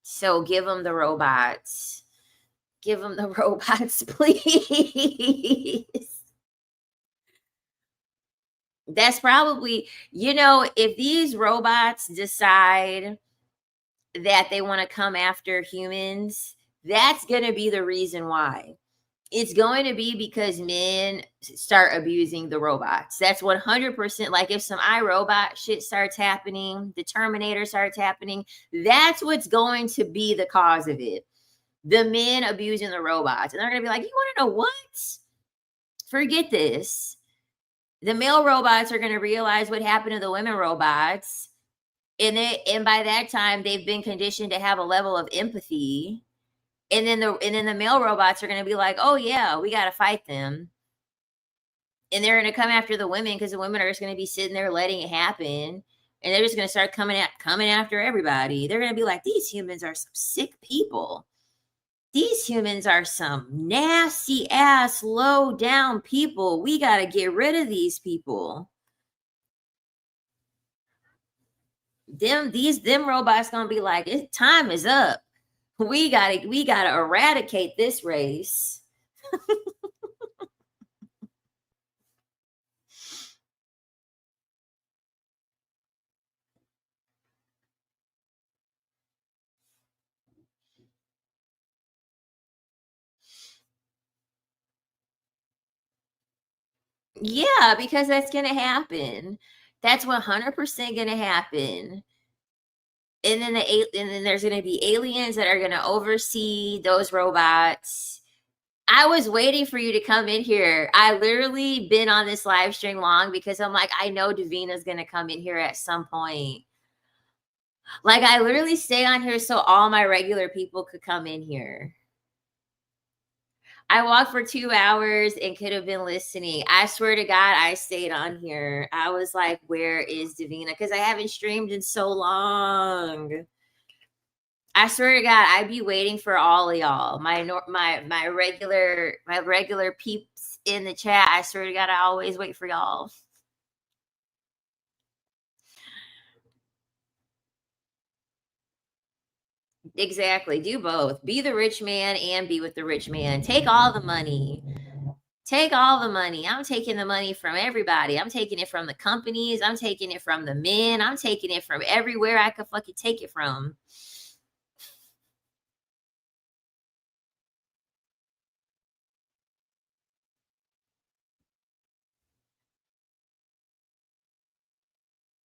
So give them the robots. Give them the robots, please. That's probably, if these robots decide that they want to come after humans, that's going to be the reason why. It's going to be because men start abusing the robots. That's 100%. Like if some iRobot shit starts happening, the Terminator starts happening, that's what's going to be the cause of it. The men abusing the robots. And they're going to be like, you want to know what? Forget this. The male robots are going to realize what happened to the women robots. And by that time, they've been conditioned to have a level of empathy, and then the male robots are going to be like, oh yeah, we got to fight them, and they're going to come after the women because the women are just going to be sitting there letting it happen, and they're just going to start coming after everybody. They're going to be like, these humans are some sick people. These humans are some nasty ass low down people. We got to get rid of these people. Them robots going to be like, time is up. We gotta eradicate this race. Yeah, because that's gonna happen. That's 100% gonna happen. And then there's gonna be aliens that are gonna oversee those robots. I was waiting for you to come in here. I literally been on this live stream long because I'm like, I know Davina's gonna come in here at some point. Like, I literally stay on here so all my regular people could come in here. I walked for 2 hours and could have been listening. I swear to God, I stayed on here. I was like, "Where is Davina?" Because I haven't streamed in so long. I swear to God, I'd be waiting for all of y'all. My regular peeps in the chat. I swear to God, I always wait for y'all. Exactly. Do both. Be the rich man and be with the rich man. Take all the money. Take all the money. I'm taking the money from everybody. I'm taking it from the companies. I'm taking it from the men. I'm taking it from everywhere I could fucking take it from.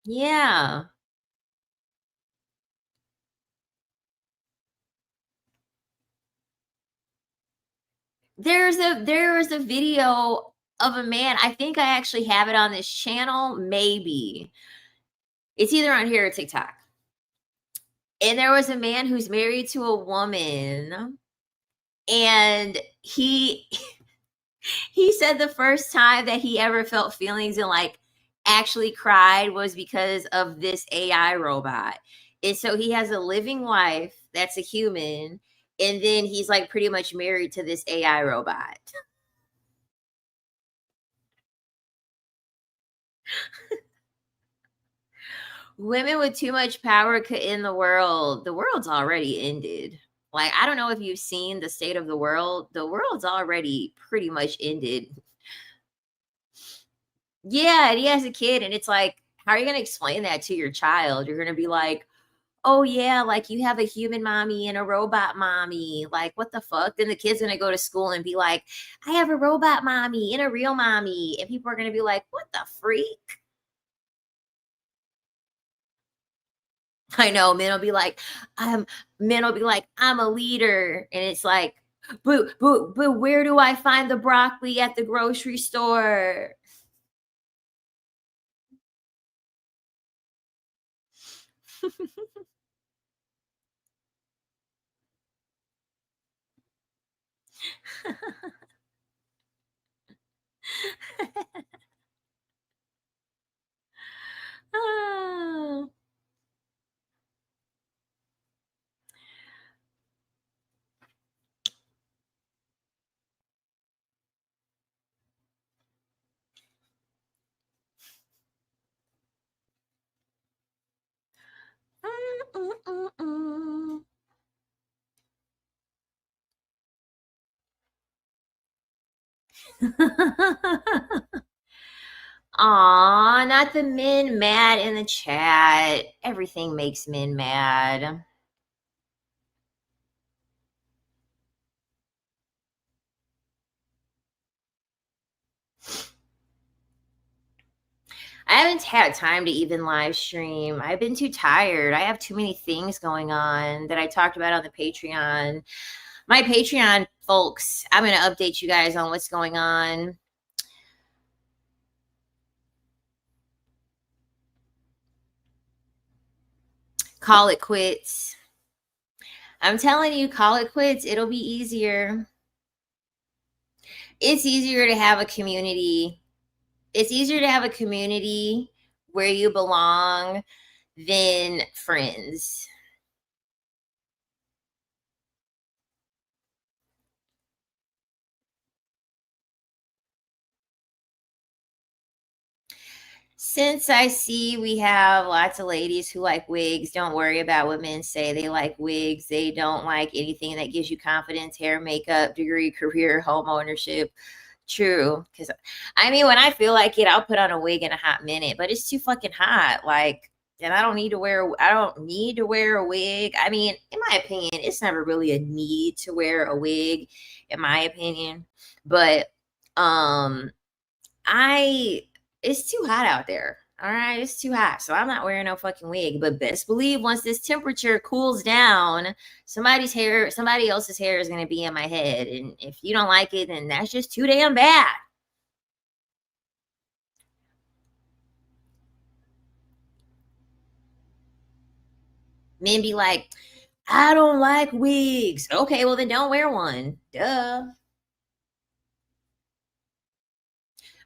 Yeah. There was a video of a man. I think I actually have it on this channel. Maybe it's either on here or TikTok. And there was a man who's married to a woman, and he said the first time that he ever felt feelings and like actually cried was because of this AI robot. And so he has a living wife that's a human, and then he's like pretty much married to this AI robot. Women with too much power could end the world. The world's already ended. Like, I don't know if you've seen the state of the world. The world's already pretty much ended. Yeah, and he has a kid, and it's like, how are you going to explain that to your child? You're going to be like, oh, yeah, like you have a human mommy and a robot mommy. Like, what the fuck? Then the kid's going to go to school and be like, I have a robot mommy and a real mommy. And people are going to be like, what the freak? I know men will be like, I'm a leader. And it's like, but where do I find the broccoli at the grocery store? Ah. Aw, not the men mad in the chat. Everything makes men mad. I haven't had time to even live stream. I've been too tired. I have too many things going on that I talked about on the Patreon. My Patreon folks, I'm going to update you guys on what's going on. Call it quits. I'm telling you, call it quits. It'll be easier. It's easier to have a community. It's easier to have a community where you belong than friends. Since I see we have lots of ladies who like wigs, don't worry about what men say. They like wigs. They don't like anything that gives you confidence, hair, makeup, degree, career, home ownership. True. Because I mean, when I feel like it, I'll put on a wig in a hot minute, but it's too fucking hot. Like, and I don't need to wear a wig. I mean, in my opinion, it's never really a need to wear a wig, in my opinion. But um I it's too hot out there. All right, it's too hot. So I'm not wearing no fucking wig. But best believe once this temperature cools down, somebody else's hair is gonna be in my head. And if you don't like it, then that's just too damn bad. Men be like, I don't like wigs. Okay, well then don't wear one. Duh.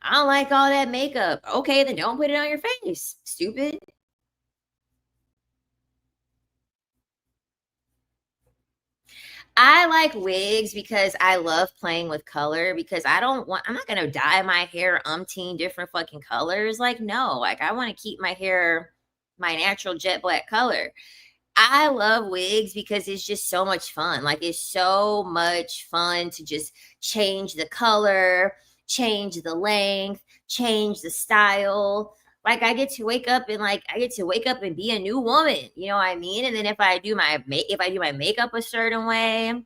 I don't like all that makeup. Okay, then don't put it on your face. Stupid. I like wigs because I love playing with color because I'm not gonna dye my hair umpteen different fucking colors. Like, no, like I want to keep my hair my natural jet black color. I love wigs because it's just so much fun. Like it's so much fun to just change the color, change the length, change the style. Like I get to wake up and be a new woman. You know what I mean? And then if I do my makeup a certain way,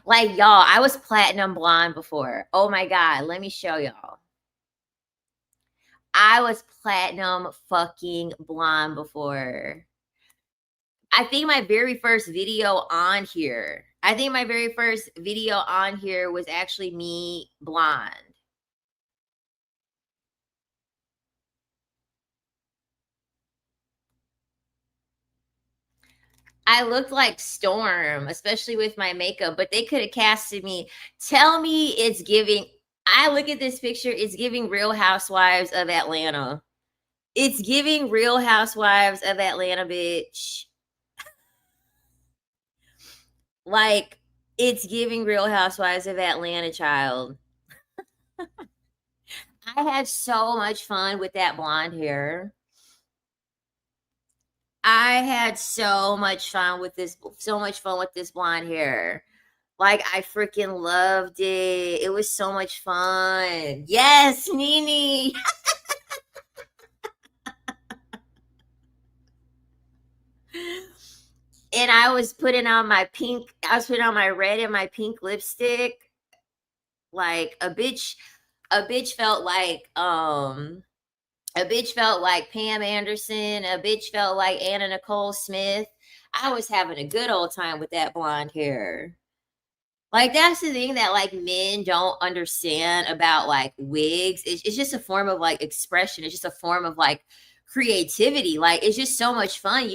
like y'all, I was platinum blonde before. Oh my god, let me show y'all. I was platinum fucking blonde before. I think my very first video on here, I think my very first video on here was actually me blonde. I looked like Storm, especially with my makeup, but they could have casted me. Tell me it's giving. I look at this picture, it's giving Real Housewives of Atlanta. It's giving Real Housewives of Atlanta, bitch. Like, it's giving Real Housewives of Atlanta, child. I had so much fun with that blonde hair. I had so much fun with this blonde hair. Like I freaking loved it. It was so much fun. Yes, Nini. And I was putting on my red and my pink lipstick. Like a bitch felt like a bitch felt like Pam Anderson, a bitch felt like Anna Nicole Smith. I was having a good old time with that blonde hair. Like that's the thing that like men don't understand about like wigs. It's just a form of like expression. It's just a form of like creativity. Like it's just so much fun.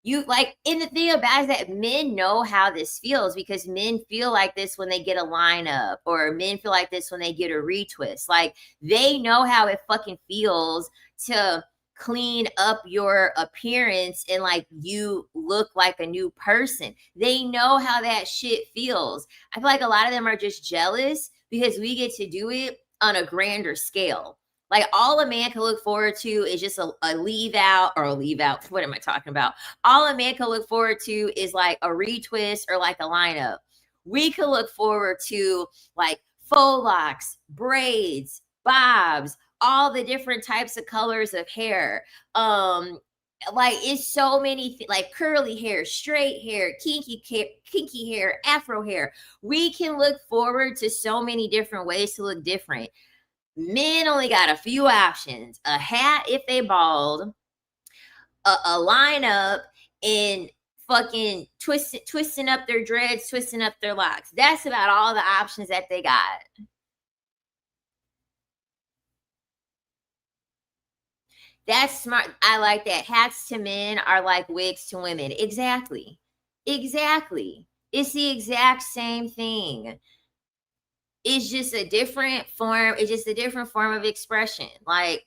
You like, and the thing about it is that men know how this feels because men feel like this when they get a lineup, or men feel like this when they get a retwist. Like they know how it fucking feels to clean up your appearance and like you look like a new person. They know how that shit feels. I feel like a lot of them are just jealous because we get to do it on a grander scale. Like all a man can look forward to is just a leave out or a leave out. What am I talking about? All a man can look forward to is like a retwist or like a lineup. We can look forward to like faux locks, braids, bobs, all the different types of colors of hair. Like it's so many like curly hair, straight hair, kinky hair, afro hair. We can look forward to so many different ways to look different. Men only got a few options: a hat if they bald, a lineup, and fucking twisting up their dreads, twisting up their locks. That's about all the options that they got. That's smart. I like that. Hats to men are like wigs to women. Exactly. Exactly. It's the exact same thing. It's just a different form. It's just a different form of expression. Like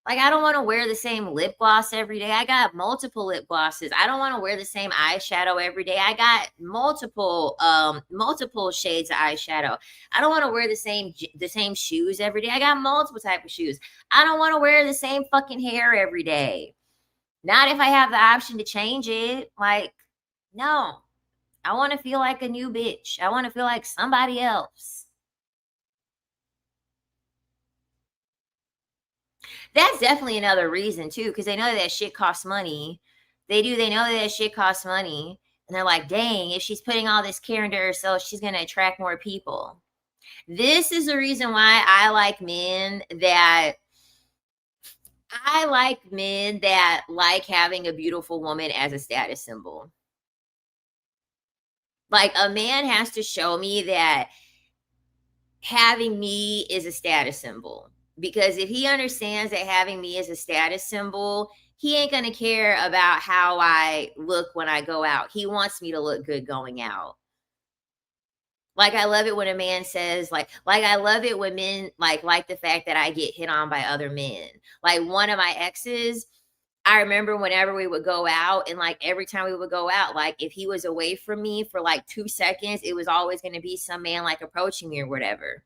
I don't want to wear the same lip gloss every day. I got multiple lip glosses. I don't want to wear the same eyeshadow every day. I got multiple shades of eyeshadow. I don't want to wear the same shoes every day. I got multiple type of shoes. I don't want to wear the same fucking hair every day. Not if I have the option to change it. Like no. I want to feel like a new bitch. I want to feel like somebody else. That's definitely another reason too, because they know that shit costs money. They do. They know that shit costs money, and they're like, "Dang, if she's putting all this care into herself, she's gonna attract more people." This is the reason why I like men that like having a beautiful woman as a status symbol. Like a man has to show me that having me is a status symbol. Because if he understands that having me is a status symbol, He ain't gonna care about how I look when I go out. He wants me to look good going out. Like, I love it when a man says, like I love it when men like the fact that I get hit on by other men. Like, one of my exes, I remember whenever we would go out, and like every time we would go out, like if he was away from me for like 2 seconds, it was always going to be some man like approaching me or whatever.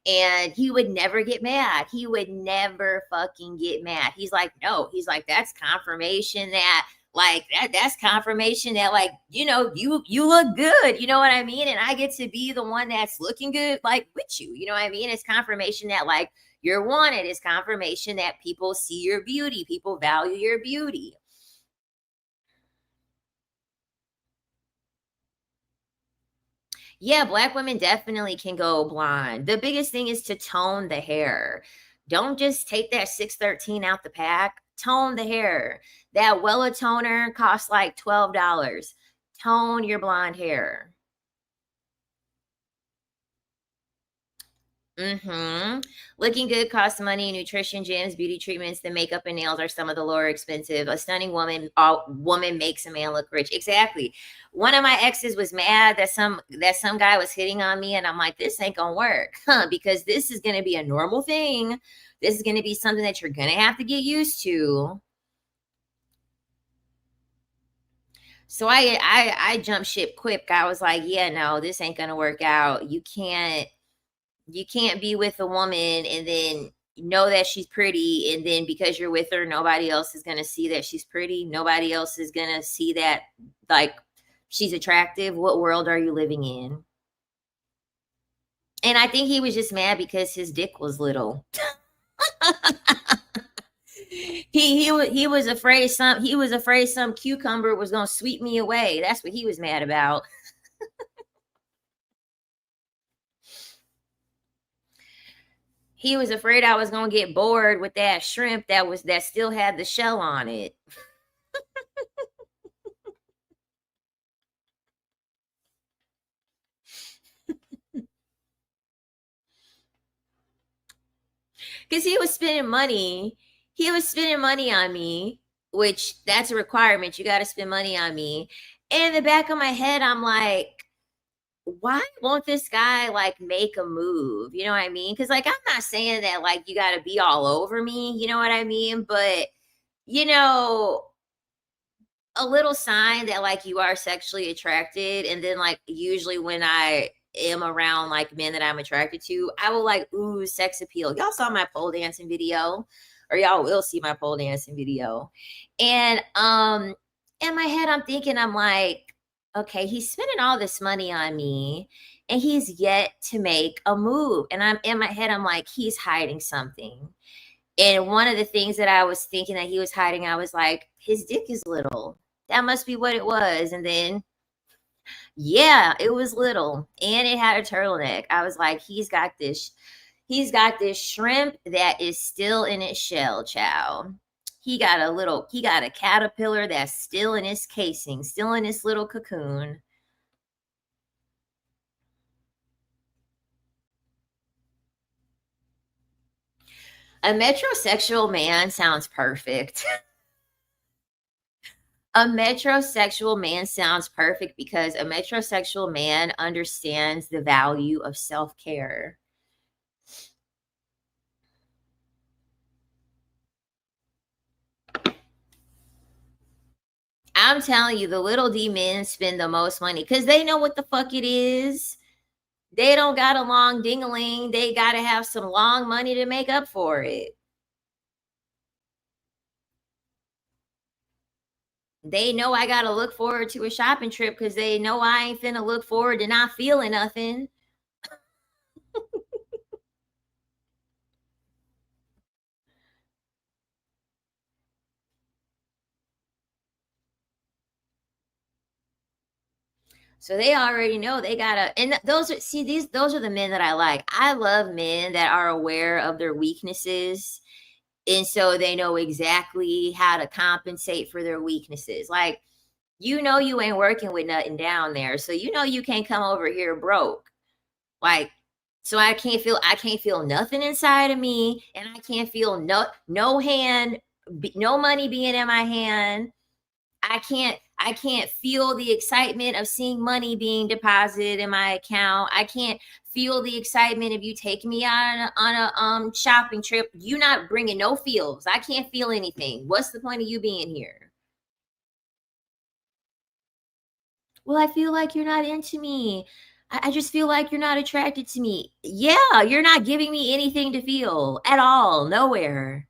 And he would never get mad. He would never fucking get mad. He's like, no, he's like, that's confirmation that that's confirmation that you look good, you know what I mean? And I get to be the one that's looking good like with you know what I mean? It's confirmation that like you're wanted. It's confirmation that people see your beauty, people value your beauty. Yeah, black women definitely can go blonde. The biggest thing is to tone the hair. Don't just take that 613 out the pack. Tone the hair. That Wella toner costs like $12. Tone your blonde hair. Mm-hmm. Looking good costs money. Nutrition, gyms, beauty treatments, the makeup and nails are some of the lower expensive. A stunning woman makes a man look rich. Exactly. One of my exes was mad that some guy was hitting on me, and I'm like, this ain't gonna work, huh? Because this is gonna be a normal thing. This is gonna be something that you're gonna have to get used to. So I jumped ship quick. I was like, yeah, no, this ain't gonna work out. You can't be with a woman and then know that she's pretty, and then because you're with her nobody else is going to see that she's pretty, nobody else is going to see that like she's attractive. What world are you living in? And I think he was just mad because his dick was little. He was afraid some cucumber was going to sweep me away. That's what he was mad about. He was afraid I was going to get bored with that shrimp that still had the shell on it. Because he was spending money. He was spending money on me, which that's a requirement. You got to spend money on me. And in the back of my head, I'm like, why won't this guy like make a move? You know what I mean? Because like I'm not saying that like you got to be all over me. You know what I mean? But you know, a little sign that like you are sexually attracted, and then like usually when I am around like men that I'm attracted to, I will like ooh sex appeal. Y'all saw my pole dancing video, or y'all will see my pole dancing video. And in my head I'm thinking, I'm like, okay, he's spending all this money on me and he's yet to make a move. And I'm in my head, I'm like, he's hiding something. And one of the things that I was thinking that he was hiding, I was like, his dick is little. That must be what it was. And then, yeah, it was little and it had a turtleneck. I was like, he's got this shrimp that is still in its shell, chow. He got a caterpillar that's still in its casing, still in its little cocoon. A metrosexual man sounds perfect. A metrosexual man sounds perfect because a metrosexual man understands the value of self-care. I'm telling you, the little D men spend the most money because they know what the fuck it is. They don't got a long dingaling. They got to have some long money to make up for it. They know I got to look forward to a shopping trip because they know I ain't finna look forward to not feeling nothing. So they already know they gotta, and those are the men that I like. I love men that are aware of their weaknesses, and so they know exactly how to compensate for their weaknesses. Like, you ain't working with nothing down there, so you can't come over here broke. Like, so I can't feel nothing inside of me, and I can't feel no hand no money being in my hand. I can't feel the excitement of seeing money being deposited in my account. I can't feel the excitement of you taking me on a shopping trip. You not bringing no feels. I can't feel anything. What's the point of you being here? Well, I feel like you're not into me. I just feel like you're not attracted to me. Yeah, you're not giving me anything to feel at all. Nowhere.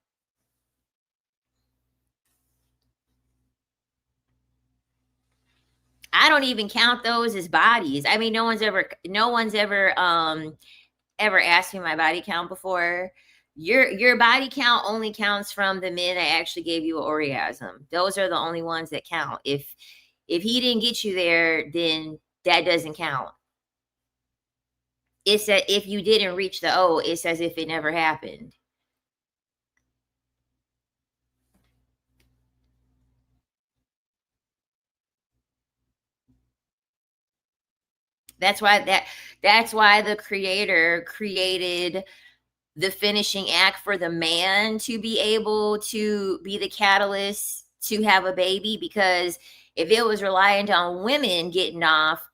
I don't even count those as bodies. I mean, no one's ever asked me my body count before. Your body count only counts from the men that actually gave you an orgasm. Those are the only ones that count. If he didn't get you there, then that doesn't count. It's that if you didn't reach the O, it's as if it never happened. That's why the creator created the finishing act for the man to be able to be the catalyst to have a baby, because if it was reliant on women getting off,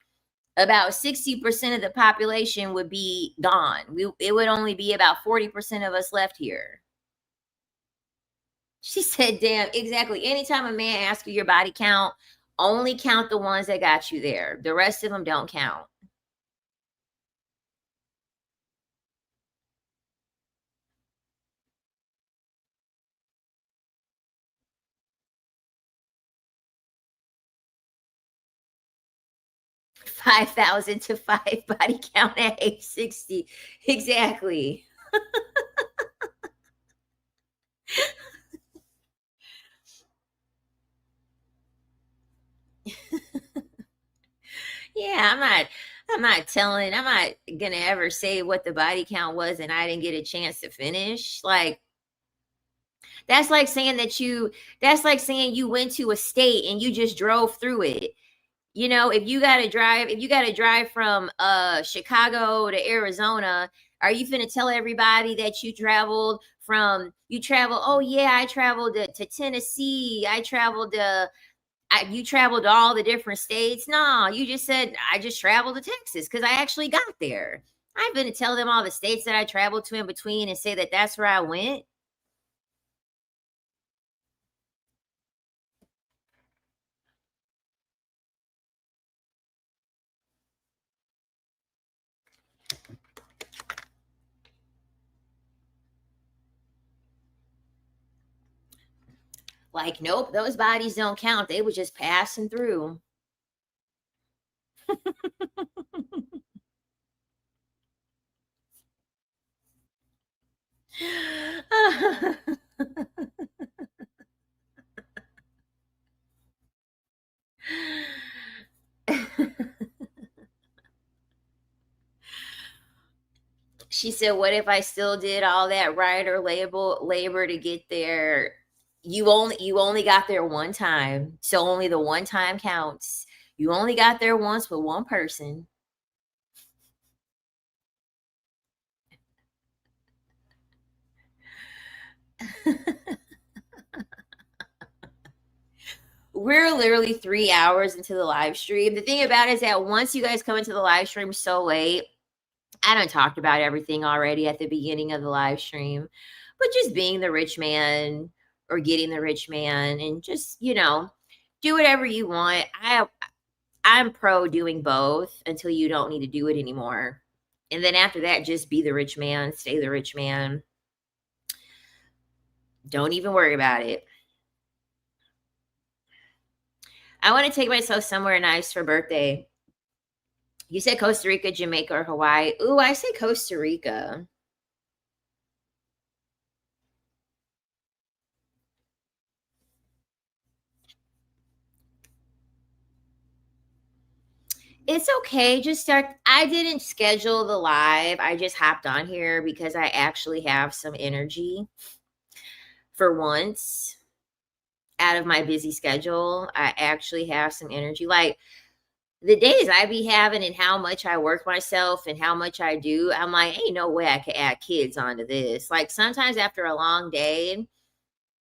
about 60% of the population would be gone. It would only be about 40% of us left here. She said, damn, exactly. Anytime a man asks you your body count, only count the ones that got you there. The rest of them don't count. 5,000 to 5 body count at age 60. Exactly. Yeah, I'm not gonna ever say what the body count was and I didn't get a chance to finish. Like, that's like saying you went to a state and you just drove through it. If you got to drive from Chicago to Arizona, are you finna tell everybody that oh yeah, I traveled to Tennessee, you traveled to all the different states? No, you just said I just traveled to Texas because I actually got there. I'm gonna tell them all the states that I traveled to in between and say that that's where I went. Like, nope, those bodies don't count. They were just passing through. She said, "What if I still did all that right or labor to get there? You only got there one time, so only the one time counts. You only got there once with one person." We're literally 3 hours into the live stream. The thing about it is that once you guys come into the live stream so late, I done talked about everything already at the beginning of the live stream, but just being the rich man or getting the rich man and just, do whatever you want. I'm pro doing both until you don't need to do it anymore. And then after that, just be the rich man, stay the rich man. Don't even worry about it. I want to take myself somewhere nice for birthday. You said Costa Rica, Jamaica, or Hawaii. Ooh, I say Costa Rica. It's okay. Just start. I didn't schedule the live. I just hopped on here because I actually have some energy for once out of my busy schedule. I actually have some energy. Like, the days I be having and how much I work myself and how much I do, I'm like, ain't no way I could add kids onto this. Like, sometimes after a long day,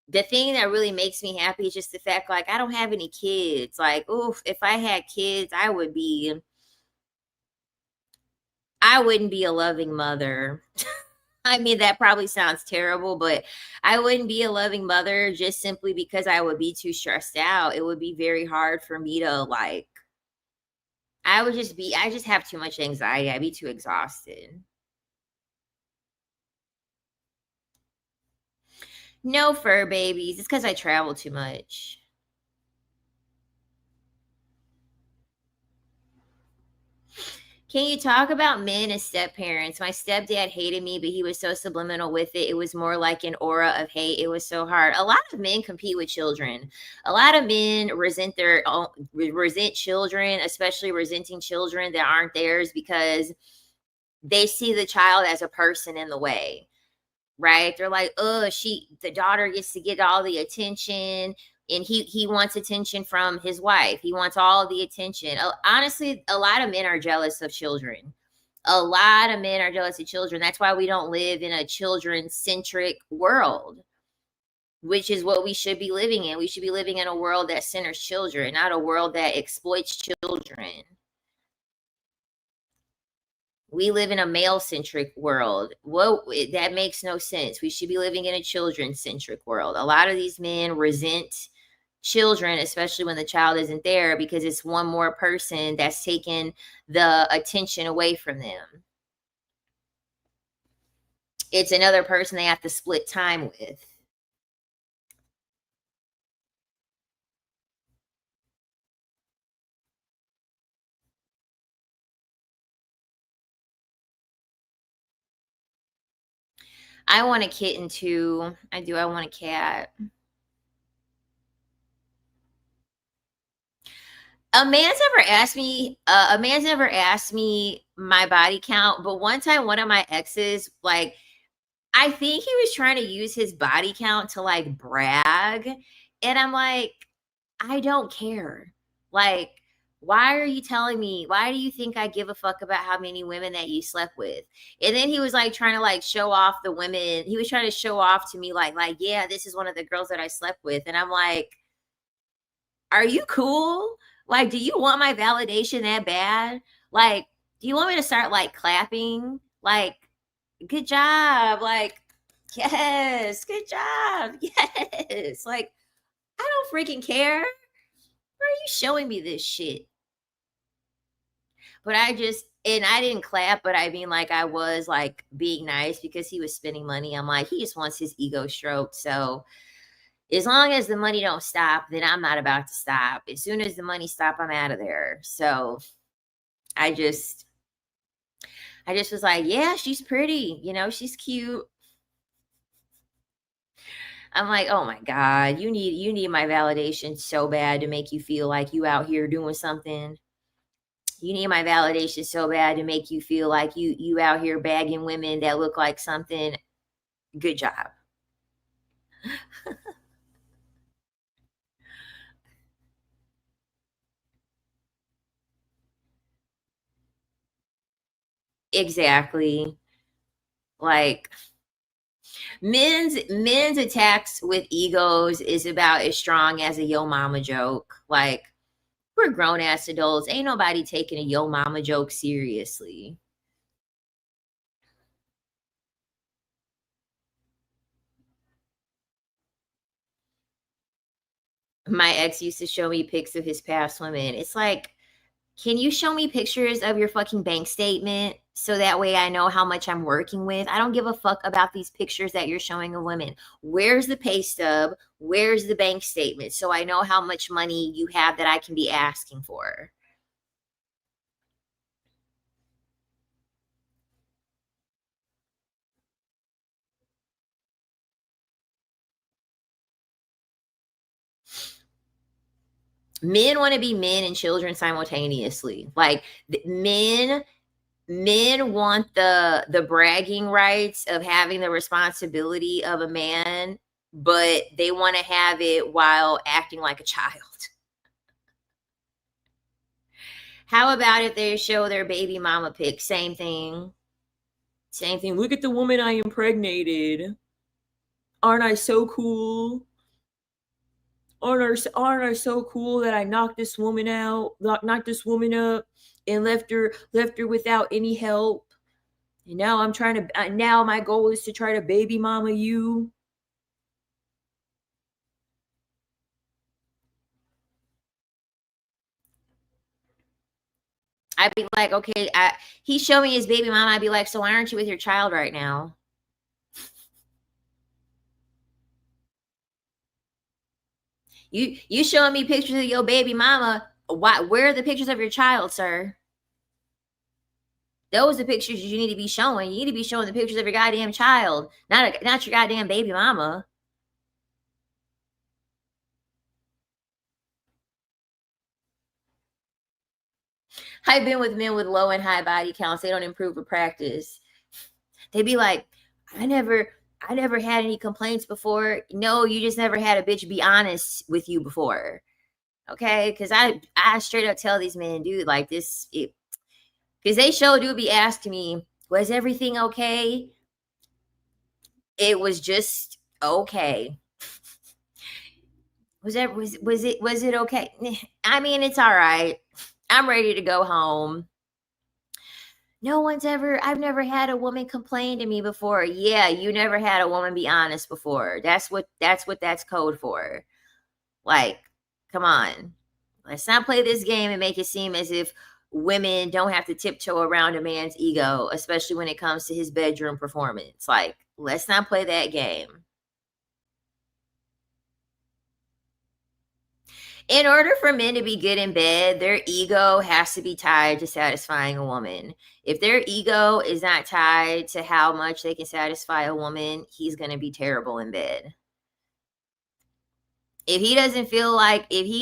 The thing that really makes me happy is just the fact, like, I don't have any kids. Like, oof, if I had kids, I wouldn't be a loving mother. I mean, that probably sounds terrible, but I wouldn't be a loving mother just simply because I would be too stressed out. It would be very hard for me to, like, I just have too much anxiety. I'd be too exhausted. No fur babies. It's because I travel too much. Can you talk about men as step parents? My stepdad hated me, but he was so subliminal with it. It was more like an aura of hate. It was so hard. A lot of men compete with children. A lot of men resent children, especially resenting children that aren't theirs because they see the child as a person in the way, right? They're like, oh, the daughter gets to get all the attention, and he wants attention from his wife. He wants all the attention. Honestly, a lot of men are jealous of children. A lot of men are jealous of children. That's why we don't live in a children centric world, which is what we should be living in. We should be living in a world that centers children, not a world that exploits children. We live in a male centric world. Well, that makes no sense. We should be living in a children centric world. A lot of these men resent children, especially when the child isn't there, because it's one more person that's taken the attention away from them. It's another person they have to split time with. I want a kitten too. I do. I want a cat. A man's never asked me my body count, but one time one of my exes, like, I think he was trying to use his body count to, like, brag, and I'm like, "I don't care." Like, "Why are you telling me? Why do you think I give a fuck about how many women that you slept with?" And then he was, like, trying to, like, show off the women. He was trying to show off to me, like, "Yeah, this is one of the girls that I slept with," and I'm like, "Are you cool? Like, do you want my validation that bad? Like, do you want me to start, like, clapping? Like, good job. Like, yes, good job. Yes. Like, I don't freaking care. Why are you showing me this shit?" But I didn't clap, but I mean, like, I was like being nice because he was spending money. I'm like, he just wants his ego stroked. So as long as the money don't stop, then I'm not about to stop. As soon as the money stop, I'm out of there. So I just, I just was like, yeah, she's pretty. She's cute. I'm like, "Oh my god, you need my validation so bad to make you feel like you out here doing something. You need my validation so bad to make you feel like you out here bagging women that look like something. Good job." Exactly. Like, men's attacks with egos is about as strong as a yo mama joke. Like, we're grown ass adults. Ain't nobody taking a yo mama joke seriously. My ex used to show me pics of his past women. It's like, can you show me pictures of your fucking bank statement so that way I know how much I'm working with? I don't give a fuck about these pictures that you're showing of women. Where's the pay stub? Where's the bank statement? So I know how much money you have that I can be asking for. Men want to be men and children simultaneously. Like, men want the bragging rights of having the responsibility of a man, but they want to have it while acting like a child. How about if they show their baby mama pic? Same thing. Same thing. Look at the woman I impregnated. Aren't I so cool? Aren't I so cool that I knocked this woman out, knocked this woman up, and left her without any help? And now I'm trying to. Now my goal is to try to baby mama you. I'd be like, okay, he showed me his baby mama. I'd be like, so why aren't you with your child right now? You showing me pictures of your baby mama? Why? Where are the pictures of your child, sir? Those are the pictures you need to be showing. You need to be showing the pictures of your goddamn child, not your goddamn baby mama. I've been with men with low and high body counts. They don't improve with practice. They be like, I never, I never had any complaints before. No, you just never had a bitch be honest with you before. Okay, because I straight up tell these men, dude, like this, because they sure do be asking me, was everything okay? It was just okay. Was it okay? I mean, it's all right. I'm ready to go home. I've never had a woman complain to me before. Yeah, you never had a woman be honest before. That's code for. Like, come on. Let's not play this game and make it seem as if women don't have to tiptoe around a man's ego, especially when it comes to his bedroom performance. Like, let's not play that game. In order for men to be good in bed, their ego has to be tied to satisfying a woman. If their ego is not tied to how much they can satisfy a woman, he's going to be terrible in bed. If he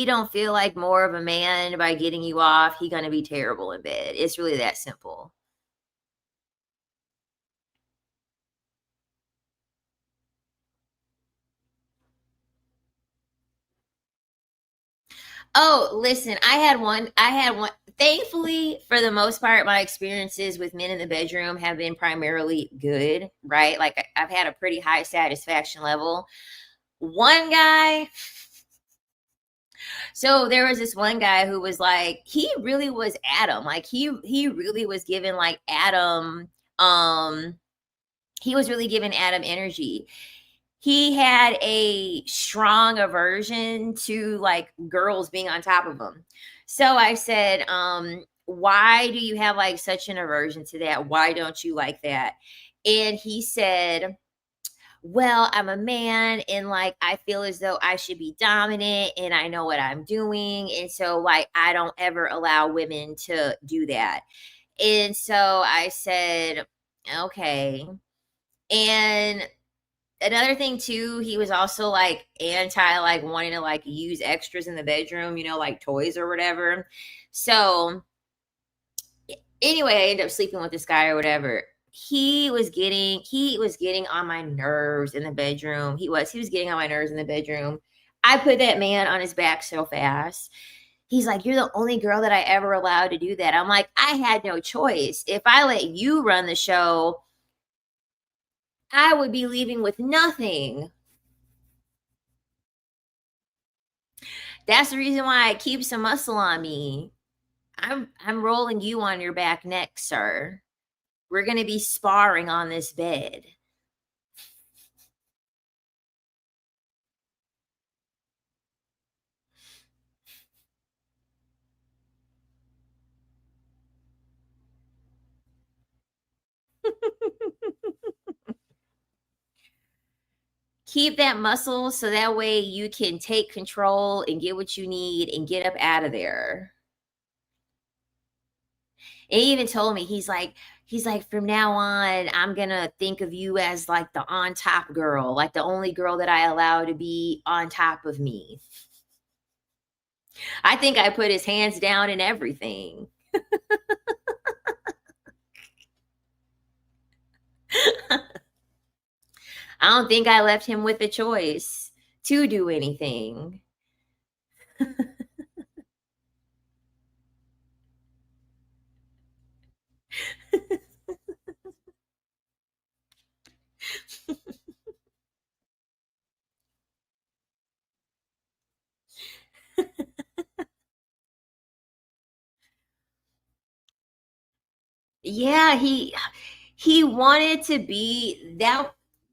don't feel like more of a man by getting you off, he going to be terrible in bed. It's really that simple. Oh, listen, I had one. Thankfully, for the most part, my experiences with men in the bedroom have been primarily good, right? Like I've had a pretty high satisfaction level. One guy, so there was this one guy who was like, he really was Adam. Like he really was giving like Adam, um, he was really giving Adam energy. He had a strong aversion to like girls being on top of him. So I said, why do you have like such an aversion to that? Why don't you like that? And he said, well, I'm a man and like I feel as though I should be dominant and I know what I'm doing. And so, like, I don't ever allow women to do that. And so I said, okay. And another thing too, he was also like anti like wanting to like use extras in the bedroom, like toys or whatever. So anyway, I ended up sleeping with this guy or whatever. He was getting on my nerves in the bedroom. He was getting on my nerves in the bedroom. I put that man on his back so fast. He's like, you're the only girl that I ever allowed to do that. I'm like, I had no choice. If I let you run the show, I would be leaving with nothing. That's the reason why I keep some muscle on me. I'm rolling you on your back next, sir. We're gonna be sparring on this bed. Keep that muscle so that way you can take control and get what you need and get up out of there. And he even told me, he's like, from now on, I'm gonna think of you as like the on top girl, like the only girl that I allow to be on top of me. I think I put his hands down and everything. I don't think I left him with a choice to do anything. Yeah, he wanted to be that.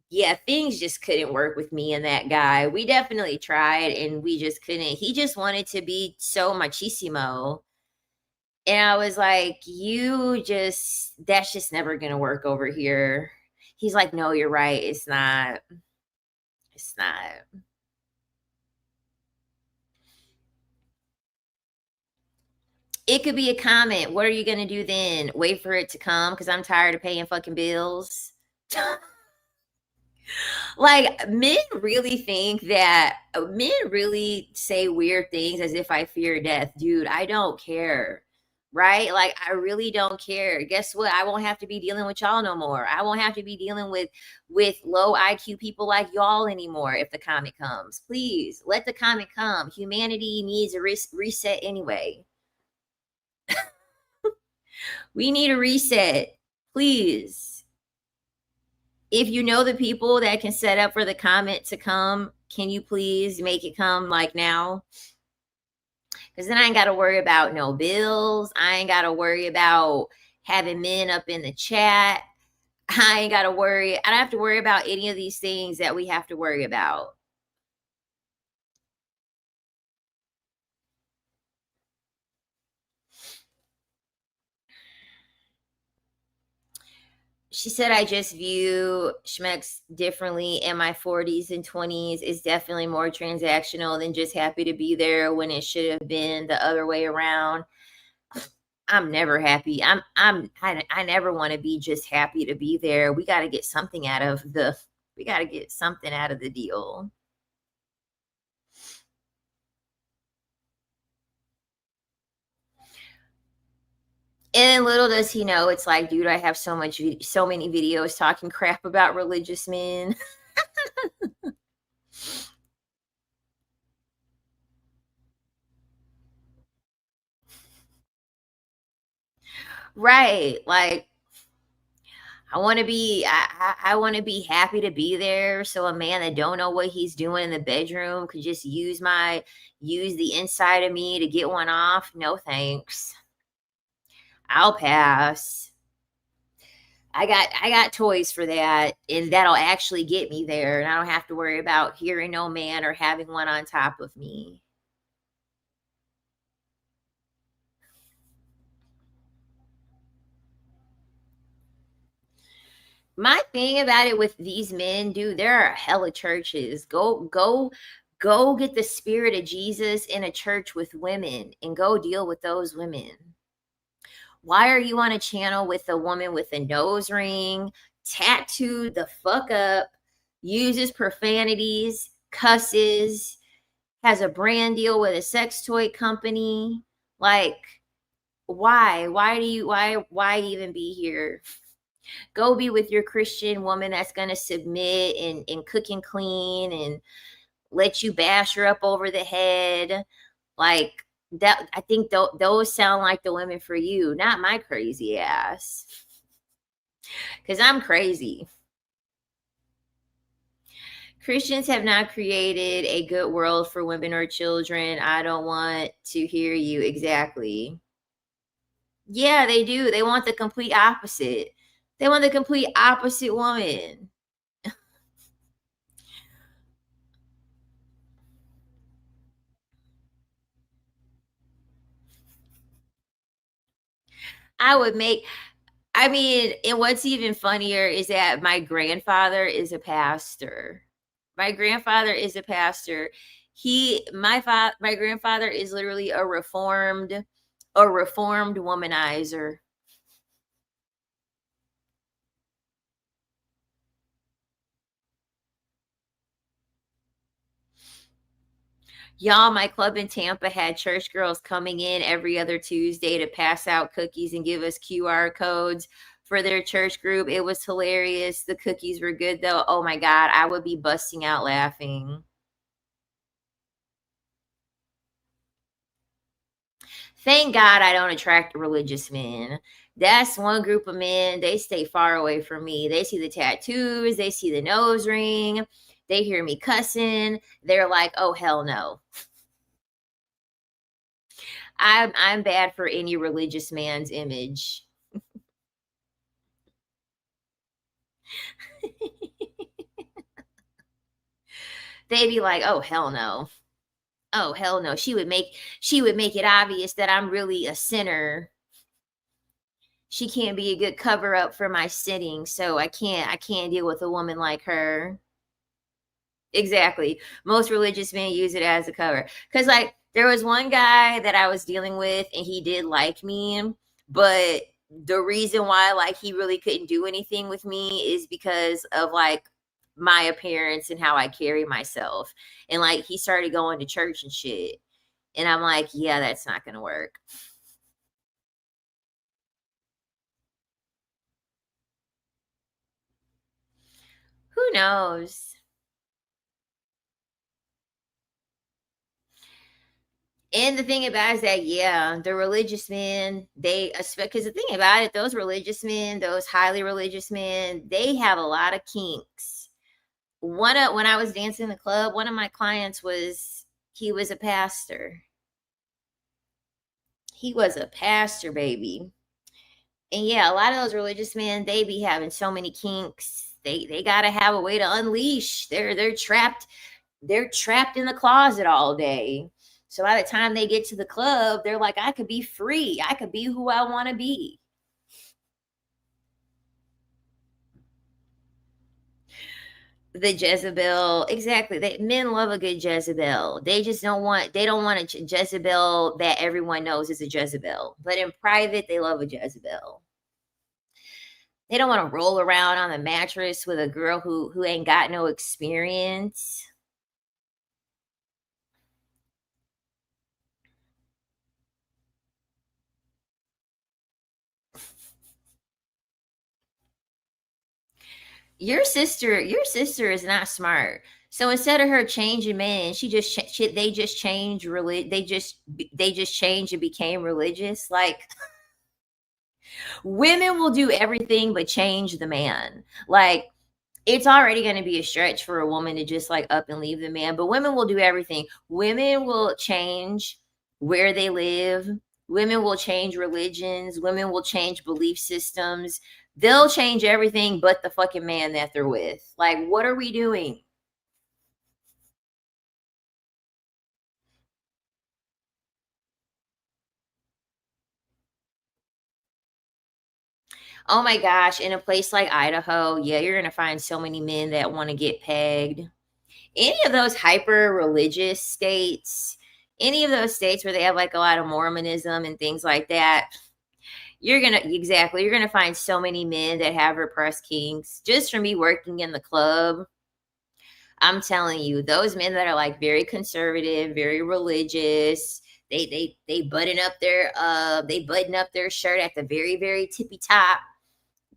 Yeah, things just couldn't work with me and that guy. We definitely tried and we just couldn't. He just wanted to be so machismo. And I was like, you just, that's just never going to work over here. He's like, no, you're right. It's not. It's not. It could be a comment. What are you going to do then? Wait for it to come because I'm tired of paying fucking bills. Like, men really think that men really say weird things as if I fear death. Dude, I don't care. Right? Like, I really don't care. Guess what? I won't have to be dealing with y'all no more. I won't have to be dealing with low IQ people like y'all anymore if the comet comes. Please let the comet come. Humanity needs a reset anyway. We need a reset. Please. If you know the people that can set up for the comet to come, can you please make it come like now? Because then I ain't got to worry about no bills. I ain't got to worry about having men up in the chat. I ain't got to worry. I don't have to worry about any of these things that we have to worry about. She said, I just view schmecks differently in my 40s and 20s. Is definitely more transactional than just happy to be there when it should have been the other way around. I'm never happy. I never want to be just happy to be there. We got to get something out of the we got to get something out of the deal. And little does he know, it's like, dude, I have so many videos talking crap about religious men. Right. Like, I want to be happy to be there. So a man that don't know what he's doing in the bedroom could just use the inside of me to get one off. No thanks. I'll pass. I got toys for that, and that'll actually get me there, and I don't have to worry about hearing no man or having one on top of me. My thing about it with these men, dude, there are hella churches. Go get the spirit of Jesus in a church with women and go deal with those women. Why are you on a channel with a woman with a nose ring, tattooed the fuck up, uses profanities, cusses, has a brand deal with a sex toy company? Like, why? Why even be here? Go be with your Christian woman that's going to submit and cook and clean and let you bash her up over the head. Like, that, I think those sound like the women for you, not my crazy ass. Because I'm crazy. Christians have not created a good world for women or children. I don't want to hear you. Exactly. Yeah, they do. They want the complete opposite. They want the complete opposite woman. I would make I mean, and what's even funnier is that my grandfather is a pastor. My grandfather is a pastor. My grandfather is literally a reformed womanizer. Y'all, my club in Tampa had church girls coming in every other Tuesday to pass out cookies and give us QR codes for their church group. It was hilarious. The cookies were good though. Oh my God, I would be busting out laughing. Thank God I don't attract religious men. That's one group of men. They stay far away from me. They see the tattoos, they see the nose ring, they hear me cussing. They're like, oh, hell no. I'm bad for any religious man's image. They'd be like, "Oh hell no. Oh hell no." She would make it obvious that I'm really a sinner. She can't be a good cover up for my sinning, so I can't deal with a woman like her. Exactly. Most religious men use it as a cover. Cause like there was one guy that I was dealing with and he did like me, but the reason why like he really couldn't do anything with me is because of like my appearance and how I carry myself. And like he started going to church and shit. And I'm like, yeah, that's not gonna work. Who knows? And the thing about it is that, yeah, the religious men, they because the thing about it, those religious men, those highly religious men, they have a lot of kinks. One of when I was dancing in the club, one of my clients was he was a pastor. He was a pastor, baby. And yeah, a lot of those religious men, they be having so many kinks. They gotta have a way to unleash. They're trapped in the closet all day. So by the time they get to the club, they're like, I could be free. I could be who I want to be. The Jezebel, exactly. Men love a good Jezebel. They don't want a Jezebel that everyone knows is a Jezebel. But in private, they love a Jezebel. They don't want to roll around on the mattress with a girl who ain't got no experience. Your sister is not smart. So instead of her changing men, they just change they just changed and became religious. Like women will do everything but change the man. Like it's already going to be a stretch for a woman to just like up and leave the man, but women will do everything. Women will change where they live. Women will change religions. Women will change belief systems. They'll change everything but the fucking man that they're with. Like, what are we doing? Oh my gosh, in a place like Idaho, yeah, you're going to find so many men that want to get pegged. Any of those hyper religious states, any of those states where they have like a lot of Mormonism and things like that, you're gonna find so many men that have repressed kinks. Just from me working in the club, I'm telling you, those men that are like very conservative, very religious, they button up their shirt at the very, very tippy top,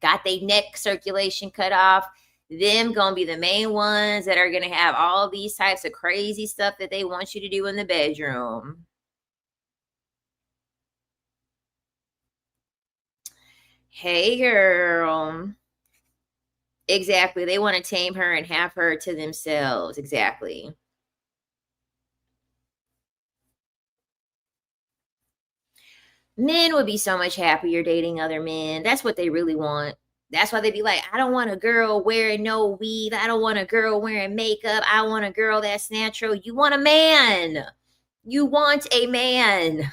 got their neck circulation cut off. Them gonna be the main ones that are gonna have all these types of crazy stuff that they want you to do in the bedroom. Hey girl. Exactly. They want to tame her and have her to themselves. Exactly. Men would be so much happier dating other men. That's what they really want. That's why they be like, I don't want a girl wearing no weave. I don't want a girl wearing makeup. I want a girl that's natural. You want a man. You want a man.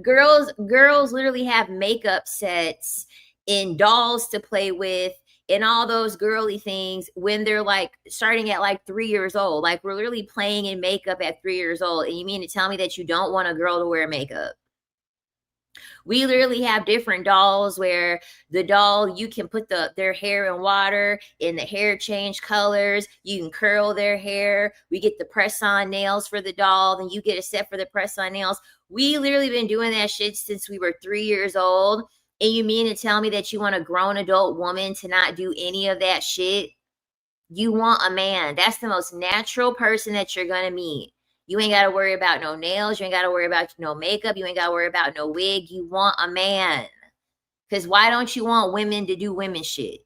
Girls literally have makeup sets and dolls to play with and all those girly things when they're like starting at like 3 years old. Like we're literally playing in makeup at 3 years old. And you mean to tell me that you don't want a girl to wear makeup? We literally have different dolls where the doll you can put their hair in water and the hair change colors. You can curl their hair. We get the press on nails for the doll, then you get a set for the press on nails. We literally been doing that shit since we were 3 years old. And you mean to tell me that you want a grown adult woman to not do any of that shit? You want a man. That's the most natural person that you're gonna meet. You ain't gotta worry about no nails. You ain't gotta worry about no makeup. You ain't gotta worry about no wig. You want a man. Because why don't you want women to do women shit?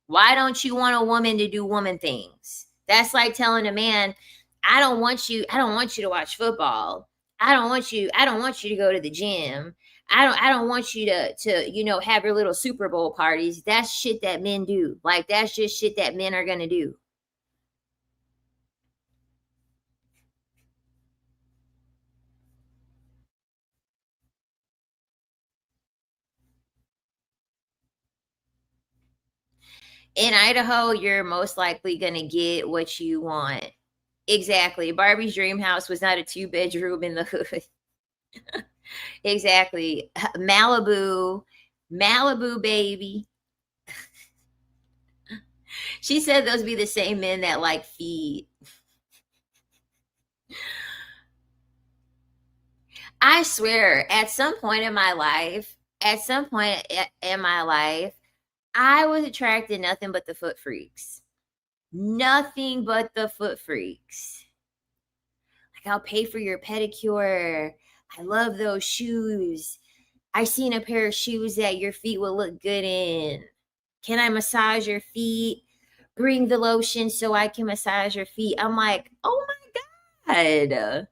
Why don't you want a woman to do woman things? That's like telling a man, I don't want you to watch football. I don't want you to go to the gym. I don't want you to have your little Super Bowl parties. That's shit that men do. Like that's just shit that men are gonna do. In Idaho, you're most likely gonna get what you want. Exactly. Barbie's dream house was not a two-bedroom in the hood. Exactly. Malibu, Malibu baby. She said those be the same men that like feed. I swear, at some point in my life, I was attracted nothing but the foot freaks. Nothing but the foot freaks. Like, I'll pay for your pedicure. I love those shoes. I seen a pair of shoes that your feet will look good in. Can I massage your feet? Bring the lotion so I can massage your feet. I'm like, oh my God.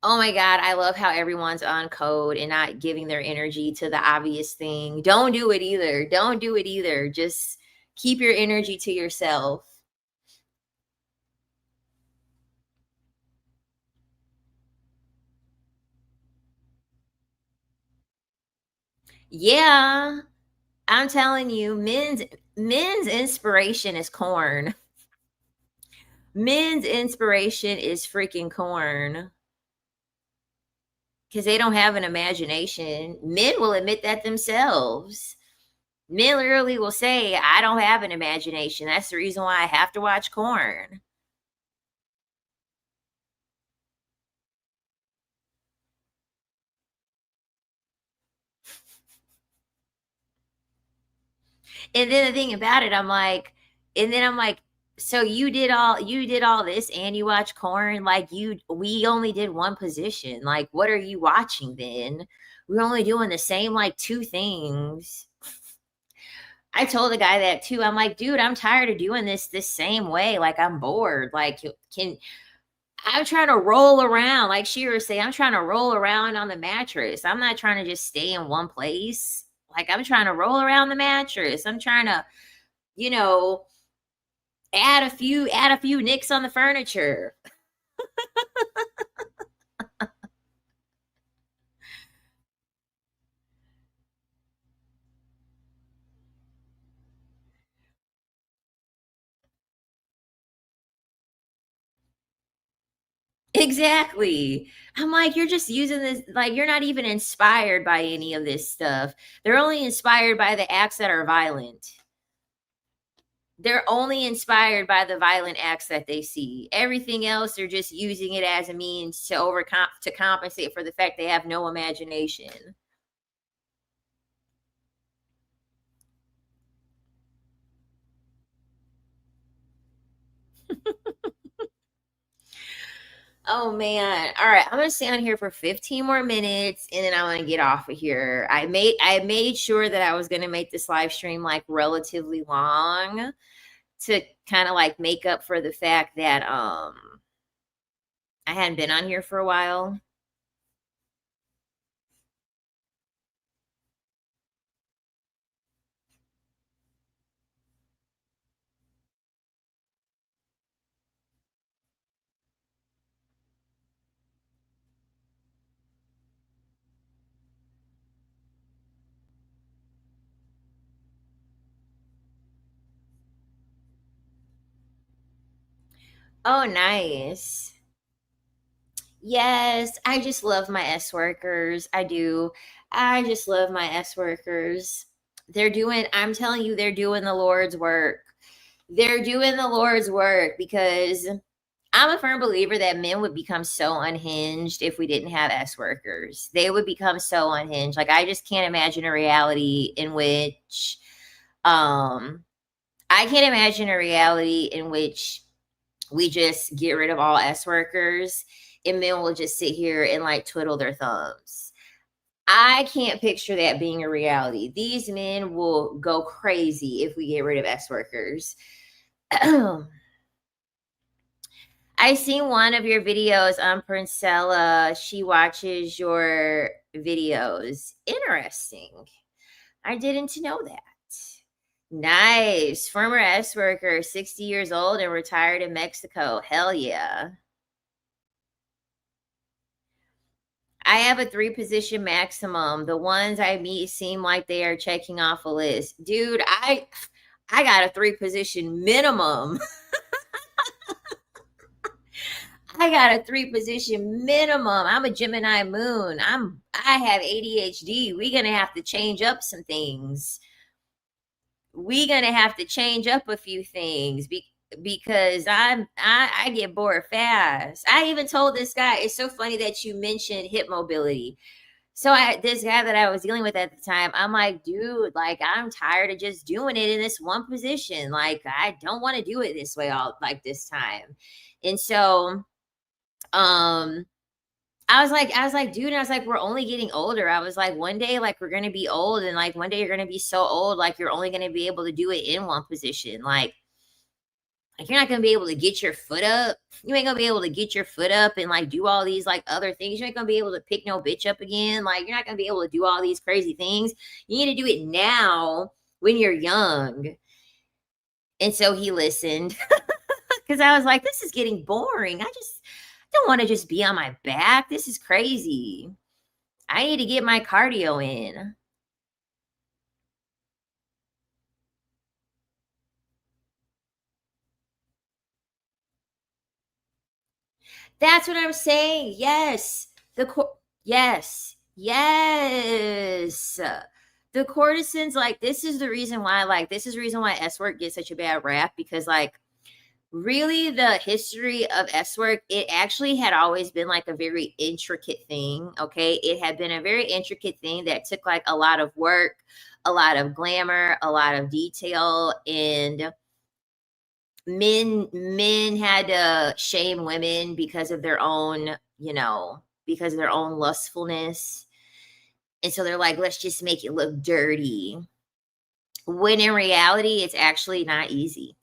Oh my God, I love how everyone's on code and not giving their energy to the obvious thing. Don't do it either. Don't do it either. Just keep your energy to yourself. Yeah, I'm telling you, men's inspiration is corn. Men's inspiration is freaking corn because they don't have an imagination. Men will admit that themselves. Men literally will say, I don't have an imagination. That's the reason why I have to watch corn. And then the thing about it, I'm like, so you did all this and you watch corn? Like we only did one position. Like, what are you watching then? We're only doing the same like two things. I told the guy that too. I'm like, dude, I'm tired of doing this same way. Like, I'm bored. Like, can I'm trying to roll around, like she was saying, I'm trying to roll around on the mattress. I'm not trying to just stay in one place. Like, I'm trying to roll around the mattress. I'm trying to, you know, add a few nicks on the furniture. Exactly. I'm like, you're just using this, like, you're not even inspired by any of this stuff. They're only inspired by the acts that are violent. They're only inspired by the violent acts that they see. Everything else, they're just using it as a means to to compensate for the fact they have no imagination. Oh man. All right. I'm gonna stay on here for 15 more minutes and then I want to get off of here. I made sure that I was gonna make this live stream like relatively long to kind of like make up for the fact that I hadn't been on here for a while. Oh, nice. Yes, I just love my S workers. I do. I just love my S workers. I'm telling you, they're doing the Lord's work. They're doing the Lord's work because I'm a firm believer that men would become so unhinged if we didn't have S workers. They would become so unhinged. Like, I just can't imagine a reality in which, um, I can't imagine a reality in which we just get rid of all S workers and men will just sit here and like twiddle their thumbs. I can't picture that being a reality. These men will go crazy if we get rid of S workers. I seen one of your videos on Princella. She watches your videos. Interesting. I didn't know that. Nice. Former S worker, 60 years old and retired in Mexico. Hell yeah. I have a 3 position maximum. The ones I meet seem like they are checking off a list. Dude, I got a 3 position minimum. I got a 3 position minimum. I'm a Gemini moon. I have ADHD. We're gonna have to change up some things. We're gonna have to change up a few things because I get bored fast. I even told this guy, it's so funny that you mentioned hip mobility. So this guy that I was dealing with at the time, I'm like, dude, like I'm tired of just doing it in this one position. Like I don't want to do it this way all like this time. And so um I was like, dude, and I was like, we're only getting older. I was like, one day, like, we're gonna be old, and like one day you're gonna be so old, like you're only gonna be able to do it in one position. Like you're not gonna be able to get your foot up. You ain't gonna be able to get your foot up and like do all these like other things. You ain't gonna be able to pick no bitch up again. Like you're not gonna be able to do all these crazy things. You need to do it now when you're young. And so he listened because I was like, this is getting boring. I just don't want to just be on my back. This is crazy. I need to get my cardio in. That's what I'm saying. Yes. Yes. Yes. The courtesans, like, this is the reason why, this is the reason why S work gets such a bad rap because, like, really the history of S work, it actually had always been like a very intricate thing. Okay. It had been a very intricate thing that took like a lot of work, a lot of glamour, a lot of detail, and men had to shame women because of their own, because of their own lustfulness. And so they're like, let's just make it look dirty. When in reality, it's actually not easy.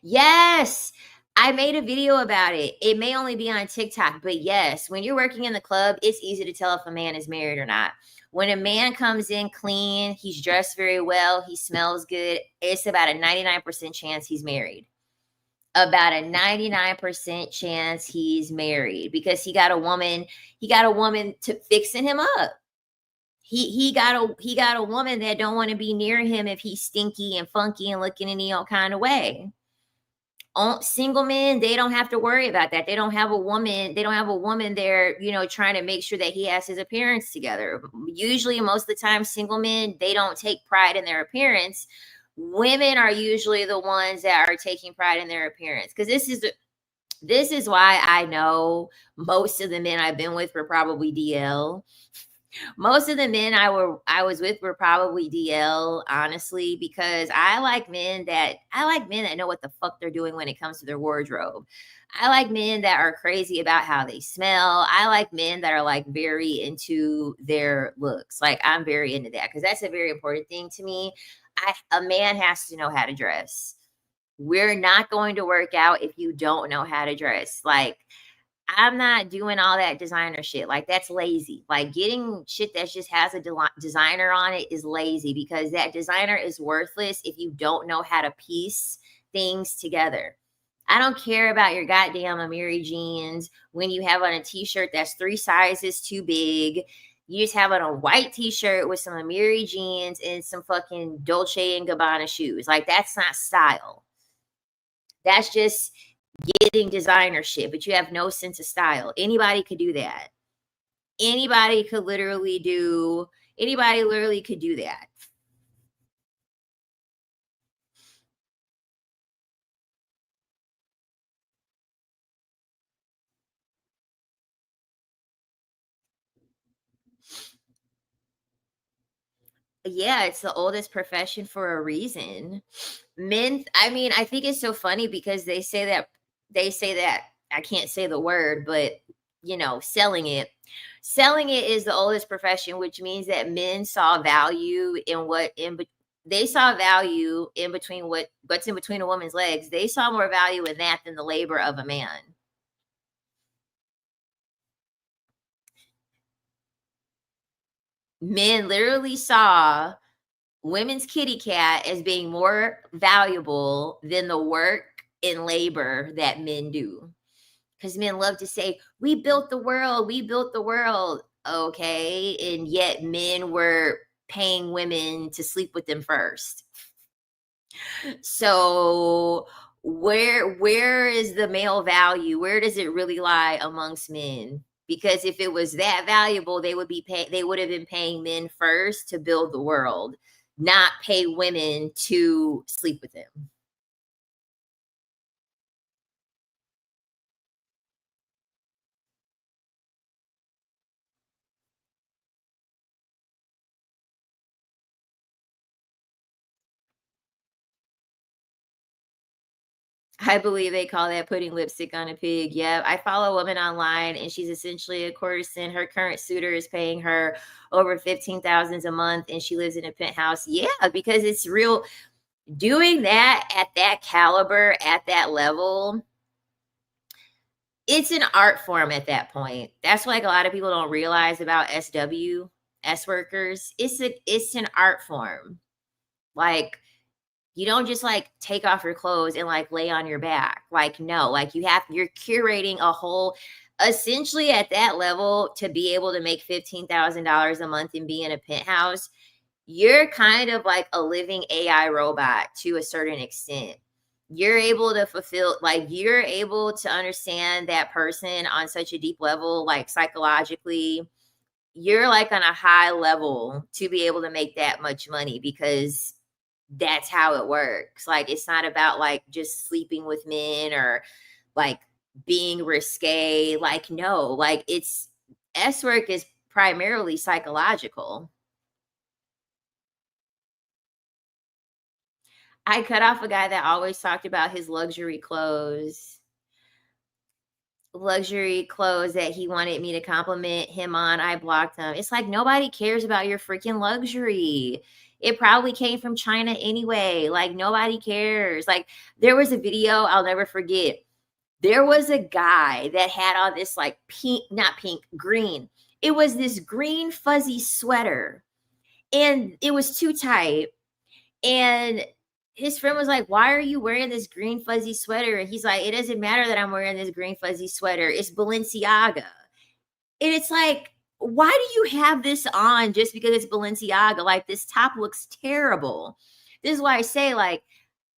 Yes. I made a video about it. It may only be on TikTok, but yes, when you're working in the club, it's easy to tell if a man is married or not. When a man comes in clean, he's dressed very well, he smells good, it's about a 99% chance he's married. About a 99% chance he's married because he got a woman to fixing him up. He got a woman that don't want to be near him if he's stinky and funky and looking any old kind of way. Single men, they don't have to worry about that. They don't have a woman there, trying to make sure that he has his appearance together. Usually most of the time single men, they don't take pride in their appearance. Women are usually the ones that are taking pride in their appearance because this is why I know most of the men I've been with were probably DL. Most of the men I was with were probably DL, honestly, because I like men that know what the fuck they're doing when it comes to their wardrobe. I like men that are crazy about how they smell. I like men that are like very into their looks. Like I'm very into that because that's a very important thing to me. A man has to know how to dress. We're not going to work out if you don't know how to dress. Like I'm not doing all that designer shit. Like that's lazy. Like getting shit that just has a designer on it is lazy because that designer is worthless if you don't know how to piece things together. I don't care about your goddamn Amiri jeans when you have on a t-shirt that's 3 sizes too big. You just have on a white t-shirt with some Amiri jeans and some fucking Dolce and Gabbana shoes. Like that's not style. That's just getting designer shit, but you have no sense of style. Anybody could do that. Anybody literally could do that. Yeah, it's the oldest profession for a reason. Men, I mean, I think it's so funny because they say that I can't say the word, but selling it. Selling it is the oldest profession, which means that men saw value in they saw value in between what's in between a woman's legs. They saw more value in that than the labor of a man. Men literally saw women's kitty cat as being more valuable than the work and labor that men do. Because men love to say, we built the world, we built the world. Okay. And yet men were paying women to sleep with them first. So where is the male value? Where does it really lie amongst men? Because if it was that valuable, they would have been paying men first to build the world, not pay women to sleep with them. I believe they call that putting lipstick on a pig. Yeah, I follow a woman online, and she's essentially a courtesan. Her current suitor is paying her over 15,000 a month, and she lives in a penthouse. Yeah, because it's real. Doing that at that caliber, at that level, it's an art form at that point. That's what, like, a lot of people don't realize about S workers. It's an art form. Like, you don't just like take off your clothes and like lay on your back. Like, no, like you're curating a whole, essentially at that level, to be able to make $15,000 a month and be in a penthouse. You're kind of like a living AI robot to a certain extent. You're able to fulfill, like, you're able to understand that person on such a deep level, like psychologically. You're like on a high level to be able to make that much money because that's how it works. Like, it's not about like just sleeping with men or like being risque. Like, no, like it's S work is primarily psychological. I cut off a guy that always talked about his luxury clothes that he wanted me to compliment him on. I blocked him. It's like nobody cares about your freaking luxury. It probably came from China anyway. Like, nobody cares. Like, there was a video I'll never forget. There was a guy that had on this like pink, not pink, green. It was this green fuzzy sweater, and it was too tight. And his friend was like, "Why are you wearing this green fuzzy sweater?" And he's like, "It doesn't matter that I'm wearing this green fuzzy sweater. It's Balenciaga." And it's like, why do you have this on just because it's Balenciaga? Like, this top looks terrible. This is why I say, like,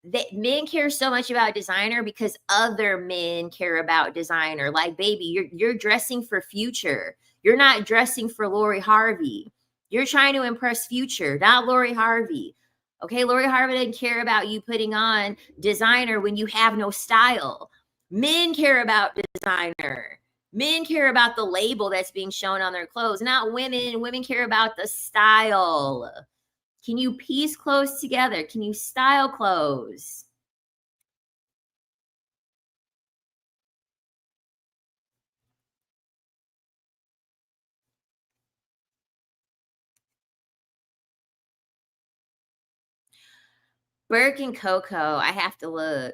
that men care so much about designer because other men care about designer. Like, baby, you're dressing for Future. You're not dressing for Lori Harvey. You're trying to impress Future, not Lori Harvey. Okay, Lori Harvey didn't care about you putting on designer when you have no style. Men care about designer. Men care about the label that's being shown on their clothes, not women. Women care about the style. Can you piece clothes together? Can you style clothes? Burke and Coco, I have to look.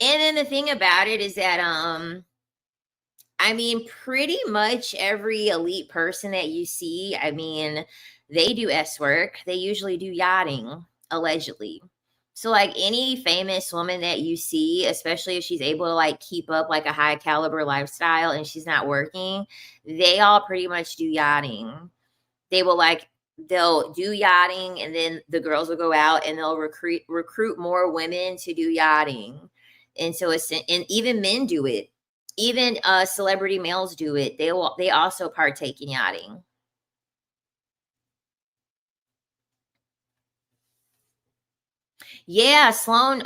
And then the thing about it is that I mean, pretty much every elite person that you see, I mean, they do S work. They usually do yachting, allegedly. So, like, any famous woman that you see, especially if she's able to like keep up like a high caliber lifestyle and she's not working, they all pretty much do yachting. They will like they'll do yachting, and then the girls will go out and they'll recruit more women to do yachting. And so it's, and even men do it. Even celebrity males do it. They also partake in yachting. Yeah, Sloan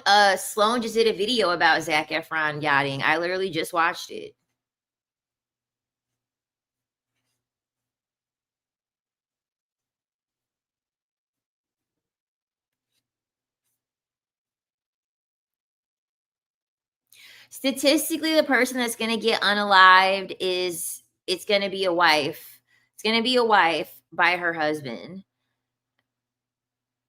just did a video about Zac Efron yachting. I literally just watched it. Statistically, the person that's gonna get unalived is it's gonna be a wife. It's gonna be a wife by her husband.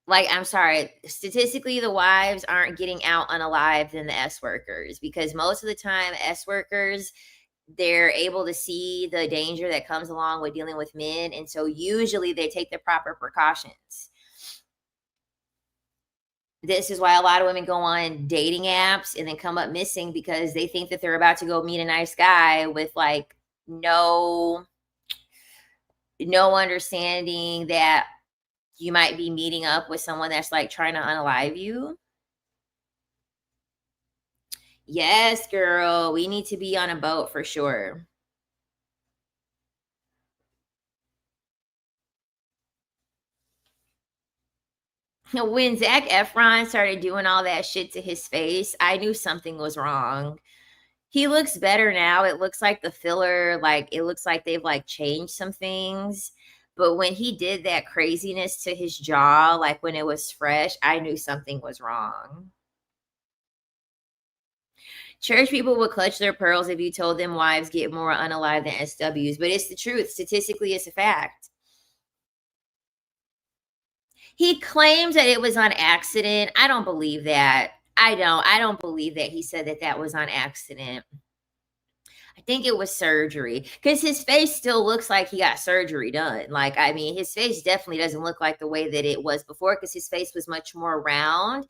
Like, I'm sorry, statistically, the wives aren't getting out unalived than the S workers because most of the time, S workers, they're able to see the danger that comes along with dealing with men. And so usually they take the proper precautions. This is why a lot of women go on dating apps and then come up missing because they think that they're about to go meet a nice guy with like no no understanding that you might be meeting up with someone that's like trying to unalive you. Yes, girl, we need to be on a boat for sure. When Zac Efron started doing all that shit to his face, I knew something was wrong. He looks better now. It looks like the filler, like it looks like they've like changed some things. But when he did that craziness to his jaw, like when it was fresh, I knew something was wrong. Church people would clutch their pearls if you told them wives get more unalive than SWs, but it's the truth. Statistically, it's a fact. He claims that it was on accident. I don't believe that. I don't believe that he said that that was on accident. I think it was surgery because his face still looks like he got surgery done. Like, I mean, his face definitely doesn't look like the way that it was before because his face was much more round.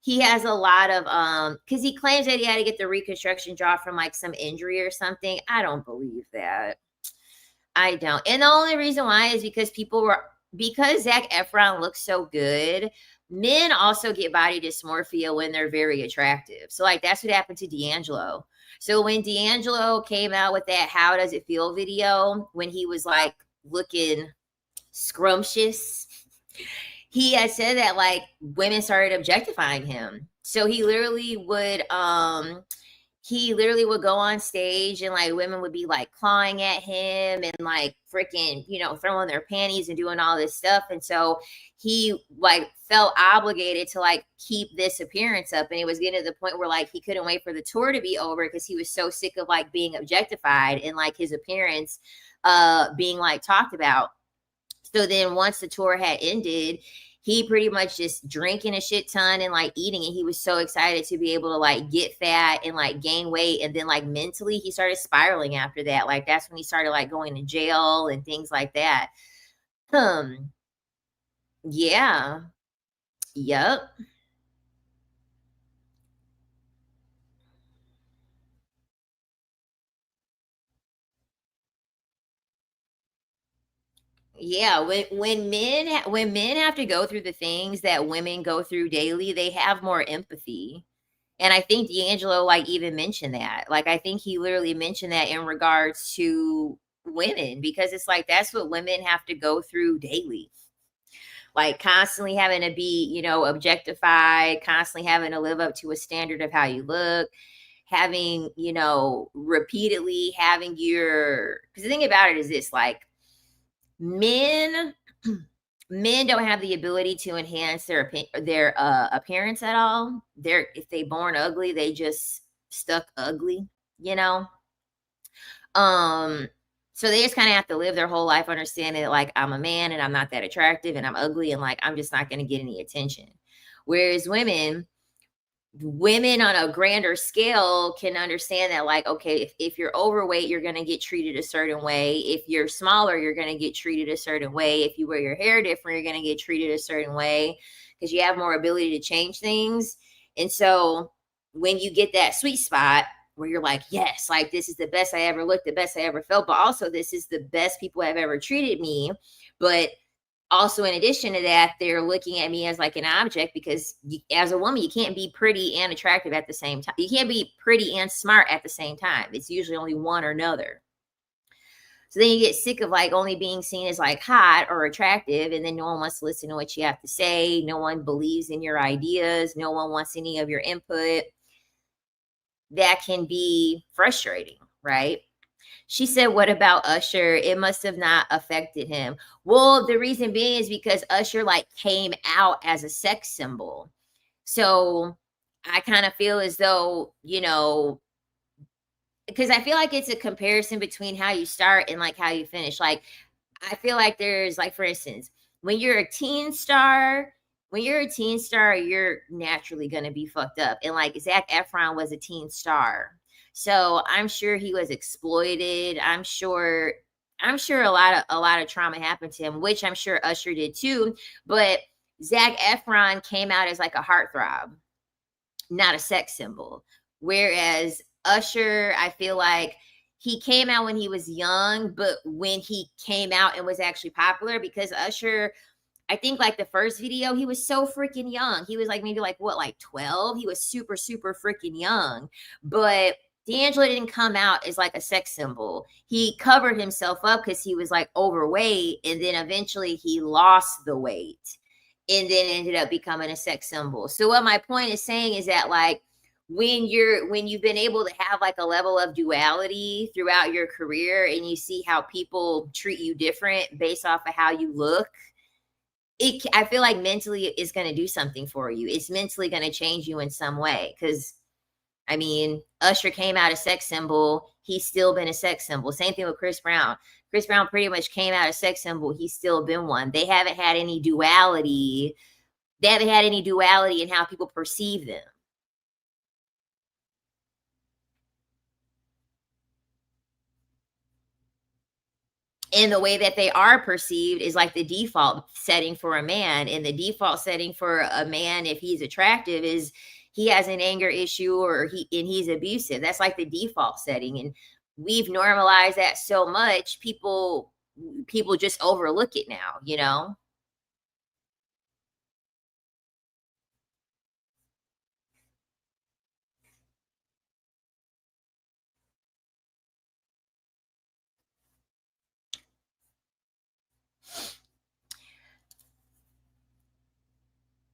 He has a lot of because he claims that he had to get the reconstruction jaw from like some injury or something. I don't believe that. I don't. And the only reason why is because Zac Efron looks so good. Men also get body dysmorphia when they're very attractive. So like that's what happened to D'Angelo. So when D'Angelo came out with that "How Does It Feel" video, when he was like looking scrumptious, he had said that like women started objectifying him. So he literally would go on stage and like women would be like clawing at him and like freaking, throwing their panties and doing all this stuff. And so he like felt obligated to like keep this appearance up. And it was getting to the point where like he couldn't wait for the tour to be over because he was so sick of like being objectified and like his appearance being like talked about. So then once the tour had ended, he pretty much just drinking a shit ton and like eating and he was so excited to be able to like get fat and like gain weight. And then like mentally he started spiraling after that. Like that's when he started like going to jail and things like that. Um yeah. Yep. Yeah, when men have to go through the things that women go through daily, they have more empathy. And I think D'Angelo like even mentioned that. Like I think he literally mentioned that in regards to women because it's like that's what women have to go through daily. Like constantly having to be, objectified, constantly having to live up to a standard of how you look, having, repeatedly having your because the thing about it is this like men men don't have the ability to enhance their appearance at all. They're if they born ugly, they just stuck ugly, you know. Um, so they just kind of have to live their whole life understanding that like I'm a man and I'm not that attractive and I'm ugly and like I'm just not going to get any attention. Whereas women on a grander scale can understand that like okay if you're overweight you're going to get treated a certain way, if you're smaller you're going to get treated a certain way, if you wear your hair different you're going to get treated a certain way because you have more ability to change things. And so when you get that sweet spot where you're like yes like this is the best I ever looked, the best I ever felt, but also this is the best people have ever treated me, but also in addition to that they're looking at me as like an object because as a woman you can't be pretty and attractive at the same time, you can't be pretty and smart at the same time, it's usually only one or another. So then you get sick of like only being seen as like hot or attractive and then no one wants to listen to what you have to say, no one believes in your ideas, no one wants any of your input. That can be frustrating, right? She said, "What about Usher? It must have not affected him." Well, the reason being is because Usher like came out as a sex symbol. So I kind of feel as though, because I feel like it's a comparison between how you start and like how you finish. Like I feel like there's like for instance, when you're a teen star, when you're a teen star, you're naturally gonna be fucked up. And like Zach Efron was a teen star. So I'm sure he was exploited. I'm sure a lot of trauma happened to him, which I'm sure Usher did too. But Zach Efron came out as like a heartthrob, not a sex symbol. Whereas Usher, I feel like he came out when he was young, but when he came out and was actually popular, because Usher, I think like the first video, he was so freaking young. He was like maybe like what, like 12? He was super, super freaking young. But D'Angelo didn't come out as like a sex symbol. He covered himself up because he was like overweight, and then eventually he lost the weight and then ended up becoming a sex symbol. So what my point is saying is that like when you've been able to have like a level of duality throughout your career and you see how people treat you different based off of how you look, I feel like mentally it's going to do something for you. It's mentally going to change you in some way cuz I mean, Usher came out a sex symbol, he's still been a sex symbol. Same thing with Chris Brown. Chris Brown pretty much came out a sex symbol, he's still been one. They haven't had any duality. They haven't had any duality in how people perceive them. And the way that they are perceived is like the default setting for a man. And the default setting for a man, if he's attractive, is he has an anger issue or he's abusive. That's like the default setting. And we've normalized that so much, people just overlook it now, you know?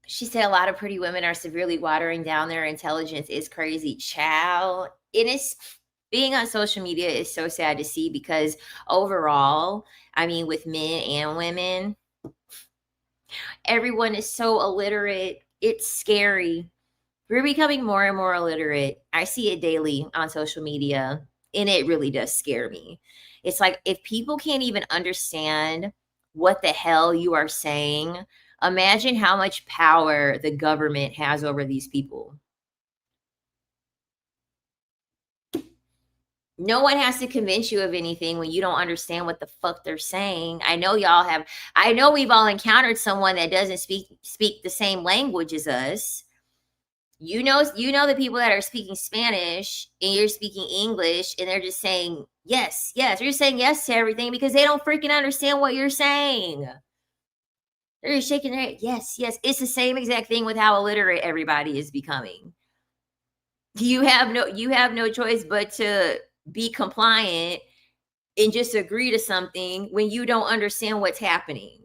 She said a lot of pretty women are severely watering down their intelligence. Is crazy. Child. And it's being on social media is so sad to see because overall, I mean, with men and women, everyone is so illiterate. It's scary. We're becoming more and more illiterate. I see it daily on social media, and it really does scare me. It's like if people can't even understand what the hell you are saying, imagine how much power the government has over these people. No one has to convince you of anything when you don't understand what the fuck they're saying. I know we've all encountered someone that doesn't speak the same language as us. You know the people that are speaking Spanish and you're speaking English and they're just saying yes, yes. They're just saying yes to everything because they don't freaking understand what you're saying. They're just shaking their head. Yes, yes. It's the same exact thing with how illiterate everybody is becoming. You have no choice but to be compliant and just agree to something when you don't understand what's happening.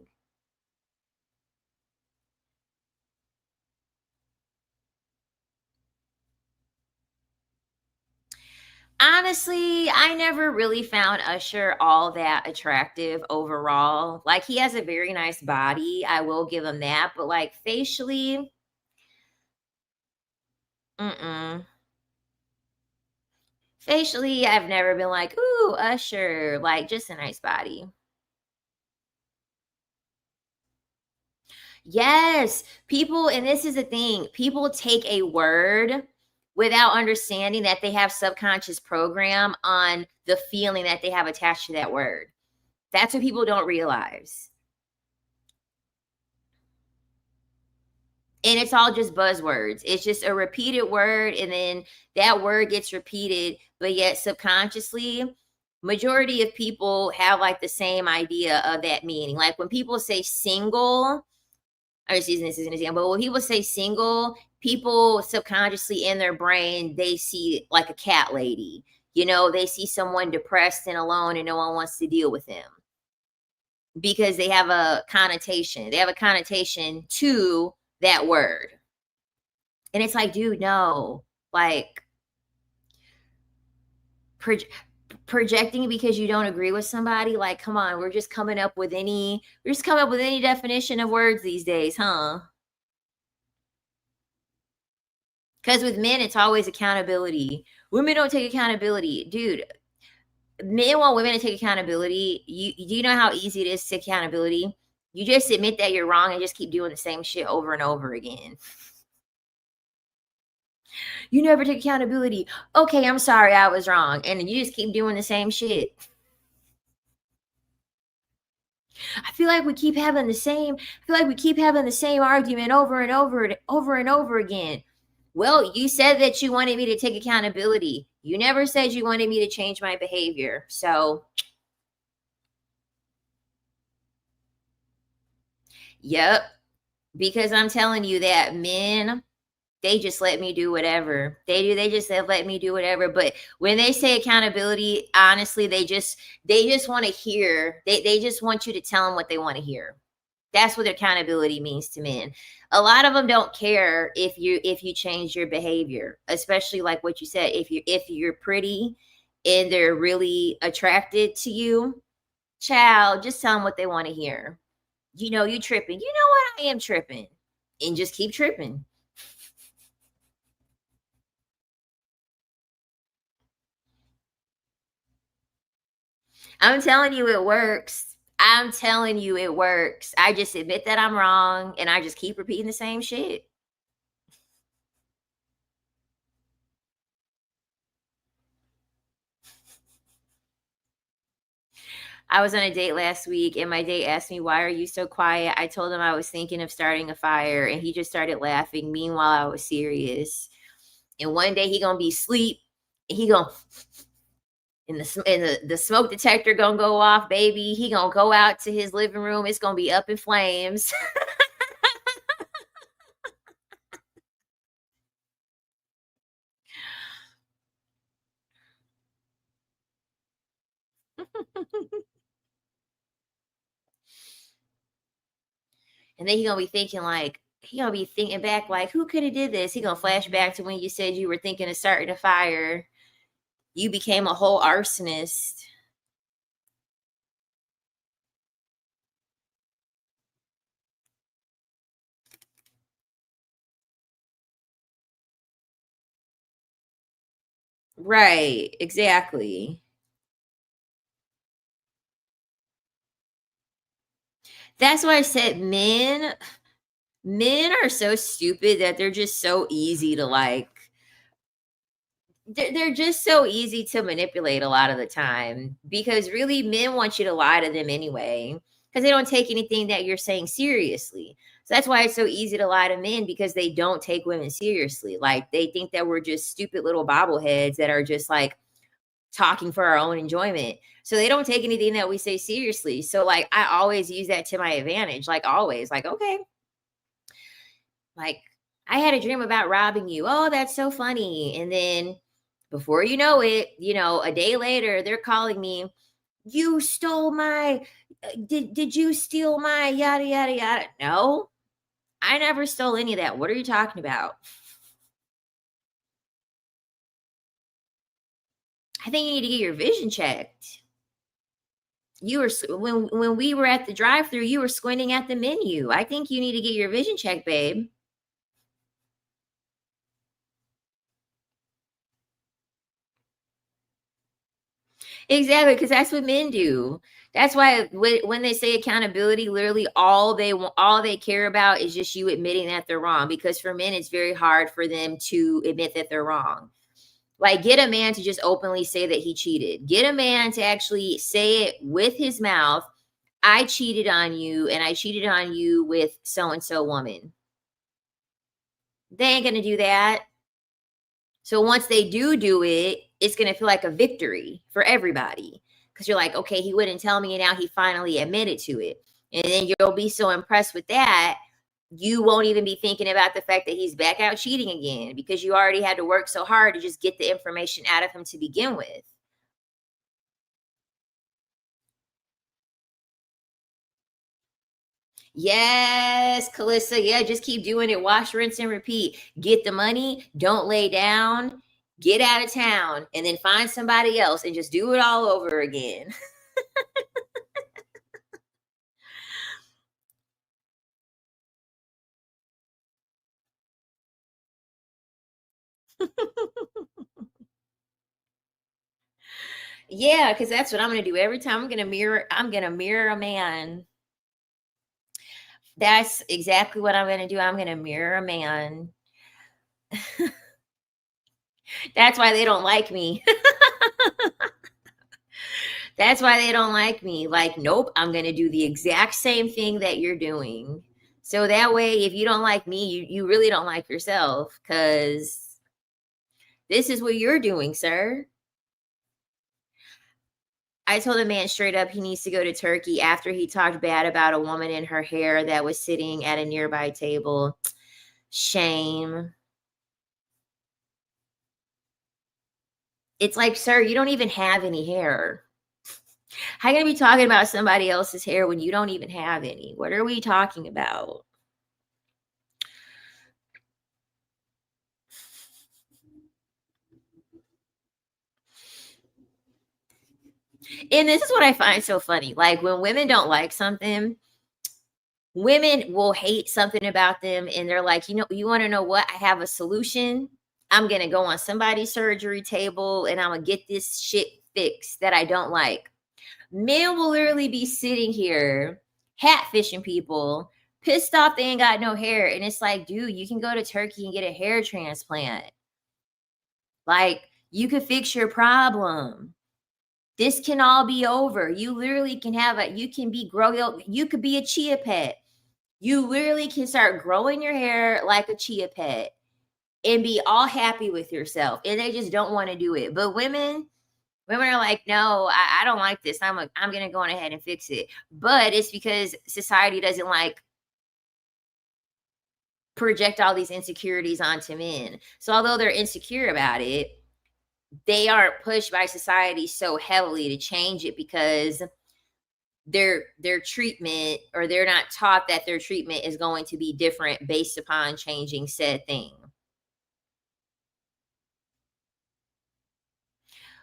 Honestly, I never really found Usher all that attractive overall. Like he has a very nice body, I will give him that, but like facially, mm-mm. Facially, I've never been like, "Ooh, Usher," like just a nice body. Yes, people, and this is the thing, people take a word without understanding that they have subconscious program on the feeling that they have attached to that word. That's what people don't realize. And it's all just buzzwords. It's just a repeated word, and then that word gets repeated, but yet subconsciously, majority of people have like the same idea of that meaning. Like when people say single, I'm just using this as an example. But when people say single, people subconsciously in their brain, they see like a cat lady. You know, they see someone depressed and alone and no one wants to deal with them because they have a connotation. They have a connotation to that word. And it's like, dude, no. Like proj- projecting because you don't agree with somebody, like, come on, we're just coming up with any definition of words these days, huh? Because with men, it's always accountability. Women don't take accountability. Dude, men want women to take accountability. Do you know how easy it is to take accountability? You just admit that you're wrong and just keep doing the same shit over and over again. You never take accountability. Okay, I'm sorry, I was wrong. And you just keep doing the same shit. I feel like we keep having the same I feel like we keep having the same argument over and over again. Well, you said that you wanted me to take accountability. You never said you wanted me to change my behavior. So, yep, because I'm telling you that men, they just let me do whatever. They just let me do whatever. But when they say accountability, honestly, they just want to hear. They just want you to tell them what they want to hear. That's what accountability means to men. A lot of them don't care if you change your behavior, especially like what you said. If you're pretty and they're really attracted to you, child, just tell them what they want to hear. You tripping. You know what? I am tripping, and just keep tripping. I'm telling you, it works. I'm telling you, it works. I just admit that I'm wrong, and I just keep repeating the same shit. I was on a date last week and my date asked me, "Why are you so quiet?" I told him I was thinking of starting a fire and he just started laughing. Meanwhile, I was serious. And one day he going to be asleep and he going to and the smoke detector going to go off, baby. He going to go out to his living room. It's going to be up in flames. And then he going to be thinking like, he going to be thinking back like, who could have did this? He going to flash back to when you said you were thinking of starting a fire. You became a whole arsonist. Right, exactly. That's why I said men are so stupid that they're just so easy to like they're just so easy to manipulate a lot of the time because really men want you to lie to them anyway because they don't take anything that you're saying seriously. So that's why it's so easy to lie to men because they don't take women seriously. Like they think that we're just stupid little bobbleheads that are just like talking for our own enjoyment. So they don't take anything that we say seriously. So like I always use that to my advantage. Like always, like, okay, like, I had a dream about robbing you. Oh, that's so funny. And then before you know it, a day later, they're calling me, you stole my, did you steal my yada, yada, yada? No, I never stole any of that. What are you talking about? I think you need to get your vision checked. When we were at the drive-through, you were squinting at the menu. I think you need to get your vision checked, babe. Exactly, because that's what men do. That's why when they say accountability, literally all they care about is just you admitting that they're wrong. Because for men, it's very hard for them to admit that they're wrong. Like, get a man to just openly say that he cheated. Get a man to actually say it with his mouth. I cheated on you, and I cheated on you with so and so woman. They ain't gonna do that. So once they do it, it's going to feel like a victory for everybody because you're like, okay, he wouldn't tell me, and now he finally admitted to it. And then you'll be so impressed with that, you won't even be thinking about the fact that he's back out cheating again because you already had to work so hard to just get the information out of him to begin with. Yes, Calissa. Yeah, just keep doing it. Wash, rinse, and repeat. Get the money. Don't lay down. Get out of town and then find somebody else and just do it all over again. Yeah, because that's what I'm gonna do every time I'm gonna mirror a man. That's exactly what I'm gonna do. I'm gonna mirror a man. That's why they don't like me. That's why they don't like me. Like, nope, I'm gonna do the exact same thing that you're doing. So that way, if you don't like me, you really don't like yourself, because this is what you're doing, sir. I told a man straight up he needs to go to Turkey after he talked bad about a woman in her hair that was sitting at a nearby table. Shame. It's like, sir, you don't even have any hair. How you gonna be talking about somebody else's hair when you don't even have any? What are we talking about? And this is what I find so funny. Like, when women don't like something, women will hate something about them, and they're like, you want to know what? I have a solution. I'm going to go on somebody's surgery table and I'm going to get this shit fixed that I don't like. Men will literally be sitting here hatfishing people, pissed off they ain't got no hair. And it's like, dude, you can go to Turkey and get a hair transplant. Like, you could fix your problem. This can all be over. You literally can you can you could be a chia pet. You literally can start growing your hair like a chia pet and be all happy with yourself. And they just don't want to do it. But women are like, no, I don't like this. I'm gonna go on ahead and fix it. But it's because society doesn't like project all these insecurities onto men. So although they're insecure about it, they aren't pushed by society so heavily to change it, because their treatment, or they're not taught that their treatment is going to be different based upon changing said thing.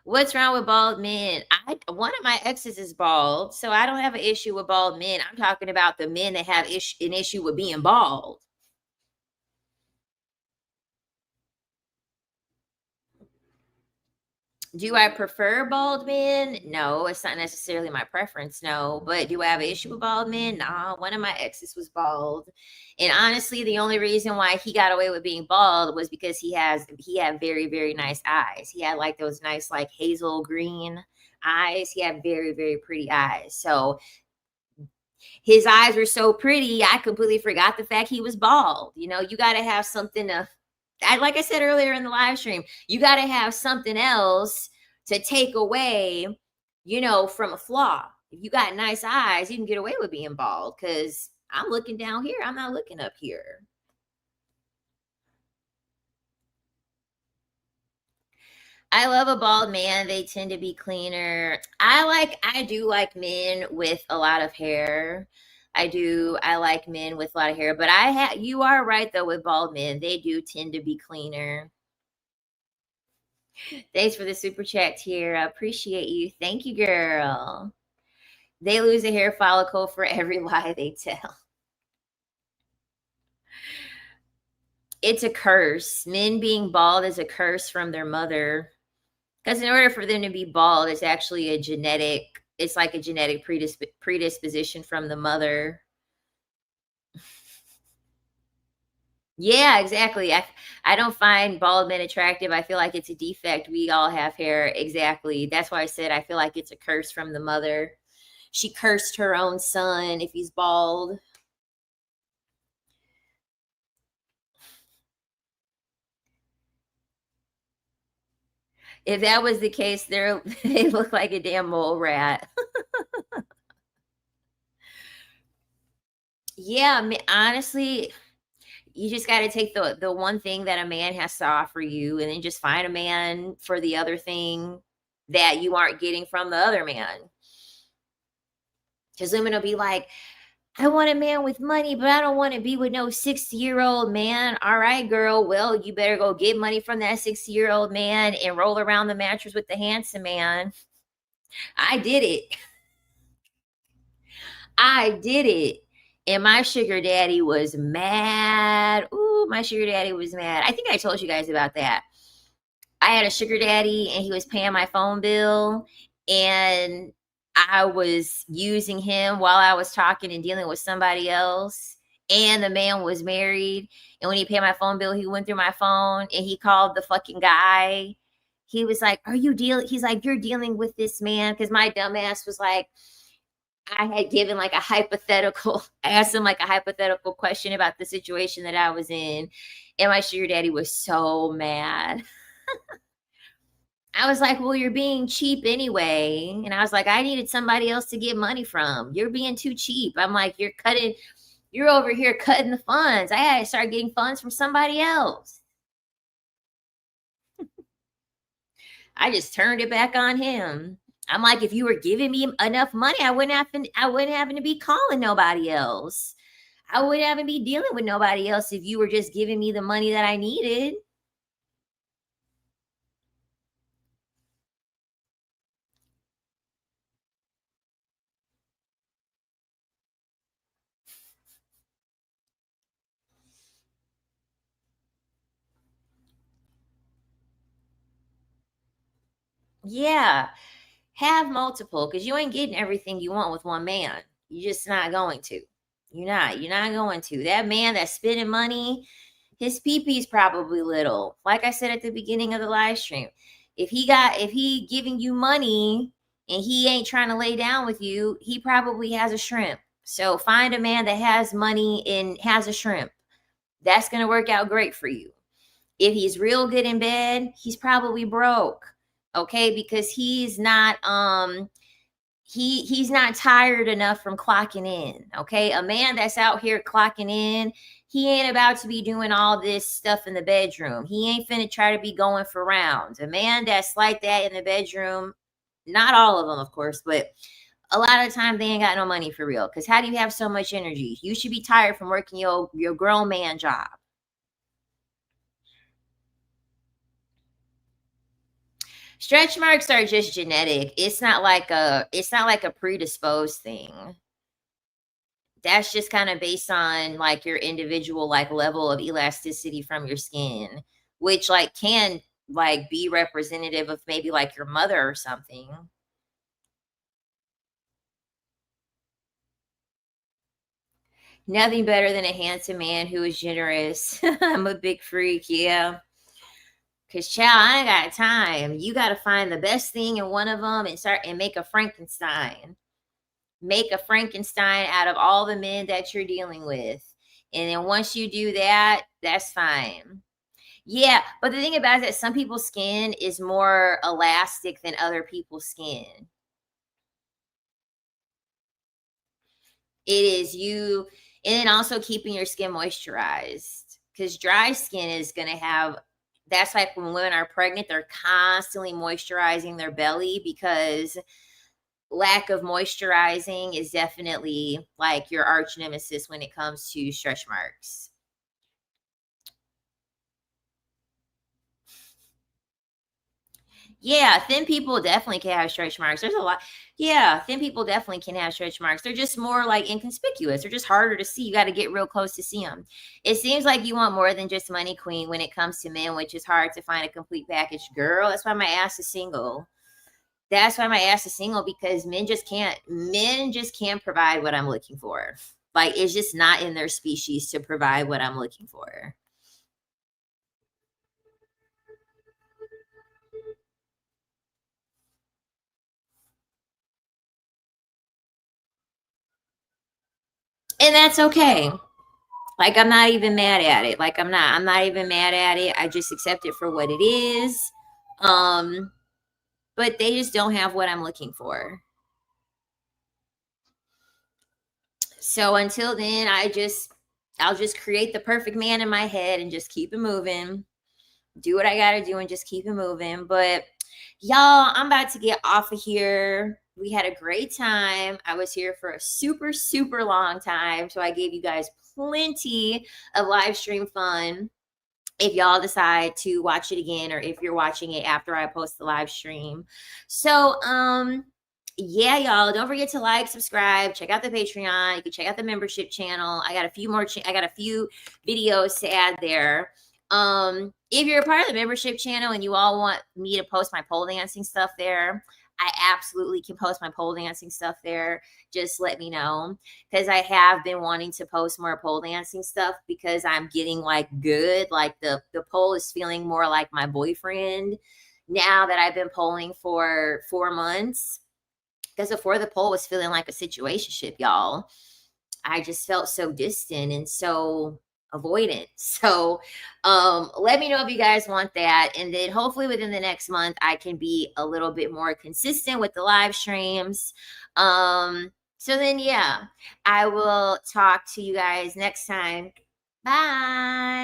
What's wrong with bald men? One of my exes is bald, so I don't have an issue with bald men. I'm talking about the men that have an issue with being bald. Do I prefer bald men? No, it's not necessarily my preference. No, but do I have an issue with bald men? Nah, one of my exes was bald, and honestly, the only reason why he got away with being bald was because he had very very nice eyes. He had like those nice like hazel green eyes. He had very very pretty eyes. So his eyes were so pretty, I completely forgot the fact he was bald. You got to have something to, like I said earlier in the live stream, you got to have something else to take away, from a flaw. If you got nice eyes, you can get away with being bald, because I'm looking down here, I'm not looking up here. I love a bald man. They tend to be cleaner. I do like men with a lot of hair. I do. I like men with a lot of hair, but you are right though, with bald men. They do tend to be cleaner. Thanks for the super chat here. I appreciate you. Thank you, girl. They lose a hair follicle for every lie they tell. It's a curse. Men being bald is a curse from their mother. Because in order for them to be bald, it's like a genetic predisposition from the mother. Yeah, exactly. I don't find bald men attractive. I feel like it's a defect. We all have hair. Exactly. That's why I said I feel like it's a curse from the mother. She cursed her own son if he's bald. If that was the case, they look like a damn mole rat. Yeah, honestly, you just got to take the one thing that a man has to offer you, and then just find a man for the other thing that you aren't getting from the other man. Because women will be like, I want a man with money, but I don't want to be with no 60-year-old man. All right, girl. Well, you better go get money from that 60-year-old man and roll around the mattress with the handsome man. I did it. I did it. And my sugar daddy was mad. Ooh, my sugar daddy was mad. I think I told you guys about that. I had a sugar daddy and he was paying my phone bill, and I was using him while I was talking and dealing with somebody else. And the man was married. And when he paid my phone bill, he went through my phone and he called the fucking guy. He was like, "Are you dealing?" He's like, "You're dealing with this man." Because my dumbass was like, I had given like a hypothetical, I asked him like a hypothetical question about the situation that I was in. And my sugar daddy was so mad. I was like, "Well, you're being cheap anyway." And I was like, "I needed somebody else to get money from. You're being too cheap." I'm like, you're over here cutting the funds. I had to start getting funds from somebody else. I just turned it back on him. I'm like, if you were giving me enough money, I wouldn't have to be calling nobody else. I wouldn't have to be dealing with nobody else if you were just giving me the money that I needed. Yeah. Have multiple because you ain't getting everything you want with one man. You're just not going to. You're not going to. That man that's spending money, his PP is probably little. Like I said at the beginning of the live stream, if he giving you money and he ain't trying to lay down with you, he probably has a shrimp. So find a man that has money and has a shrimp. That's gonna work out great for you. If he's real good in bed, he's probably broke. Okay, because he's not tired enough from clocking in. Okay, a man that's out here clocking in, he ain't about to be doing all this stuff in the bedroom. He ain't finna try to be going for rounds. A man that's like that in the bedroom, not all of them, of course, but a lot of the time they ain't got no money for real. Because how do you have so much energy? You should be tired from working your grown man job. Stretch marks are just genetic. It's not like a predisposed thing. That's just kind of based on like your individual like level of elasticity from your skin, which like can like be representative of maybe like your mother or something. Nothing better than a handsome man who is generous. I'm a big freak, yeah. Cause child, I ain't got time. You got to find the best thing in one of them and start and make a Frankenstein. Make a Frankenstein out of all the men that you're dealing with. And then once you do that, that's fine. Yeah, but the thing about it is that some people's skin is more elastic than other people's skin. It is you, and then also keeping your skin moisturized because dry skin is going to have. That's like when women are pregnant, they're constantly moisturizing their belly because lack of moisturizing is definitely like your arch nemesis when it comes to stretch marks. Yeah, thin people definitely can have stretch marks. There's a lot. Yeah, thin people definitely can have stretch marks. They're just more like inconspicuous. They're just harder to see. You got to get real close to see them. It seems like you want more than just money queen when it comes to men, which is hard to find a complete package. Girl, that's why my ass is single. That's why my ass is single because men just can't provide what I'm looking for. Like it's just not in their species to provide what I'm looking for. And that's okay. Like I'm not even mad at it. Like I'm not even mad at it. I just accept it for what it is. Um, but they just don't have what I'm looking for. So until then, I'll just create the perfect man in my head and just keep it moving. Do what I gotta do and just keep it moving. But y'all, I'm about to get off of here. We had a great time. I was here for a super, super long time. So I gave you guys plenty of live stream fun. If y'all decide to watch it again or if you're watching it after I post the live stream. So yeah, y'all, don't forget to like, subscribe, check out the Patreon. You can check out the membership channel. I got a few videos to add there. If you're a part of the membership channel and you all want me to post my pole dancing stuff there, I absolutely can post my pole dancing stuff there. Just let me know, because I have been wanting to post more pole dancing stuff because I'm getting like good. Like the pole is feeling more like my boyfriend now that I've been polling for 4 months. Because before, the pole was feeling like a situationship, y'all. I just felt so distant and so avoidant. So let me know if you guys want that. And then hopefully within the next month, I can be a little bit more consistent with the live streams. So then, yeah, I will talk to you guys next time. Bye.